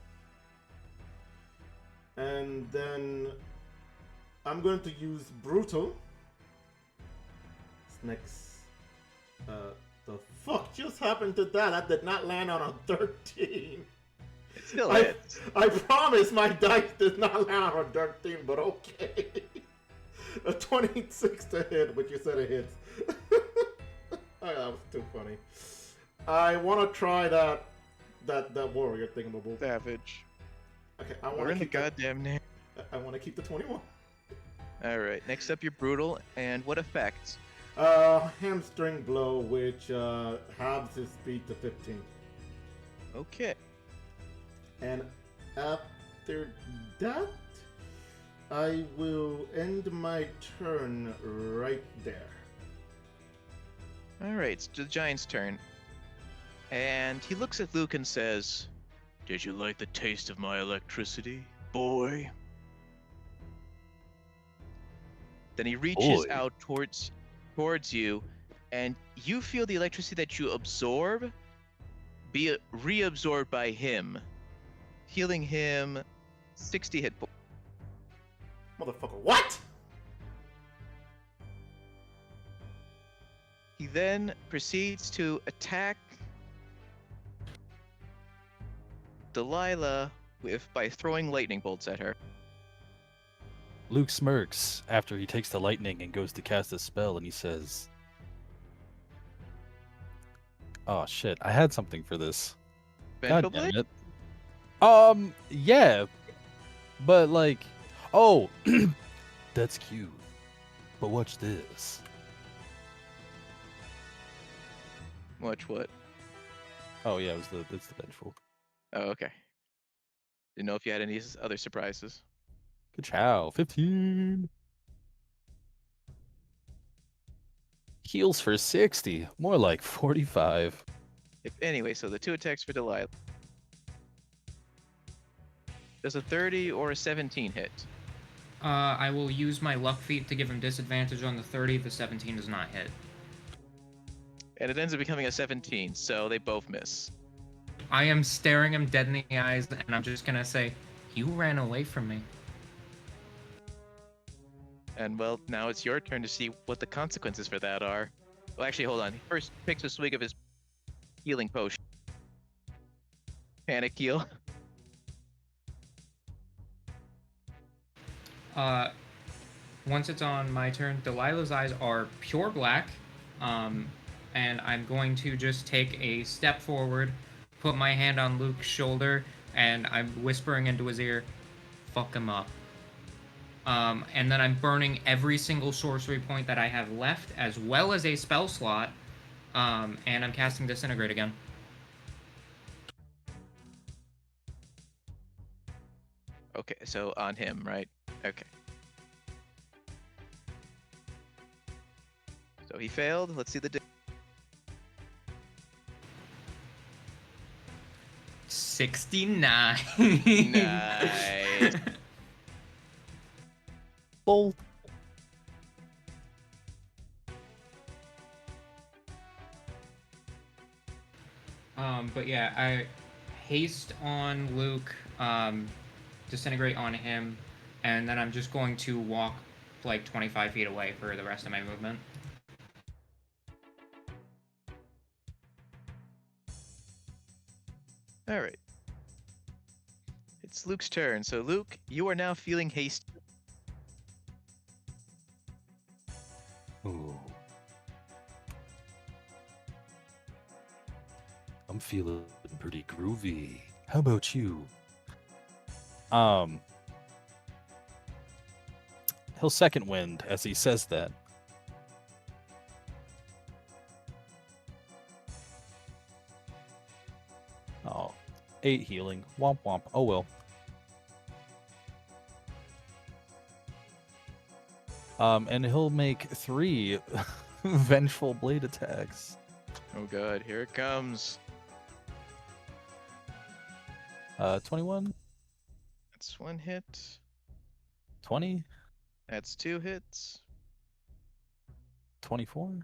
And then I'm going to use brutal. Next. The fuck just happened to that? That did not land on a 13. It still hits. I promise my dice did not land on a 13, but okay. A 26 to hit, but you said it hits. Oh, that was too funny. I want to try that warrior thingamaboo. Savage. Okay, I We're want in to the keep goddamn name. I want to keep the 21. All right. Next up, you're brutal, and what effect? Hamstring blow, which halves his speed to 15. Okay. And after that, I will end my turn right there. All right. It's the giant's turn, and he looks at Luke and says, "Did you like the taste of my electricity, boy?" Then he reaches Boy. out towards you, and you feel the electricity that you absorb be reabsorbed by him, healing him 60 hit points. Motherfucker, what? He then proceeds to attack Delilah by throwing lightning bolts at her. Luke smirks after he takes the lightning and goes to cast a spell, and he says, "Oh shit, I had something for this. Vengeful God damn Blade? it." Yeah, but oh, that's cute. But watch this. Watch what? Oh yeah, it's the vengeful. Oh, okay. Didn't know if you had any other surprises. Good chow. 15. Heals for 60. More like 45. Anyway, so the two attacks for Delilah. Does a 30 or a 17 hit? I will use my luck feat to give him disadvantage on the 30. The 17 does not hit. And it ends up becoming a 17, so they both miss. I am staring him dead in the eyes, and I'm just gonna say, "You ran away from me." And well, now it's your turn to see what the consequences for that are. Well, actually, hold on. He first picks a swig of his healing potion. Panic heal. Once it's on my turn, Delilah's eyes are pure black, and I'm going to just take a step forward, put my hand on Luke's shoulder, and I'm whispering into his ear, "Fuck him up." And then I'm burning every single sorcery point that I have left, as well as a spell slot, and I'm casting Disintegrate again. Okay, so on him, right? Okay. So he failed. Let's see the 69. Nice. Bolt. But yeah, I haste on Luke, disintegrate on him, and then I'm just going to walk like 25 feet away for the rest of my movement. All right. It's Luke's turn. So Luke, you are now feeling haste. Ooh. I'm feeling pretty groovy. How about you? He'll second wind as he says that. Oh, 8 healing. Womp womp. Oh well. And he'll make 3 vengeful blade attacks. Oh god, here it comes. 21, That's 1 hit. 20, That's 2 hits. 24.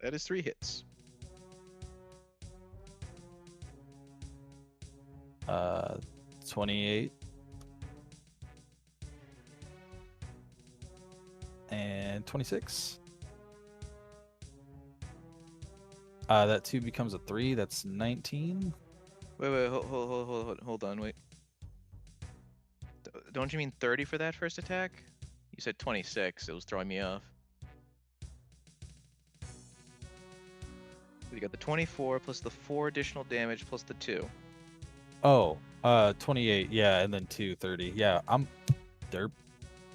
That is 3 hits. 28. And 26. That 2 becomes a 3. That's 19. Wait, hold on, wait. Don't you mean 30 for that first attack? You said 26. It was throwing me off. You got the 24 plus the 4 additional damage plus the 2. Oh, 28. Yeah, and then 2, 30. Yeah, I'm derp.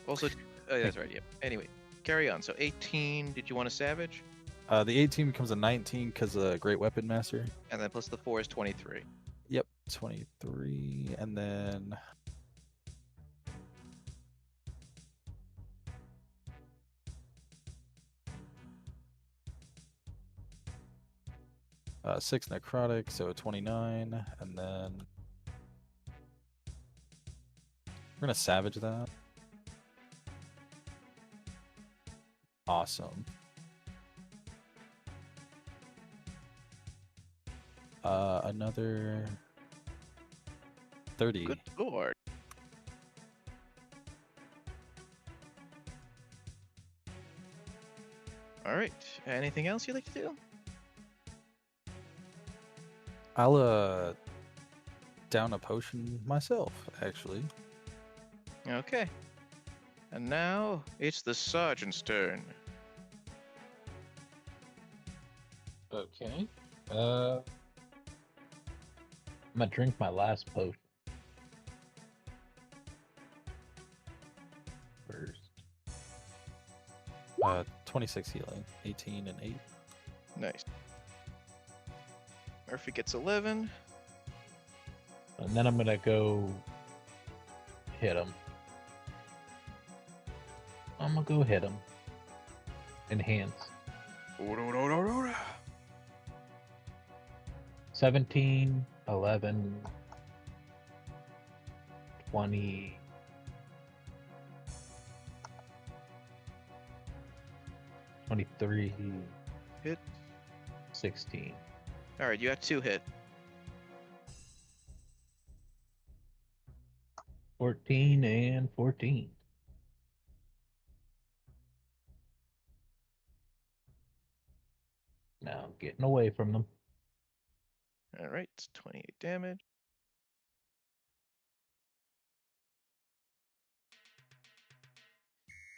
Also, oh, yeah, that's right. Yeah. Anyway, carry on. So 18. Did you want a savage? The 18 becomes a 19 because a great weapon master. And then plus the 4 is 23. Yep, 23, and then 6 necrotic, so 29, and then we're gonna savage that. Awesome. Another 30. Good lord. All right. Anything else you'd like to do? I'll down a potion myself, actually. Okay. And now it's the sergeant's turn. Okay. I'm gonna drink my last potion first. 26 healing, 18 and 8. Nice. Murphy gets 11. And then I'm gonna go hit him. I'm gonna go hit him. Enhance. 17, 11, 20, 23, Hit. 16. All right, you got 2 hit. 14 and 14. Now getting away from them. All right, 28 damage.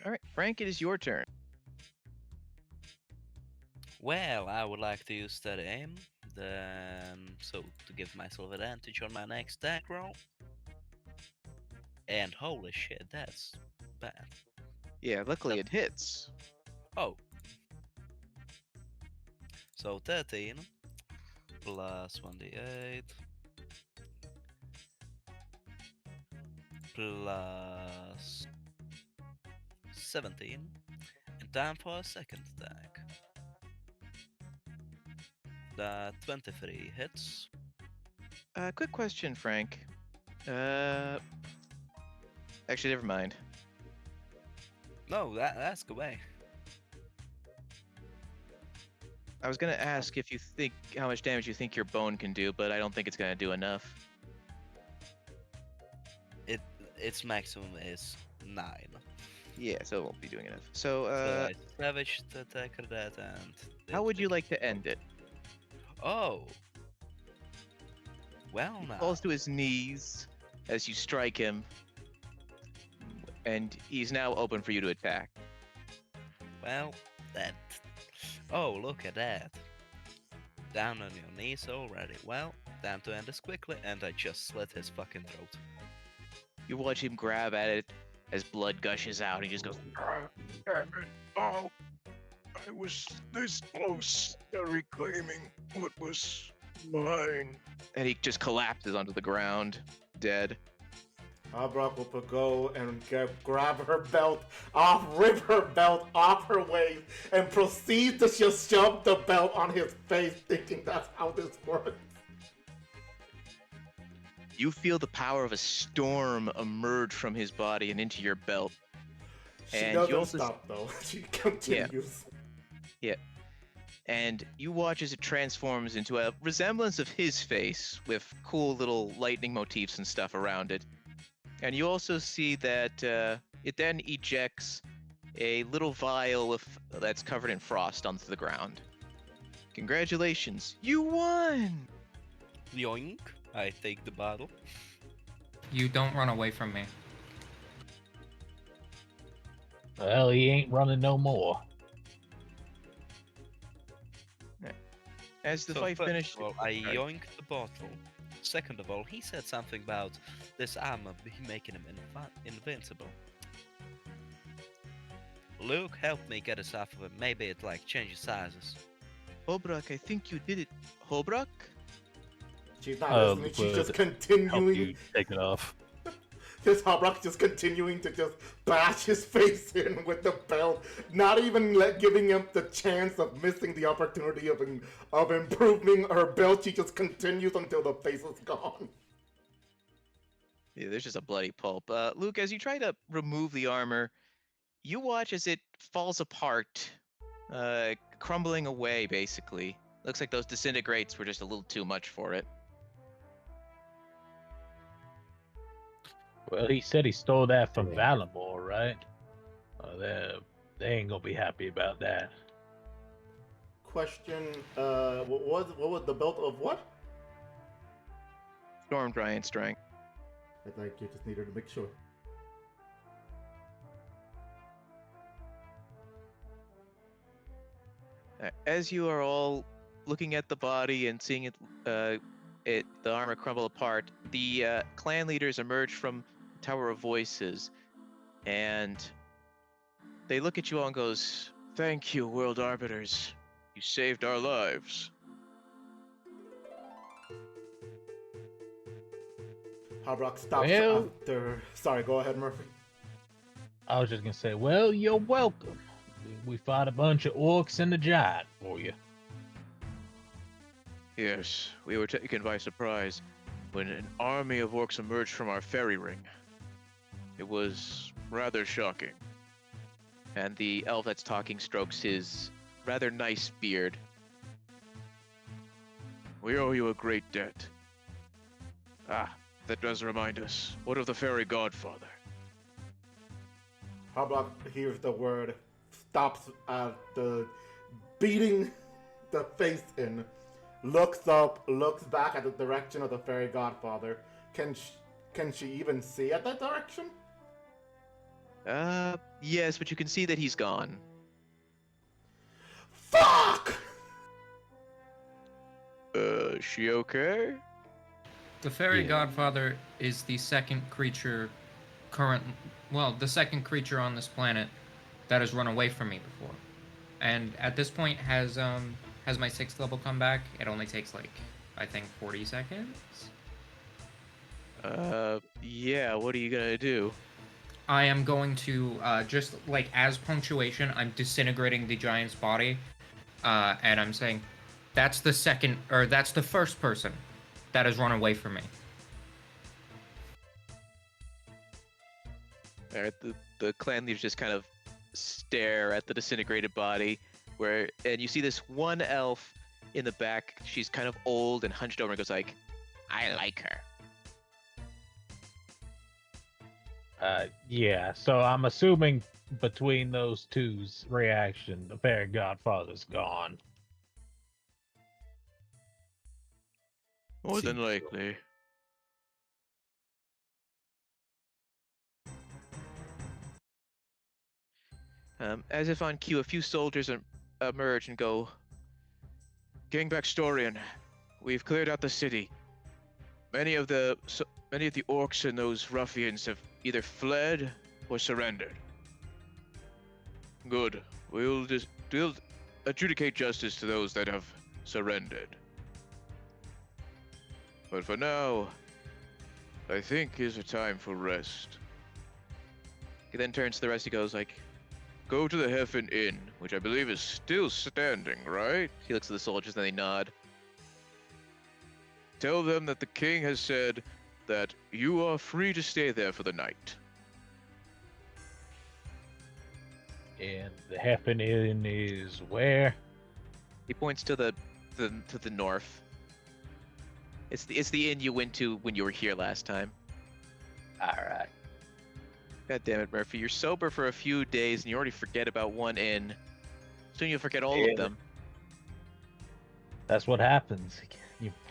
All right, Frank, it is your turn. Well, I would like to use that aim, so to give myself advantage on my next attack roll. And holy shit, that's bad. Yeah, luckily it hits. Oh. So 13 plus 1d8 plus 17, and time for a second attack. The 23 hits. Quick question, Frank. Actually, never mind. No, ask away. I was gonna ask if you think how much damage you think your bone can do, but I don't think it's gonna do enough. its maximum is 9. Yeah, so it won't be doing enough. So, So I savage the attacker that and. how would you like to end it? Oh. Well He now. falls to his knees as you strike him, and he's now open for you to attack. Well, that. Oh, look at that. Down on your knees already. Well, time to end this quickly, and I just slit his fucking throat. You watch him grab at it as blood gushes out. He just goes, Damn it. Oh, I was this close to reclaiming what was mine. and he just collapses onto the ground, dead. Abrak will go and grab her belt off, rip her belt off her waist, and proceed to just shove the belt on his face, thinking that's how this works. You feel the power of a storm emerge from his body and into your belt. She And doesn't you also stop though. She continues. And you watch as it transforms into a resemblance of his face with cool little lightning motifs and stuff around it. And you also see that it then ejects a little vial that's covered in frost onto the ground. Congratulations, you won! Yoink! I take the bottle. You don't run away from me. Well, he ain't running no more. As the So fight first finished, of all, I Sorry. yoinked the bottle. Second of all, he said something about this armor making him invincible. Luke, help me get this off of him. Maybe it like changes sizes. Hobrak, I think you did it. Hobrak? She's not Oh, listening. She's just Help continuing. you take it off. This Abrak just continuing to just bash his face in with the belt, not even giving him the chance of missing the opportunity of improving her belt. She just continues until the face is gone. Yeah, there's just a bloody pulp. Luke, as you try to remove the armor, you watch as it falls apart, crumbling away, basically. Looks like those disintegrates were just a little too much for it. Well, he said he stole that from Valimor, right? They ain't gonna be happy about that. Question: what was the belt of what? Storm Giant Strength. I think you just needed to make sure. As you are all looking at the body and seeing the armor crumble apart, the clan leaders emerge from Tower of Voices, and they look at you all and goes, "Thank you, World Arbiters. You saved our lives." Abrak stops Well- after. Sorry, go ahead, Murphy. I was just gonna say, well, you're welcome. We fought a bunch of orcs and a giant for you. Yes, we were taken by surprise when an army of orcs emerged from our fairy ring. It was rather shocking. And the elf that's talking strokes his rather nice beard. We owe you a great debt. Ah, that does remind us. What of the fairy godfather? Abrak hears the word, stops at the beating the face in, looks up, looks back at the direction of the fairy godfather. Can she even see at that direction? Yes, but you can see that he's gone. Fuck! Is she okay? The fairy Yeah. godfather is the second creature the second creature on this planet that has run away from me before. And at this point has my 6th level come back. It only takes like I think 40 seconds. Yeah, what are you gonna do? I am going to just like as punctuation, I'm disintegrating the giant's body, and I'm saying that's the first person that has run away from me. Alright, the clan leaders just kind of stare at the disintegrated body, and you see this one elf in the back. She's kind of old and hunched over and goes like, "I like her." Yeah, so I'm assuming between those two's reaction, the Fairy Godfather's gone. More than Seems so. likely. As if on cue, a few soldiers emerge and go, Gangback Storian, we've cleared out the city. Many of the orcs and those ruffians have either fled or surrendered. Good. We'll adjudicate justice to those that have surrendered. But for now, I think is a time for rest. He then turns to the rest. He goes like, "Go to the Heffen Inn, which I believe is still standing, right?" He looks at the soldiers, and they nod. Tell them that the king has said that you are free to stay there for the night. And the Heffen Inn is where? He points to the north. It's the inn you went to when you were here last time. Alright. God damn it, Murphy. You're sober for a few days and you already forget about one inn. Soon you'll forget all of them. That's what happens.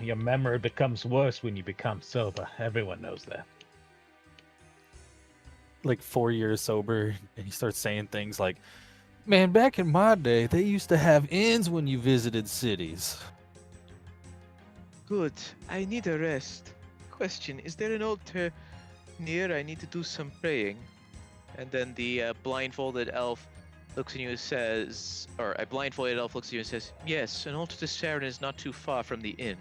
Your memory becomes worse when you become sober. Everyone knows that. Like 4 years sober, and he starts saying things like, "Man, back in my day, they used to have inns when you visited cities." Good. I need a rest. Question, is there an altar near? I need to do some praying. And then the blindfolded elf looks at you and says, or a blindfolded elf looks at you and says, yes, an altar to Saren is not too far from the inn.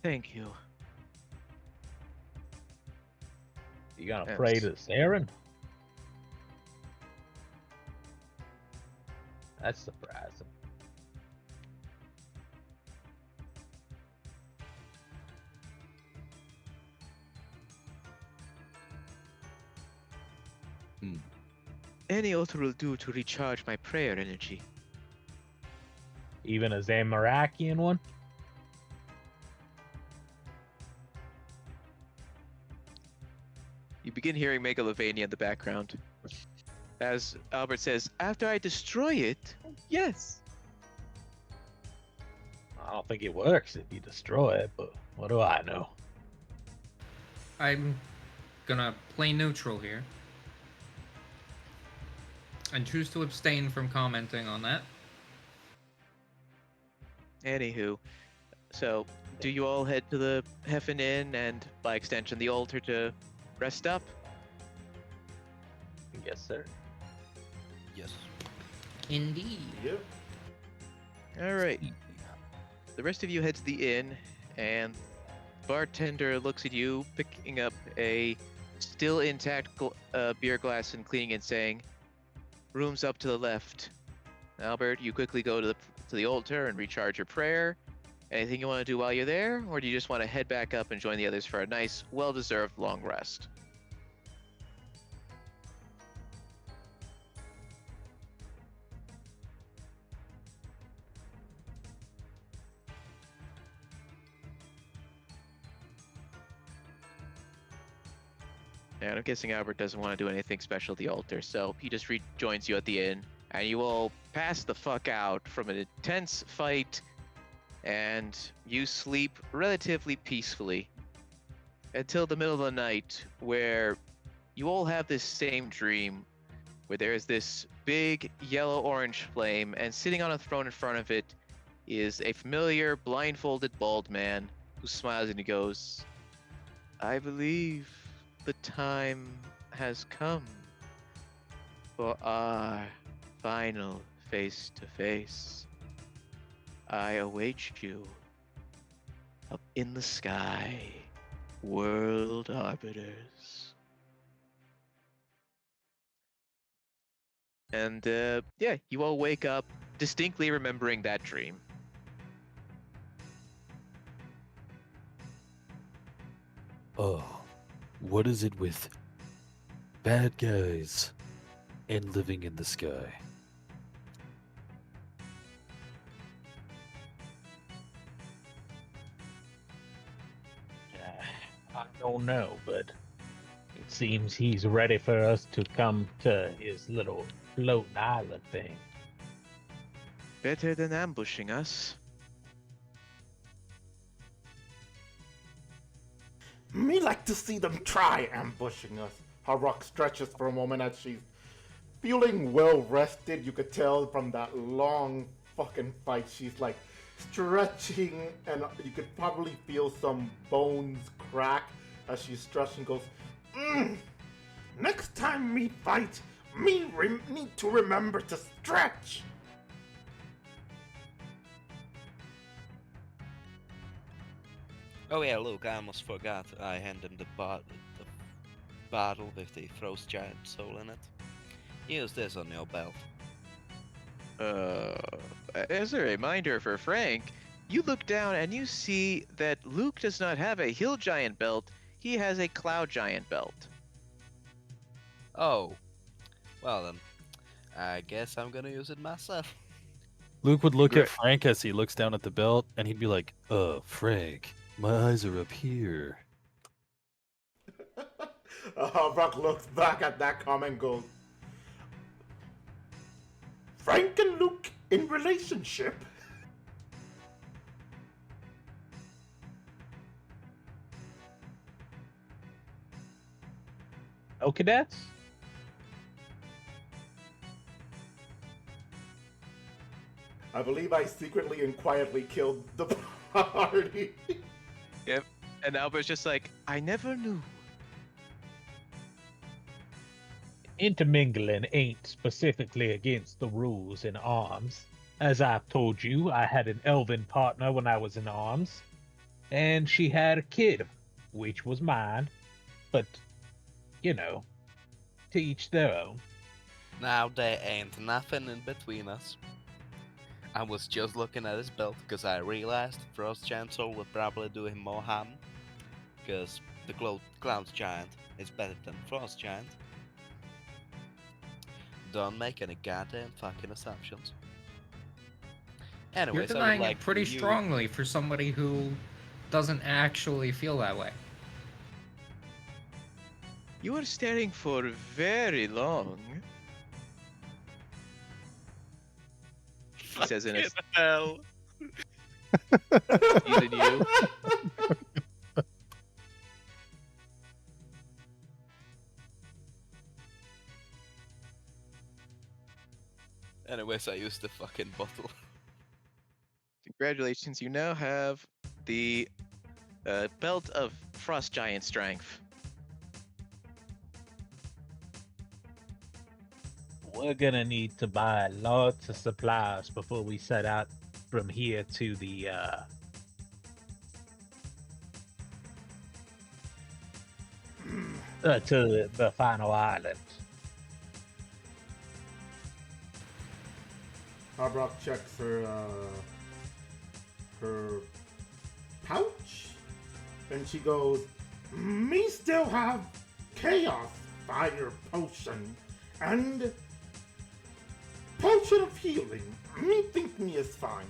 Thank you. You gonna Yes. pray to Saren? That's surprising. Any altar will do to recharge my prayer energy. Even a Zamarakian one? You begin hearing Megalovania in the background. As Albert says, after I destroy it, yes. I don't think it works if you destroy it, but what do I know? I'm gonna play neutral here and choose to abstain from commenting on that. Anywho, so do you all head to the Heffen Inn and, by extension, the altar to rest up? Yes, sir. Yes. Indeed. Yep. All right. The rest of you head to the inn, and bartender looks at you, picking up a still intact beer glass and cleaning it, saying, "Room's up to the left." Albert, you quickly go to the altar and recharge your prayer. Anything you want to do while you're there, or do you just want to head back up and join the others for a nice, well-deserved long rest? And I'm guessing Albert doesn't want to do anything special at the altar, so he just rejoins you at the inn, and you all pass the fuck out from an intense fight, and you sleep relatively peacefully until the middle of the night, where you all have this same dream, where there is this big yellow-orange flame, and sitting on a throne in front of it is a familiar blindfolded bald man who smiles and he goes, "I believe the time has come for our final face-to-face. I await you up in the sky, world arbiters." And yeah, you all wake up distinctly remembering that dream. Oh, what is it with bad guys and living in the sky? Don't know, but it seems he's ready for us to come to his little floating island thing. Better than ambushing us. Me like to see them try ambushing us. Harrock stretches for a moment as she's feeling well rested. You could tell from that long fucking fight. She's like stretching, and you could probably feel some bones crack as she's stretching. Goes, next time me fight, me need to remember to stretch. Oh yeah, look, I almost forgot. I handed him the bottle with the frost giant soul in it. Use this on your belt. As a reminder for Frank, you look down and you see that Luke does not have a hill giant belt. He has a cloud giant belt. Oh, well then, I guess I'm gonna use it myself. Luke would look Great. at Frank as he looks down at the belt, and he'd be like, Frank, my eyes are up here. Harrock looks back at that comment and goes, Frank and Luke in relationship? Oh, cadets? I believe I secretly and quietly killed the party. Yep. And Albert's just like, I never knew. Intermingling ain't specifically against the rules in arms. As I've told you, I had an elven partner when I was in arms, and she had a kid, which was mine. But, you know, to each their own. Now there ain't nothing in between us. I was just looking at his belt because I realized Frost Giant Soul would probably do him more harm. Because the Cloud Giant is better than Frost Giant. Don't make any goddamn fucking assumptions. You're Anyways, I would denying like it pretty you... strongly for somebody who doesn't actually feel that way. You were staring for very long. He says in a hell. using you. Anyways, I used the fucking bottle. Congratulations, you now have the belt of Frost Giant Strength. We're gonna need to buy lots of supplies before we set out from here to the to the final island. Harrock checks her pouch, and she goes, me still have chaos fire potion and potion of healing. Me think me is fine.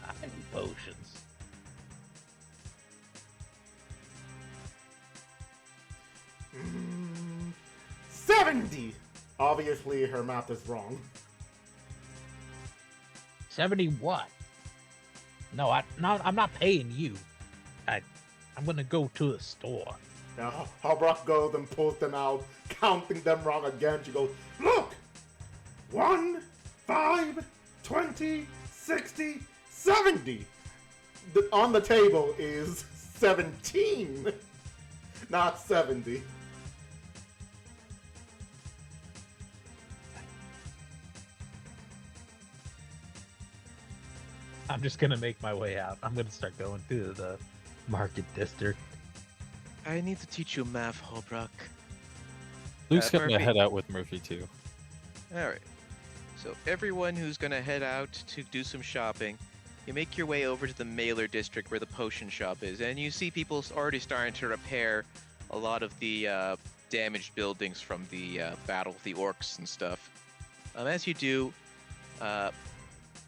I need potions. Mm, 70. Obviously, her math is wrong. 70 what? No, I'm not paying you. I'm gonna go to the store. Now, Harrock goes and pulls them out, counting them wrong again. She goes, look! 1, 5, 20, 60, 70. On the table is 17, not 70. I'm just gonna make my way out. I'm gonna start going through the market district. I need to teach you math, Holbrook. Luke's gonna Murphy. head out with Murphy too. All right. So everyone who's gonna head out to do some shopping, you make your way over to the mailer district where the potion shop is, and you see people already starting to repair a lot of the damaged buildings from the battle with the orcs and stuff. As you do,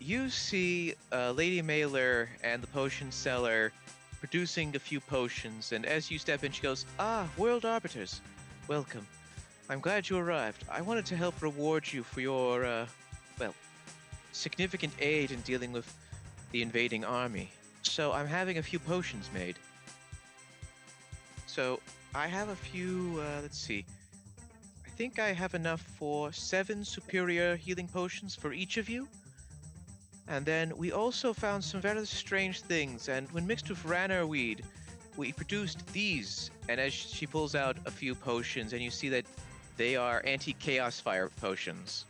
you see Lady Mailer and the potion seller producing a few potions, and as you step in, she goes, "Ah, World Arbiters, welcome. I'm glad you arrived. I wanted to help reward you for your, well, significant aid in dealing with the invading army. So I'm having a few potions made. So I have a few, let's see. I think I have enough for 7 superior healing potions for each of you. And then we also found some very strange things, and when mixed with Ranner weed, we produced these. And as she pulls out a few potions, and you see that they are anti-chaos fire potions.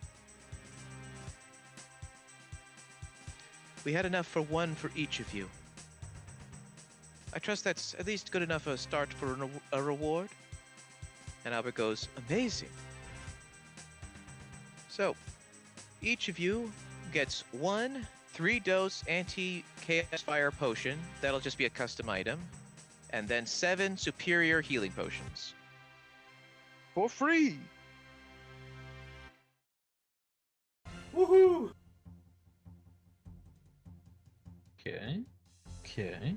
We had enough for 1 for each of you. I trust that's at least good enough a start for a reward. And Albert goes, amazing. So, each of you gets 1 3-dose anti-chaos fire potion. That'll just be a custom item. And then 7 superior healing potions. For free! Woohoo! Okay. Okay.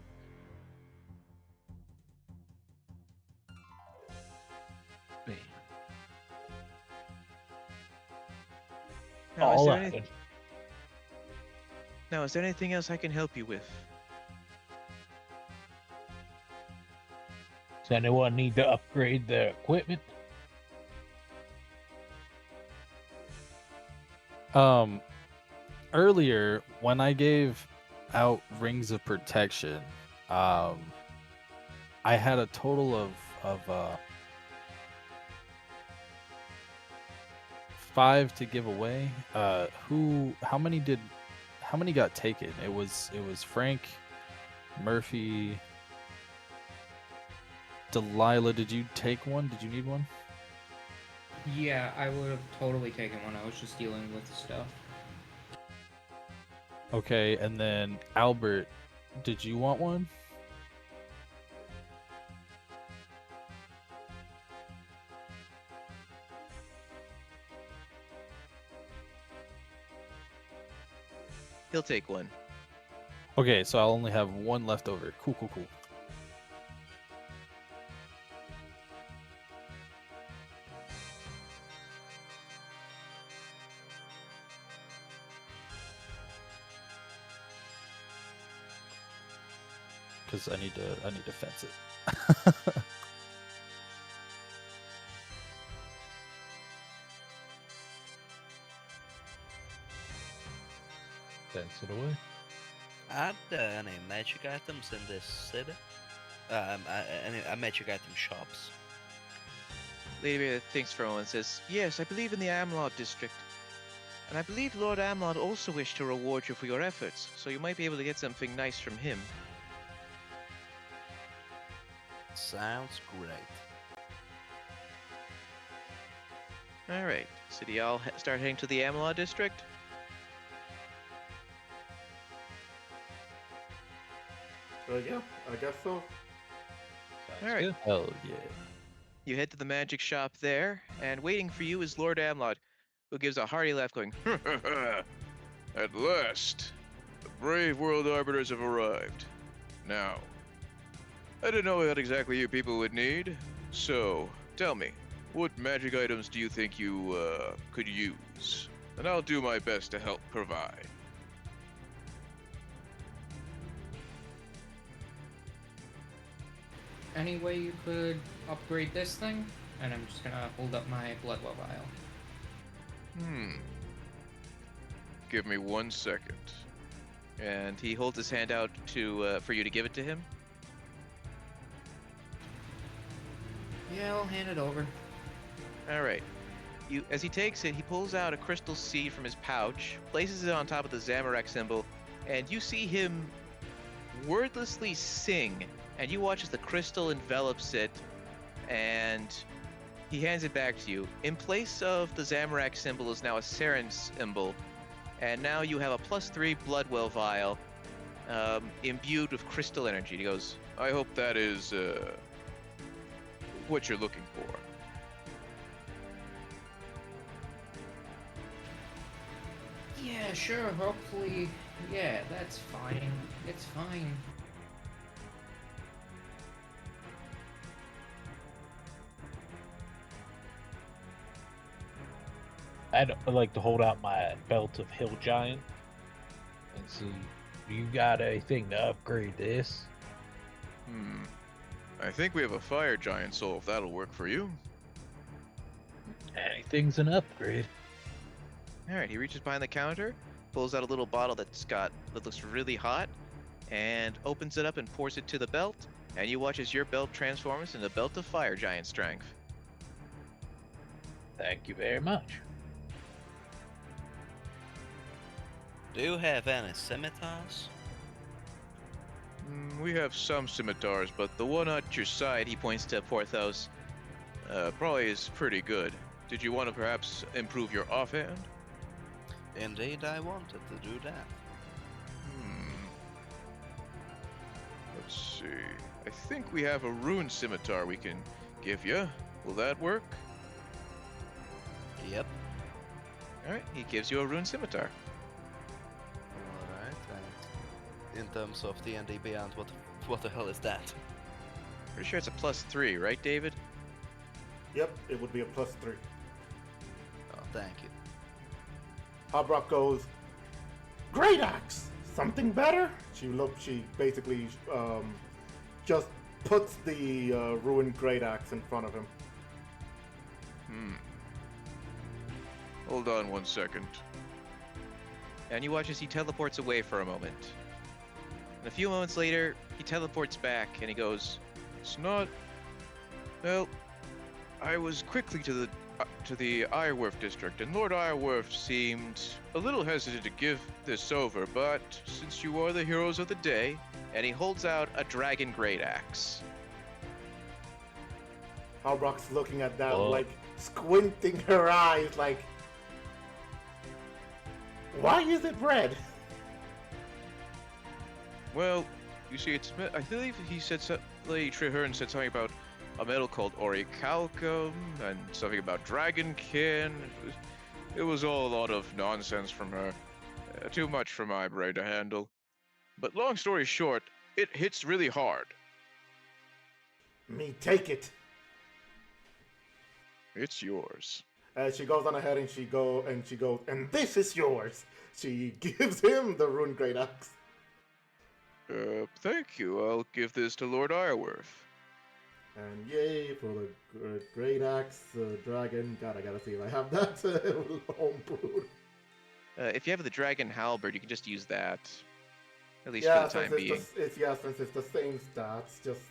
Bam. Now, All right. Is there anything else I can help you with? Does anyone need to upgrade their equipment? Earlier when I gave out rings of protection, I had a total of 5 to give away. How many got taken? It was Frank, Murphy, Delilah. Did you take one? Did you need one? Yeah, I would have totally taken one. I was just dealing with the stuff. Okay, and then Albert, did you want one? He'll take 1. Okay, so I'll only have 1 left over. Cool. Because I need to fence it. Fence it away. Are there any magic items in this city? Any magic item shops? Lady Mailer thinks for a moment and says, yes, I believe in the Amlod district. And I believe Lord Amlod also wished to reward you for your efforts, so you might be able to get something nice from him. Sounds great. Alright, so do y'all start heading to the Amlod district? Yeah, I guess so. Alright. Good. Hell yeah. You head to the magic shop there, and waiting for you is Lord Amlod, who gives a hearty laugh going, At last, the brave world arbiters have arrived. Now, I didn't know what exactly you people would need, so tell me, what magic items do you think you could use? And I'll do my best to help provide. Any way you could upgrade this thing? And I'm just gonna hold up my Bloodwell vial. Give me 1 second. and he holds his hand out to for you to give it to him. Yeah, I'll hand it over. All right. As he takes it, he pulls out a crystal seed from his pouch, places it on top of the Zamorak symbol, and you see him wordlessly sing. And you watch as the crystal envelops it, and he hands it back to you. In place of the Zamorak symbol is now a Saren symbol, and now you have a +3 Bloodwell vial imbued with crystal energy. He goes, I hope that is what you're looking for. Yeah, sure. Hopefully, yeah, that's fine. It's fine. I'd like to hold out my belt of Hill Giant and see, do you got anything to upgrade this? I think we have a fire giant soul if that'll work for you. Anything's an upgrade. All right, he reaches behind the counter, pulls out a little bottle that looks really hot, and opens it up and pours it to the belt. And you watch as your belt transforms into a belt of fire giant strength. Thank you very much. Do you have any scimitars? We have some scimitars, but the one at your side, He points to Porthos. probably is pretty good. Did you want to perhaps improve your offhand? Indeed, I wanted to do that. Let's see. I think we have a rune scimitar we can give you. Will that work? Yep. All right, he gives you a rune scimitar. Alright, and in terms of D&D Beyond, what the hell is that? Pretty sure it's a +3, right, David? Yep, it would be a +3. Oh, thank you. Hobrock goes, Great axe! Something better? She basically just puts the ruined great axe in front of him. Hold on 1 second. And you watch as he teleports away for a moment. And a few moments later, he teleports back and he goes, It's not. Well, I was quickly to the Ironworth district, and Lord Ironworth seemed a little hesitant to give this over, but since you are the heroes of the day, and he holds out a dragon great axe. Hobrock's looking at that, Oh. like, squinting her eyes, like, why is it red? well, you see, I believe he said Lady Treherne said something about a metal called orichalcum and something about dragonkin. It was all a lot of nonsense from her. Too much for my brain to handle. But long story short, it hits really hard. Me take it. It's yours. She goes on ahead and she goes, and this is yours. She gives him the ruined great axe. Thank you. I'll give this to Lord Ironworth. And yay for the great axe, dragon. God, I gotta see if I have that homebrewed. If you have the dragon halberd, you can just use that. At least Yeah, for the time since being. since it's the same stats, just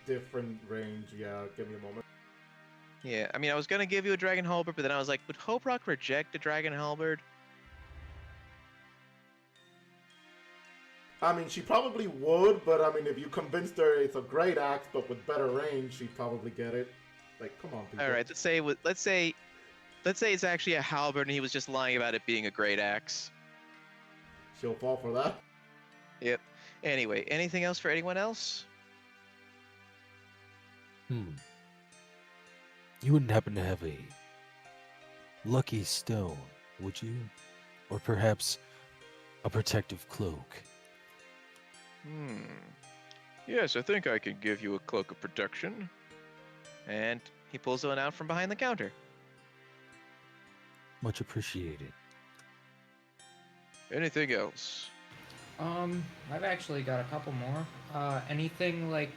different range. Yeah, give me a moment. Yeah, I mean, I was gonna give you a dragon halberd, but then I was like, would Hobrock reject a dragon halberd? I mean, she probably would, but I mean, if you convinced her it's a great axe, but with better range, she'd probably get it. Like, come on, people. All right, let's say it's actually a halberd, and he was just lying about it being a great axe. She'll fall for that. Yep. Anyway, anything else for anyone else? You wouldn't happen to have a lucky stone, would you? Or perhaps a protective cloak? Yes, I think I can give you a cloak of protection. And he pulls one out from behind the counter. Much appreciated. Anything else? I've actually got a couple more. Anything that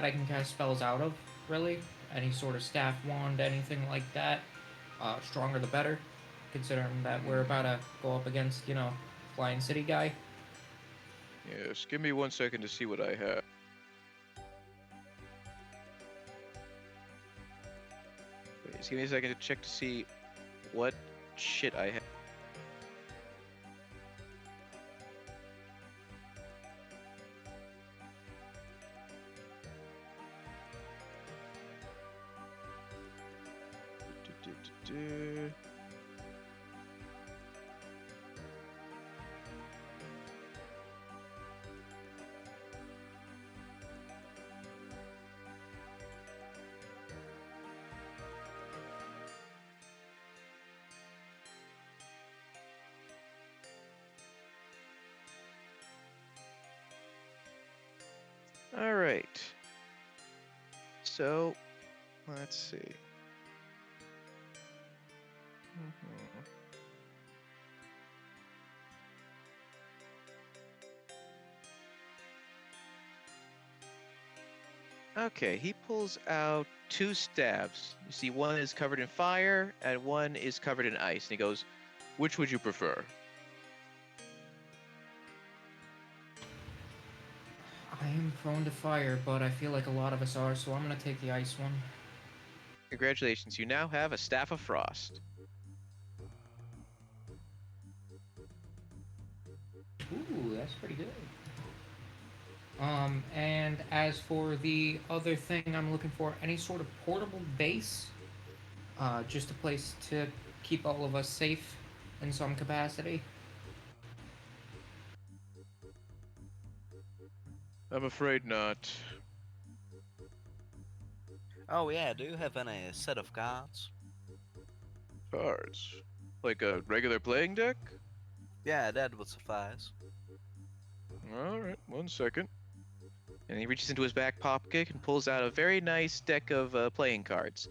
I can cast spells out of, really? Any sort of staff wand, anything like that? Stronger the better, considering that we're about to go up against, Flying City guy. Yes, give me 1 second to see what I have. Wait, just give me a second to check to see what shit I have. So, let's see. Mhm. Okay, he pulls out two staves. You see, one is covered in fire and one is covered in ice. And he goes, "Which would you prefer?" I am prone to fire, but I feel like a lot of us are, so I'm gonna take the ice one. Congratulations, you now have a Staff of Frost. Ooh, that's pretty good. And as for the other thing I'm looking for, any sort of portable base, just a place to keep all of us safe in some capacity. I'm afraid not. Oh yeah, do you have any set of cards? Cards. Like a regular playing deck? Yeah, that would suffice. Alright, 1 second. And he reaches into his back pocket and pulls out a very nice deck of playing cards.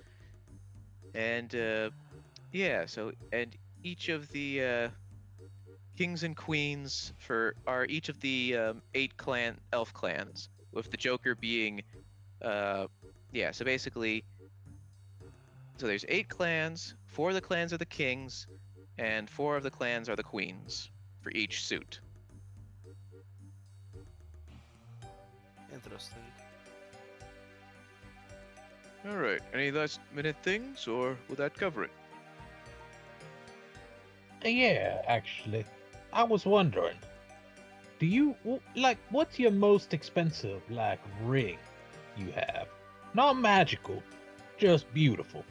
And yeah, so and each of the kings and queens are each of the 8 elf clans, with the Joker being yeah. So basically, so there's 8 clans. 4 of the clans are the kings, and 4 of the clans are the queens for each suit. Interesting. Alright, any last minute things, or will that cover it? Yeah, actually. I was wondering, do you, like, what's your most expensive, like, ring you have? Not magical, just beautiful.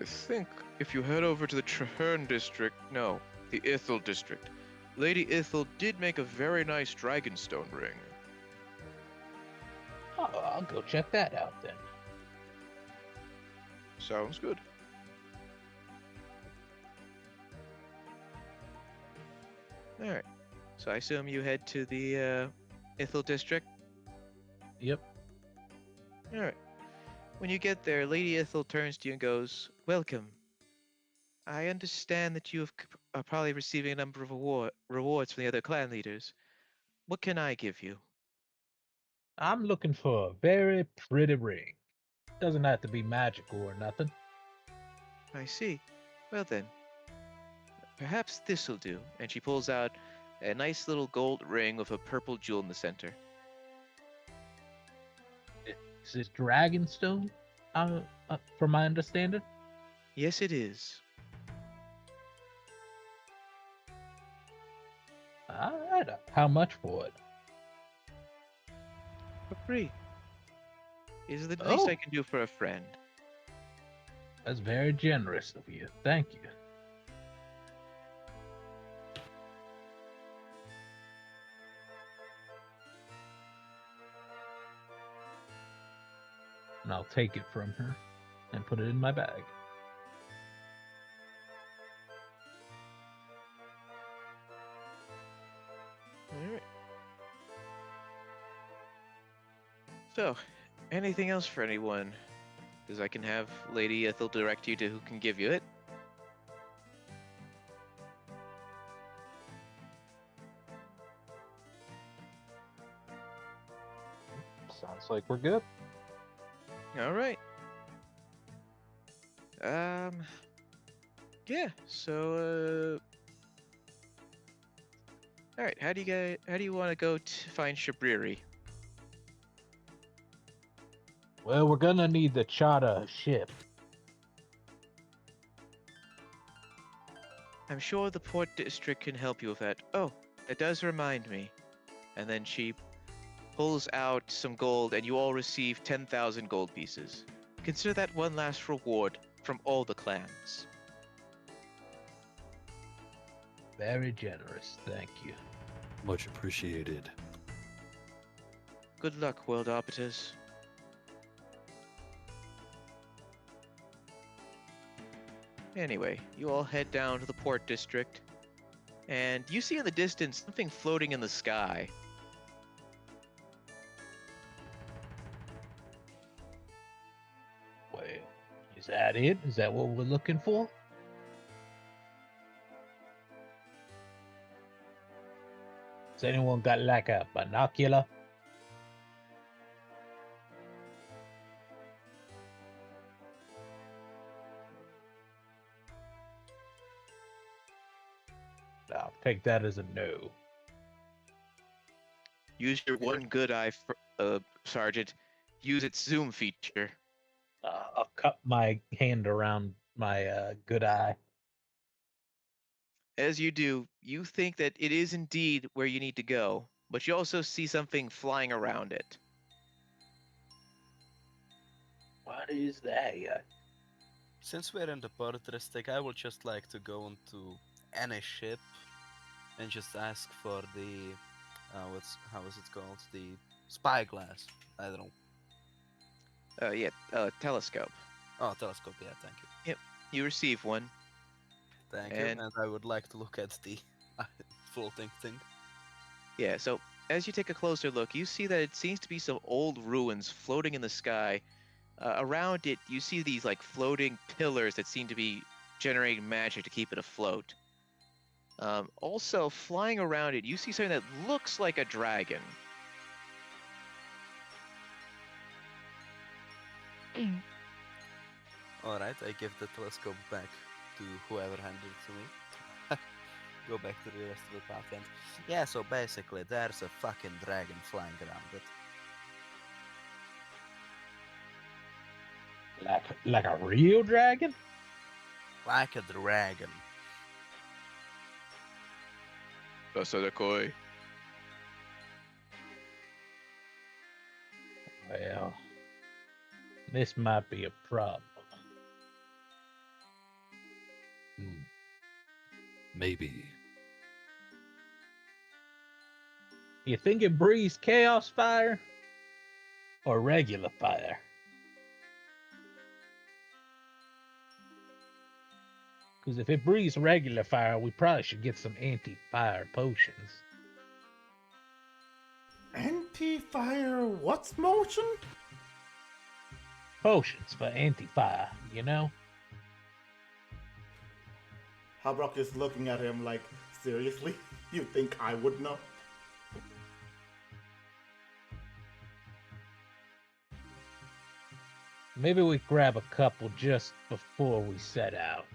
I think if you head over to the Traherne district, no, the Ithil district, Lady Ithil did make a very nice dragonstone ring. Oh, I'll go check that out then. Sounds good. Alright. So I assume you head to the Ithil district? Yep. Alright. When you get there, Lady Ithil turns to you and goes, "Welcome. I understand that are probably receiving a number of rewards from the other clan leaders. What can I give you?" I'm looking for a very pretty ring. Doesn't have to be magical or nothing. "I see. Well then, perhaps this'll do." And she pulls out a nice little gold ring with a purple jewel in the center. Is this Dragonstone? From my understanding? "Yes, it is." Alright. How much for it? "For free. It is the least I Oh, can do for a friend." that's very generous of you. Thank you. And I'll take it from her and put it in my bag. Alright. So, anything else for anyone? Because I can have Lady Ithil direct you to who can give you it. Sounds like we're good. Alright. Yeah, so, alright, how do you want to go to find Shabriri? Well, we're gonna need the charter ship. I'm sure the port district can help you with that. Oh, that does remind me. And then she pulls out some gold, and you all receive 10,000 gold pieces. Consider that one last reward from all the clans. Very generous, thank you. Much appreciated. Good luck, world arbiters. Anyway, you all head down to the port district, and you see in the distance something floating in the sky. Well, is that it? Is that what we're looking for? Has anyone got like a binocular? I'll take that as a no. Use your one good eye, Sergeant. Use its zoom feature. I'll cup my hand around my good eye. As you do, you think that it is indeed where you need to go, but you also see something flying around it. What is that? Since we're in the portristic, I would just like to go into any ship and just ask for the how is it called? The spyglass. I don't know. Telescope. Oh, telescope. Yeah, thank you. You receive one. Thank you. And- And I would like to look at the floating thing. Yeah, so as you take a closer look, you see that it seems to be some old ruins floating in the sky. Around it, you see these like floating pillars that seem to be generating magic to keep it afloat. Also, flying around it, you see something that looks like a dragon. Alright, I give the telescope back to whoever handed it to me. Go back to the rest of the path and yeah, so basically there's a fucking dragon flying around it. Like a real dragon? Like a dragon. That's a decoy. Well, this might be a problem. Maybe. You think it breathes chaos fire or regular fire? Because if it breathes regular fire, we probably should get some anti-fire potions. Anti-fire what's motion? Potions for anti-fire, you know? Habrock is looking at him like, seriously? You think I would know? Maybe we grab a couple just before we set out.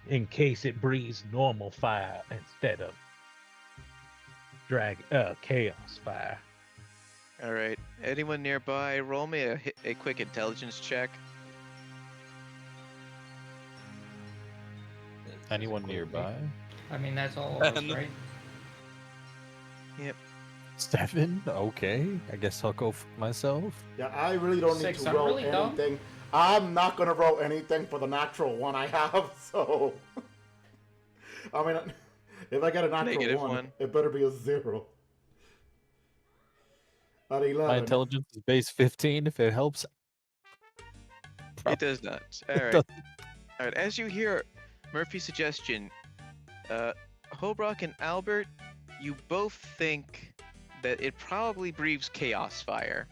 In case it breathes normal fire instead of chaos fire. All right. Anyone nearby, roll me a quick intelligence check. Anyone nearby? I mean, that's all of us, right? 7? Okay. I guess I'll go for myself. Yeah, I really don't need 6, to I'm roll really dumb. anything. I'm not gonna roll anything for the natural one I have, so... I mean, if I get a natural -1. it better be a 0. At 11. My intelligence is base 15 if it helps. It does not. All It right. doesn't. All right. As you hear Murphy's suggestion, Hobrock and Albert, you both think that it probably breathes chaos fire.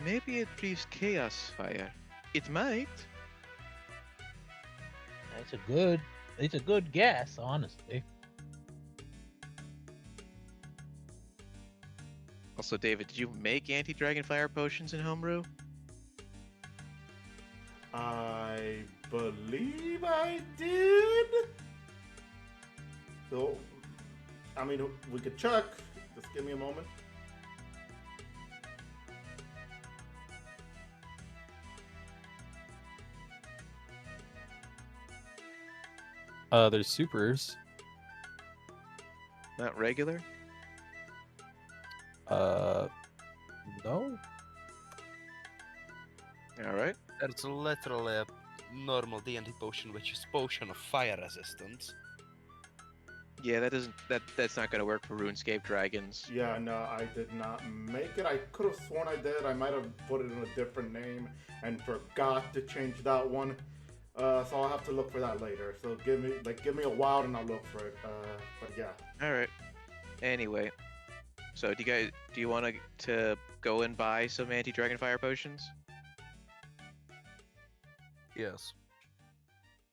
Maybe it breathes chaos fire. It might. It's a good guess, honestly. Also, David, did you make anti-dragon fire potions in Homebrew? I believe I did. So, I mean, we could check. Just give me a moment. There's supers. Not regular? No. All right. There's literally a normal D&D potion which is potion of fire resistance. Yeah, that's not gonna work for RuneScape dragons. Yeah, no, I did not make it. I could have sworn I did. I might have put it in a different name and forgot to change that one. So I'll have to look for that later. So give me a while and I'll look for it. But yeah. All right. Anyway, so do you want to go and buy some anti-dragon fire potions? Yes.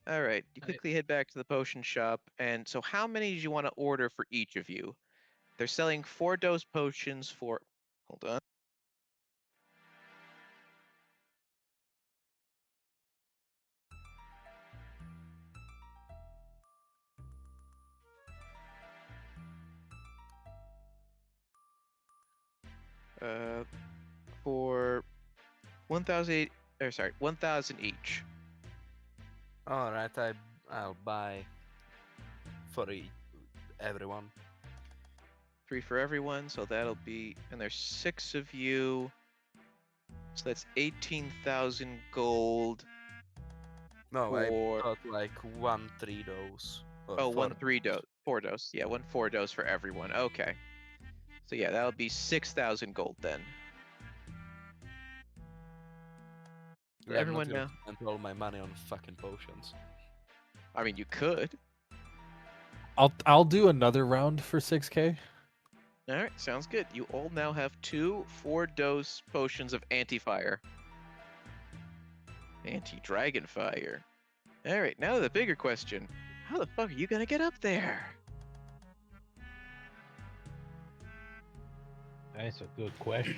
All right. You quickly head back to the potion shop, and so how many do you want to order for each of you? They're selling 4-dose potions for. Hold on. For 1,000, or sorry, 1,000 each. All right, I'll buy for everyone. 3 for everyone, so that'll be, and there's 6 of you, so that's 18,000 gold. No, For- I thought like 1 3 dose. Or Oh, 1 4 3-dose, 4-dose. Yeah, 1 4-dose for everyone. Okay. So yeah, that'll be 6,000 gold then. Yeah, Everyone I'm not now. gonna spend all my money on fucking potions. I mean, you could. I'll do another round for 6K. All right, sounds good. You all now have 2 4-dose potions of anti-fire. Anti-dragon fire. All right, now the bigger question. How the fuck are you gonna get up there? That's a good question.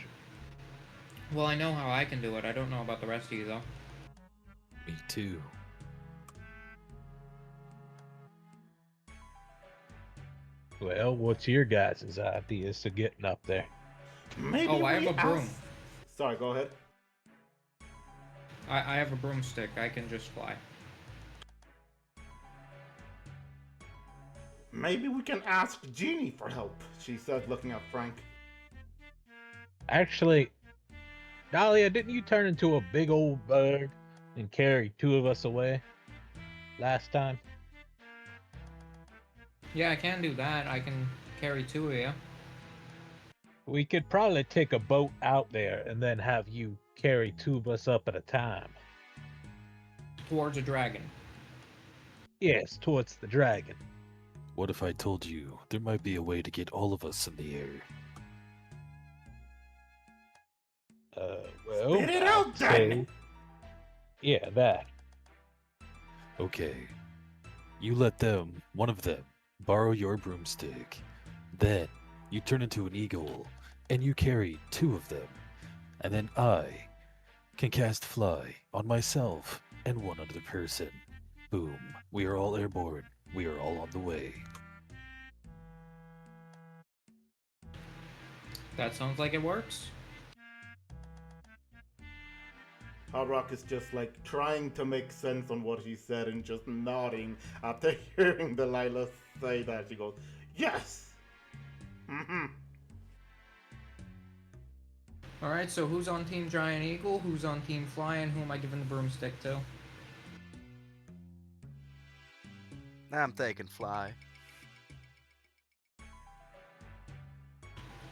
Well, I know how I can do it. I don't know about the rest of you, though. Me too. Well, what's your guys' ideas to getting up there? Maybe Oh, I have we a broom. ask- Sorry, go ahead. I have a broomstick. I can just fly. Maybe we can ask Jeannie for help, she said, looking at Frank. Actually, Dahlia, didn't you turn into a big old bird and carry 2 of us away last time? Yeah, I can do that. I can carry 2 of you. We could probably take a boat out there and then have you carry 2 of us up at a time. Towards a dragon. Yes, towards the dragon. What if I told you there might be a way to get all of us in the air? Well, Spit it I'd out, say- then! Yeah, that. Okay. You let them, one of them, borrow your broomstick. Then you turn into an eagle and you carry 2 of them. And then I can cast fly on myself and one other person. Boom. We are all airborne. We are all on the way. That sounds like it works. Hardrock is just like trying to make sense on what he said and just nodding after hearing Delilah say that. She goes, "Yes!" Mm-hmm. Alright, so who's on Team Giant Eagle? Who's on Team Fly? And who am I giving the broomstick to? I'm taking fly.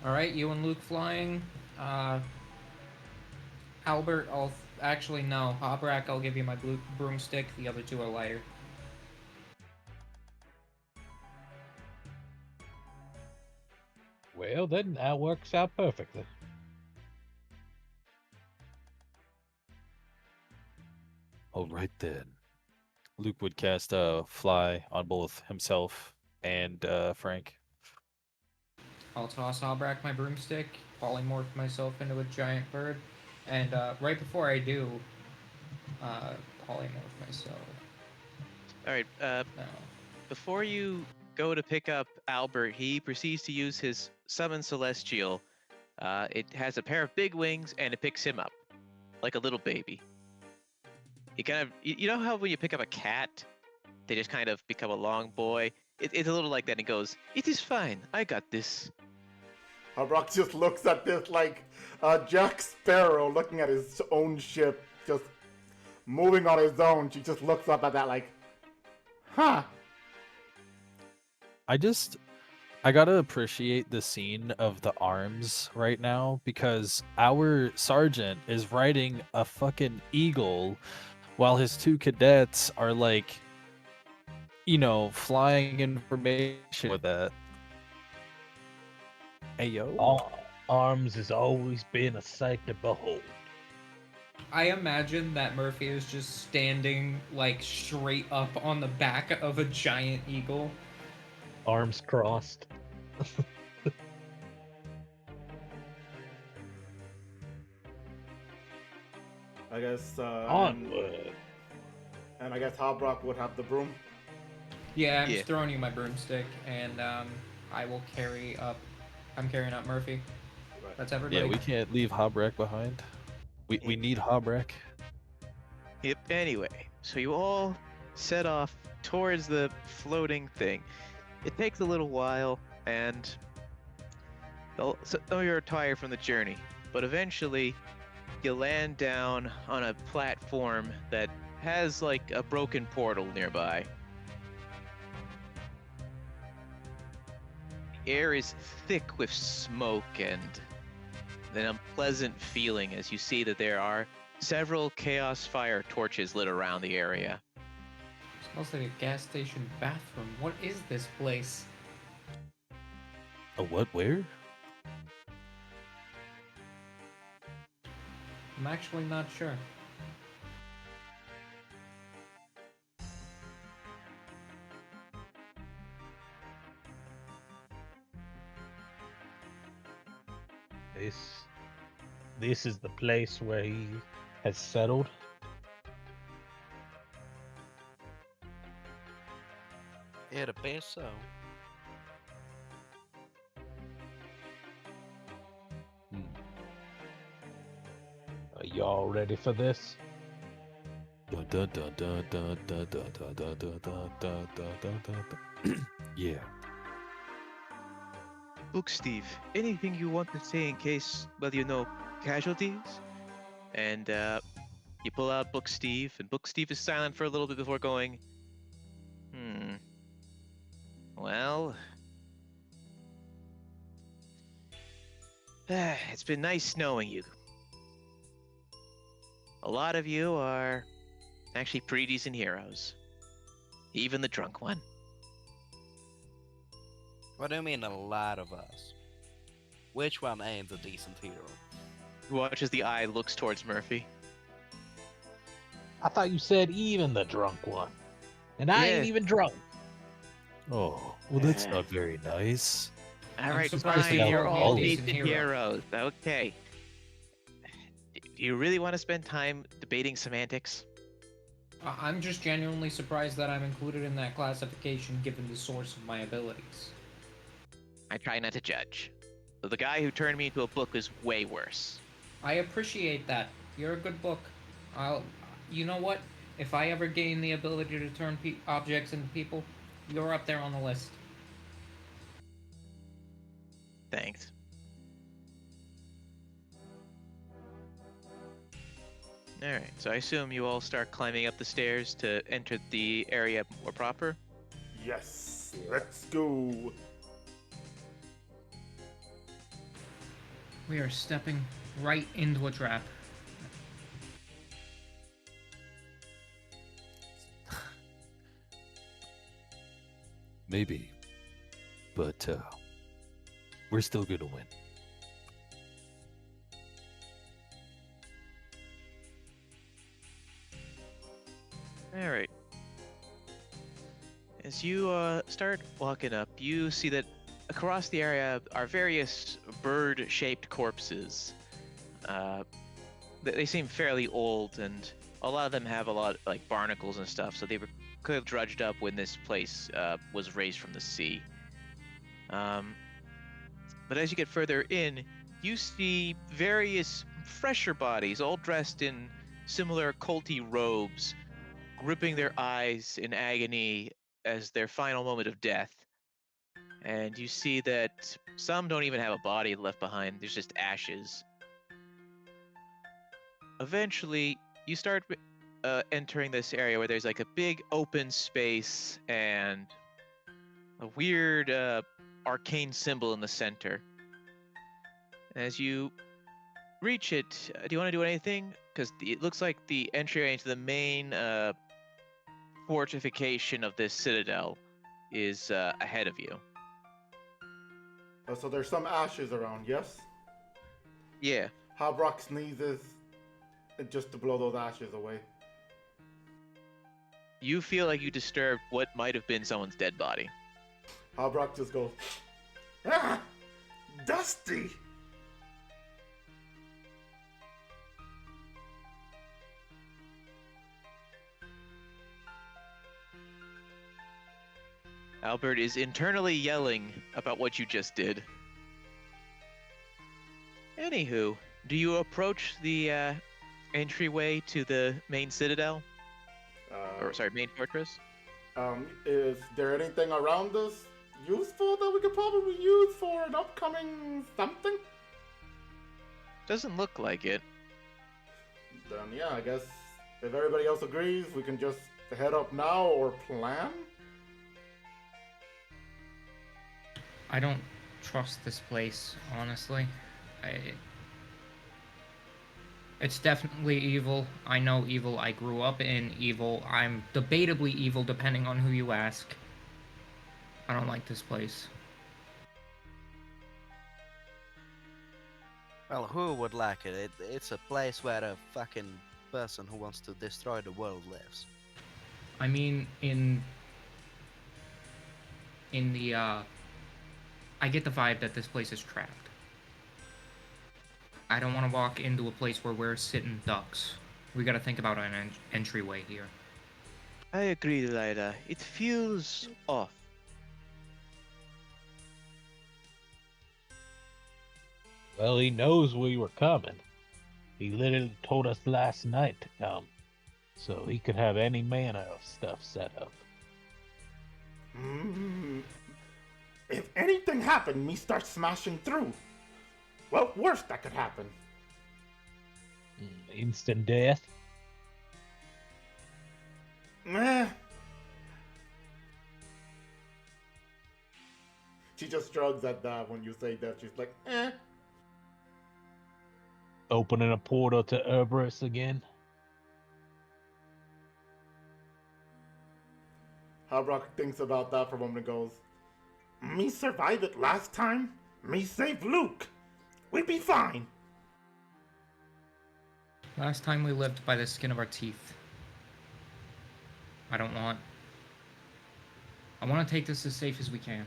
Alright, you and Luke flying. Albert, actually, no. Hobrak, I'll give you my blue broomstick. The other 2 are lighter. Well, then that works out perfectly. All right then. Luke would cast fly on both himself and Frank. I'll toss Hobrak my broomstick, polymorph myself into a giant bird, and right before I do, polymorph myself. All right. No. Before you go to pick up Albert, he proceeds to use his Summon Celestial. It has a pair of big wings, and it picks him up like a little baby. He kind of, you know how when you pick up a cat, they just kind of become a long boy? It's a little like that, and he goes, "It is fine, I got this." Hardrock just looks at this like Jack Sparrow looking at his own ship, just moving on his own. She just looks up at that like, huh. I gotta appreciate the scene of the arms right now because our sergeant is riding a fucking eagle while his 2 cadets are like, flying information with that. Hey yo. Arms has always been a sight to behold. I imagine that Murphy is just standing like straight up on the back of a giant eagle. Arms crossed. I guess. Onward. And I guess Hobrock would have the broom. Yeah, I'm Yeah. just throwing you my broomstick, and I will carry up. I'm carrying up Murphy. Right. That's everybody. Yeah, we can't leave Hobrek behind. We need Hobrek. Yep. Anyway, so you all set off towards the floating thing. It takes a little while, and some of you are tired from the journey, but eventually you land down on a platform that has like a broken portal nearby. The air is thick with smoke and an unpleasant feeling as you see that there are several chaos fire torches lit around the area. Smells like a gas station bathroom. What is this place? A what? Where? I'm actually not sure. This is the place where he has settled. It appears so. Are y'all ready for this? Yeah. Book Steve, anything you want to say in case, casualties? And you pull out Book Steve, and Book Steve is silent for a little bit before going, well, it's been nice knowing you. A lot of you are actually pretty decent heroes. Even the drunk one. What do you mean, a lot of us? Which one ain't a decent hero? Watch as the eye looks towards Murphy. I thought you said even the drunk one. And I ain't Yeah. even drunk. Oh, well, that's not very nice. All I'm right, surprised fine. you You're called all me a decent decent hero. heroes. Okay. Do you really want to spend time debating semantics? I'm just genuinely surprised that I'm included in that classification given the source of my abilities. I try not to judge. But the guy who turned me into a book is way worse. I appreciate that. You're a good book. You know what? If I ever gain the ability to turn objects into people, you're up there on the list. Thanks. Alright, so I assume you all start climbing up the stairs to enter the area more proper? Yes, let's go. We are stepping right into a trap. Maybe. But, we're still gonna win. Alright. As you start walking up, you see that across the area are various bird-shaped corpses. They seem fairly old, and a lot of them have a lot like barnacles and stuff, so they were clearly drudged up when this place was raised from the sea. But as you get further in, you see various fresher bodies, all dressed in similar culty robes, gripping their eyes in agony as their final moment of death. And you see that some don't even have a body left behind, there's just ashes. Eventually, you start entering this area where there's like a big open space and a weird arcane symbol in the center. As you reach it, do you want to do anything? Because it looks like the entryway into the main fortification of this citadel is ahead of you. So there's some ashes around, yes? Yeah. Habrock sneezes just to blow those ashes away. You feel like you disturbed what might have been someone's dead body. Habrock just goes, ah! Dusty! Albert is internally yelling about what you just did. Anywho, do you approach the entryway to the main citadel? Main fortress? Is there anything around us useful that we could probably use for an upcoming something? Doesn't look like it. Then yeah, I guess if everybody else agrees, we can just head up now or plan? I don't trust this place, honestly. It's definitely evil. I know evil. I grew up in evil. I'm debatably evil depending on who you ask. I don't like this place. Well, who would like it? It's a place where a fucking person who wants to destroy the world lives. I mean, in the, I get the vibe that this place is trapped. I don't want to walk into a place where we're sitting ducks. We gotta think about an entryway here. I agree, Lyra. It feels off. Well, he knows we were coming. He literally told us last night to come, so he could have any manner of stuff set up. If anything happened, me start smashing through. Well, worst that could happen. Instant death? Meh. She just shrugs at that when you say that. She's like, eh. Opening a portal to Cerberus again? Habrock thinks about that for a moment and goes, me survive it last time? Me save Luke. We'd be fine. Last time we lived by the skin of our teeth. I want to take this as safe as we can.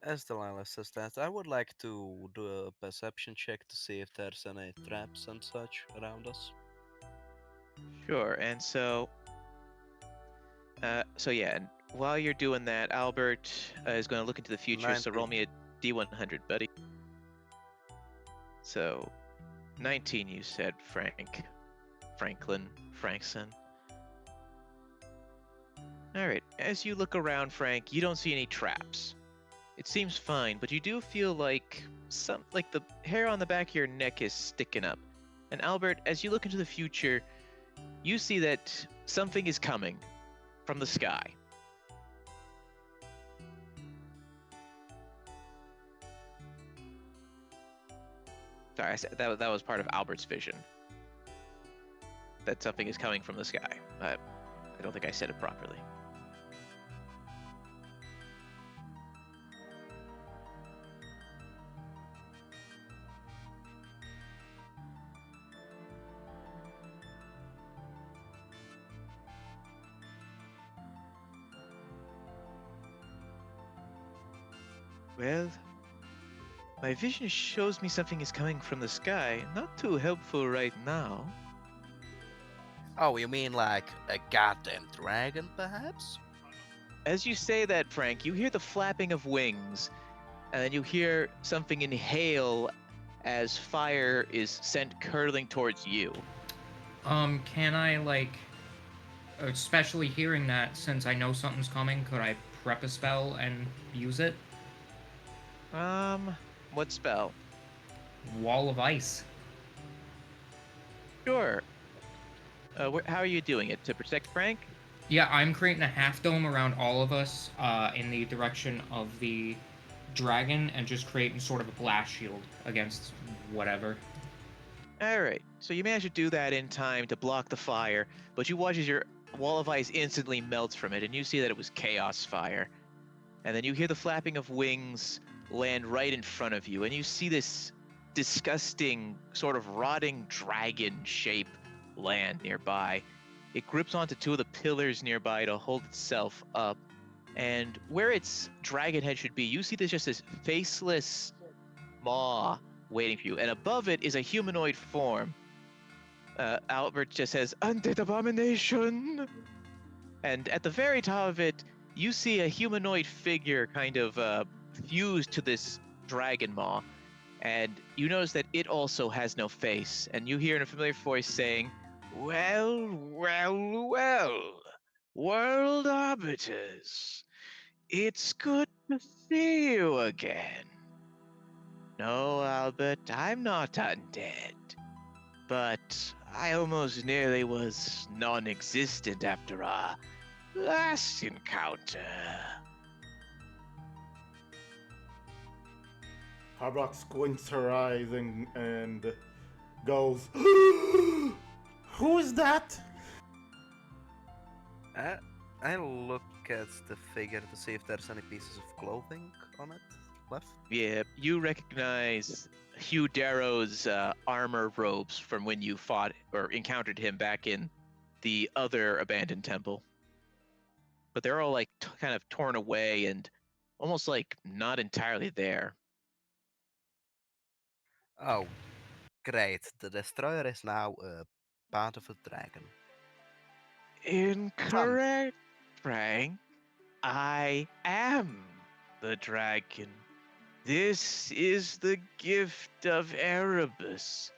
As Delilah says that, I would like to do a perception check to see if there's any traps and such around us. Sure, and so yeah, and while you're doing that, Albert is going to look into the future, so roll me a D100, buddy. So, 19 you said, Frankson. Alright, as you look around, Frank, you don't see any traps. It seems fine, but you do feel like the hair on the back of your neck is sticking up. And Albert, as you look into the future, you see that something is coming from the sky. Sorry, I said that was part of Albert's vision. That something is coming from the sky. I don't think I said it properly. Well, my vision shows me something is coming from the sky. Not too helpful right now. Oh, you mean like a goddamn dragon, perhaps? As you say that, Frank, you hear the flapping of wings, and then you hear something inhale as fire is sent curling towards you. Can I, especially hearing that, since I know something's coming, could I prep a spell and use it? What spell? Wall of Ice. Sure. How are you doing it? To protect Frank? Yeah, I'm creating a half dome around all of us in the direction of the dragon and just creating sort of a blast shield against whatever. All right, so you managed to do that in time to block the fire, but you watch as your wall of ice instantly melts from it, and you see that it was chaos fire. And then you hear the flapping of wings land right in front of you, and you see this disgusting, sort of rotting dragon shape land nearby. It grips onto two of the pillars nearby to hold itself up, and where its dragon head should be, you see there's just this faceless maw waiting for you, and above it is a humanoid form. Albert just says, "Undead abomination!" And at the very top of it, you see a humanoid figure kind of fused to this dragon maw. And you notice that it also has no face. And you hear in a familiar voice saying, "Well, well, well, world arbiters, it's good to see you again. No, Albert, I'm not undead. But I almost nearly was non-existent after our last encounter." Harbrock squints her eyes and goes, "Who is that?" I look at the figure to see if there's any pieces of clothing on it left. Yeah, you recognize Hugh Darrow's armor robes from when you fought or encountered him back in the other abandoned temple. But they're all like kind of torn away and almost like not entirely there. Oh, great. The destroyer is now a part of a dragon. Incorrect, Frank. I am the dragon. This is the gift of Erebus.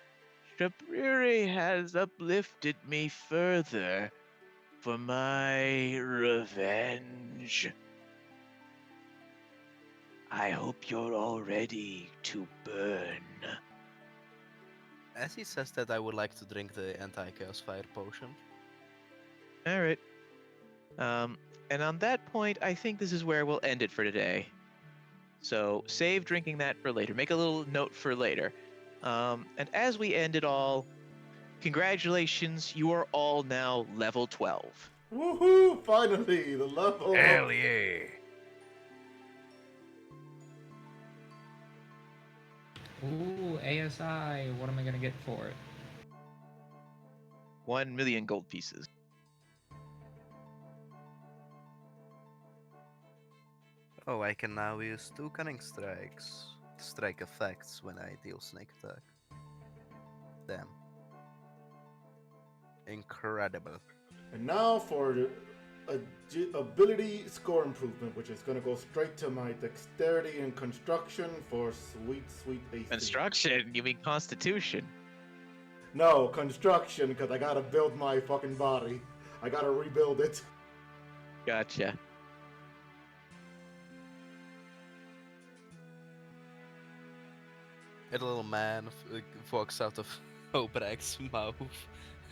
Shabriri has uplifted me further for my revenge. I hope you're all ready to burn. As he says that, I would like to drink the anti-chaos fire potion. All right. And on that point, I think this is where we'll end it for today. So save drinking that for later. Make a little note for later. And as we end it all, congratulations, you are all now level 12. Woohoo! Finally, the level. Hell yeah. Ooh, ASI, what am I gonna get for it? 1 million gold pieces. Oh, I can now use 2 cunning strikes. Strike effects when I deal snake attack. Damn. Incredible. And now for the ability score improvement, which is going to go straight to my dexterity and construction for sweet AC. Construction? You mean constitution? No, construction, because I got to build my fucking body. I got to rebuild it. Gotcha. A little man walks out of Obreg's mouth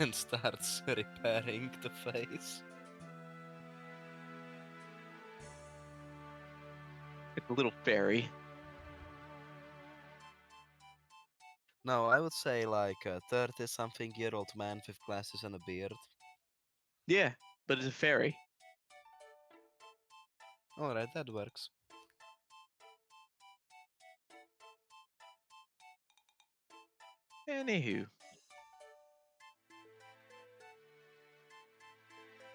and starts repairing the face. It's a little fairy. No, I would say like a 30-something-year-old man with glasses and a beard. Yeah, but it's a fairy. Alright, that works. Anywho.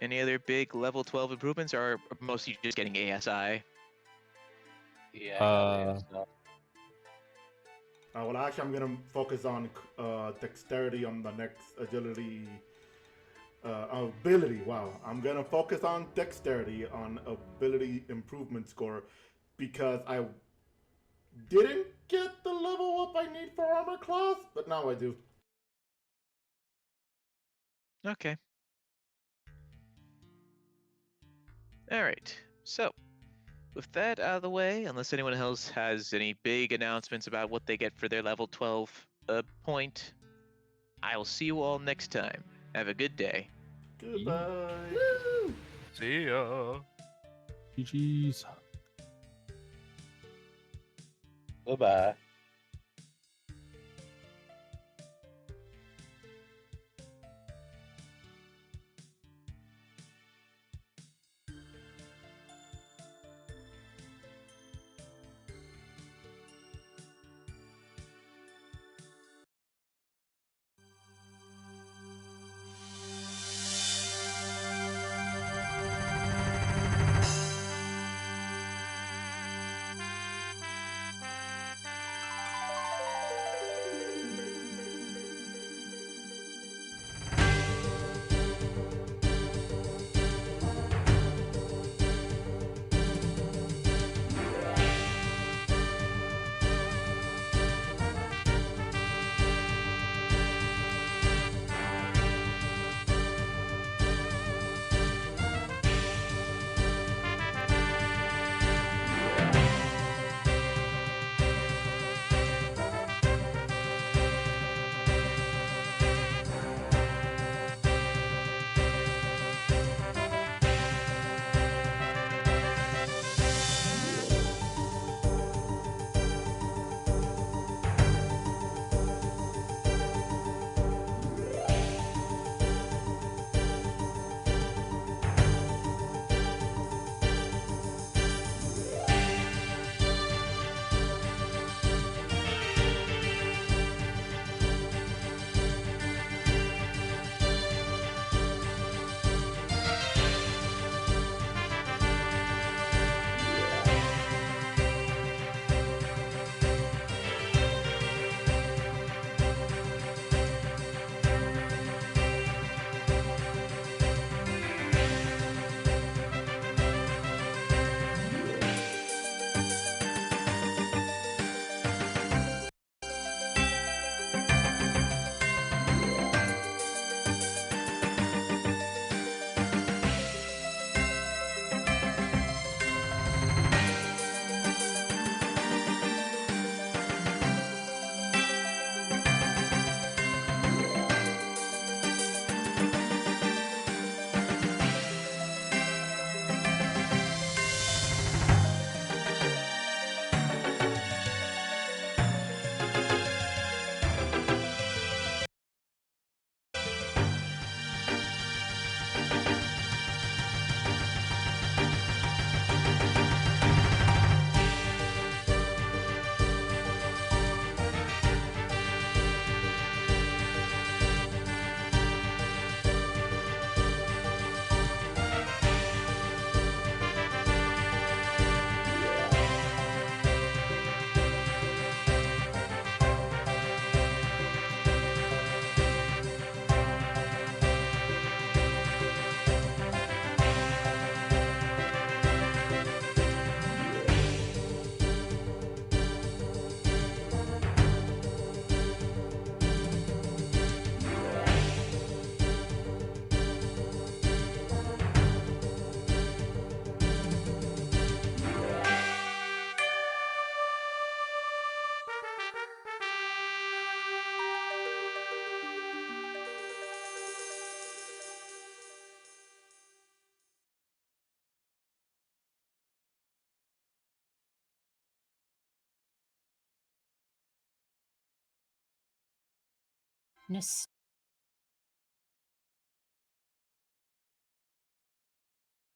Any other big level 12 improvements, or are most of you just getting ASI? Yeah. Well, actually, I'm going to focus on dexterity on the next agility ability. Wow. I'm going to focus on dexterity on ability improvement score because I didn't get the level up I need for armor class, but now I do. Okay. All right. So, with that out of the way, unless anyone else has any big announcements about what they get for their level 12 point, I will see you all next time. Have a good day. Goodbye. Woo! See ya. GG's. Bye-bye. Nostalgia.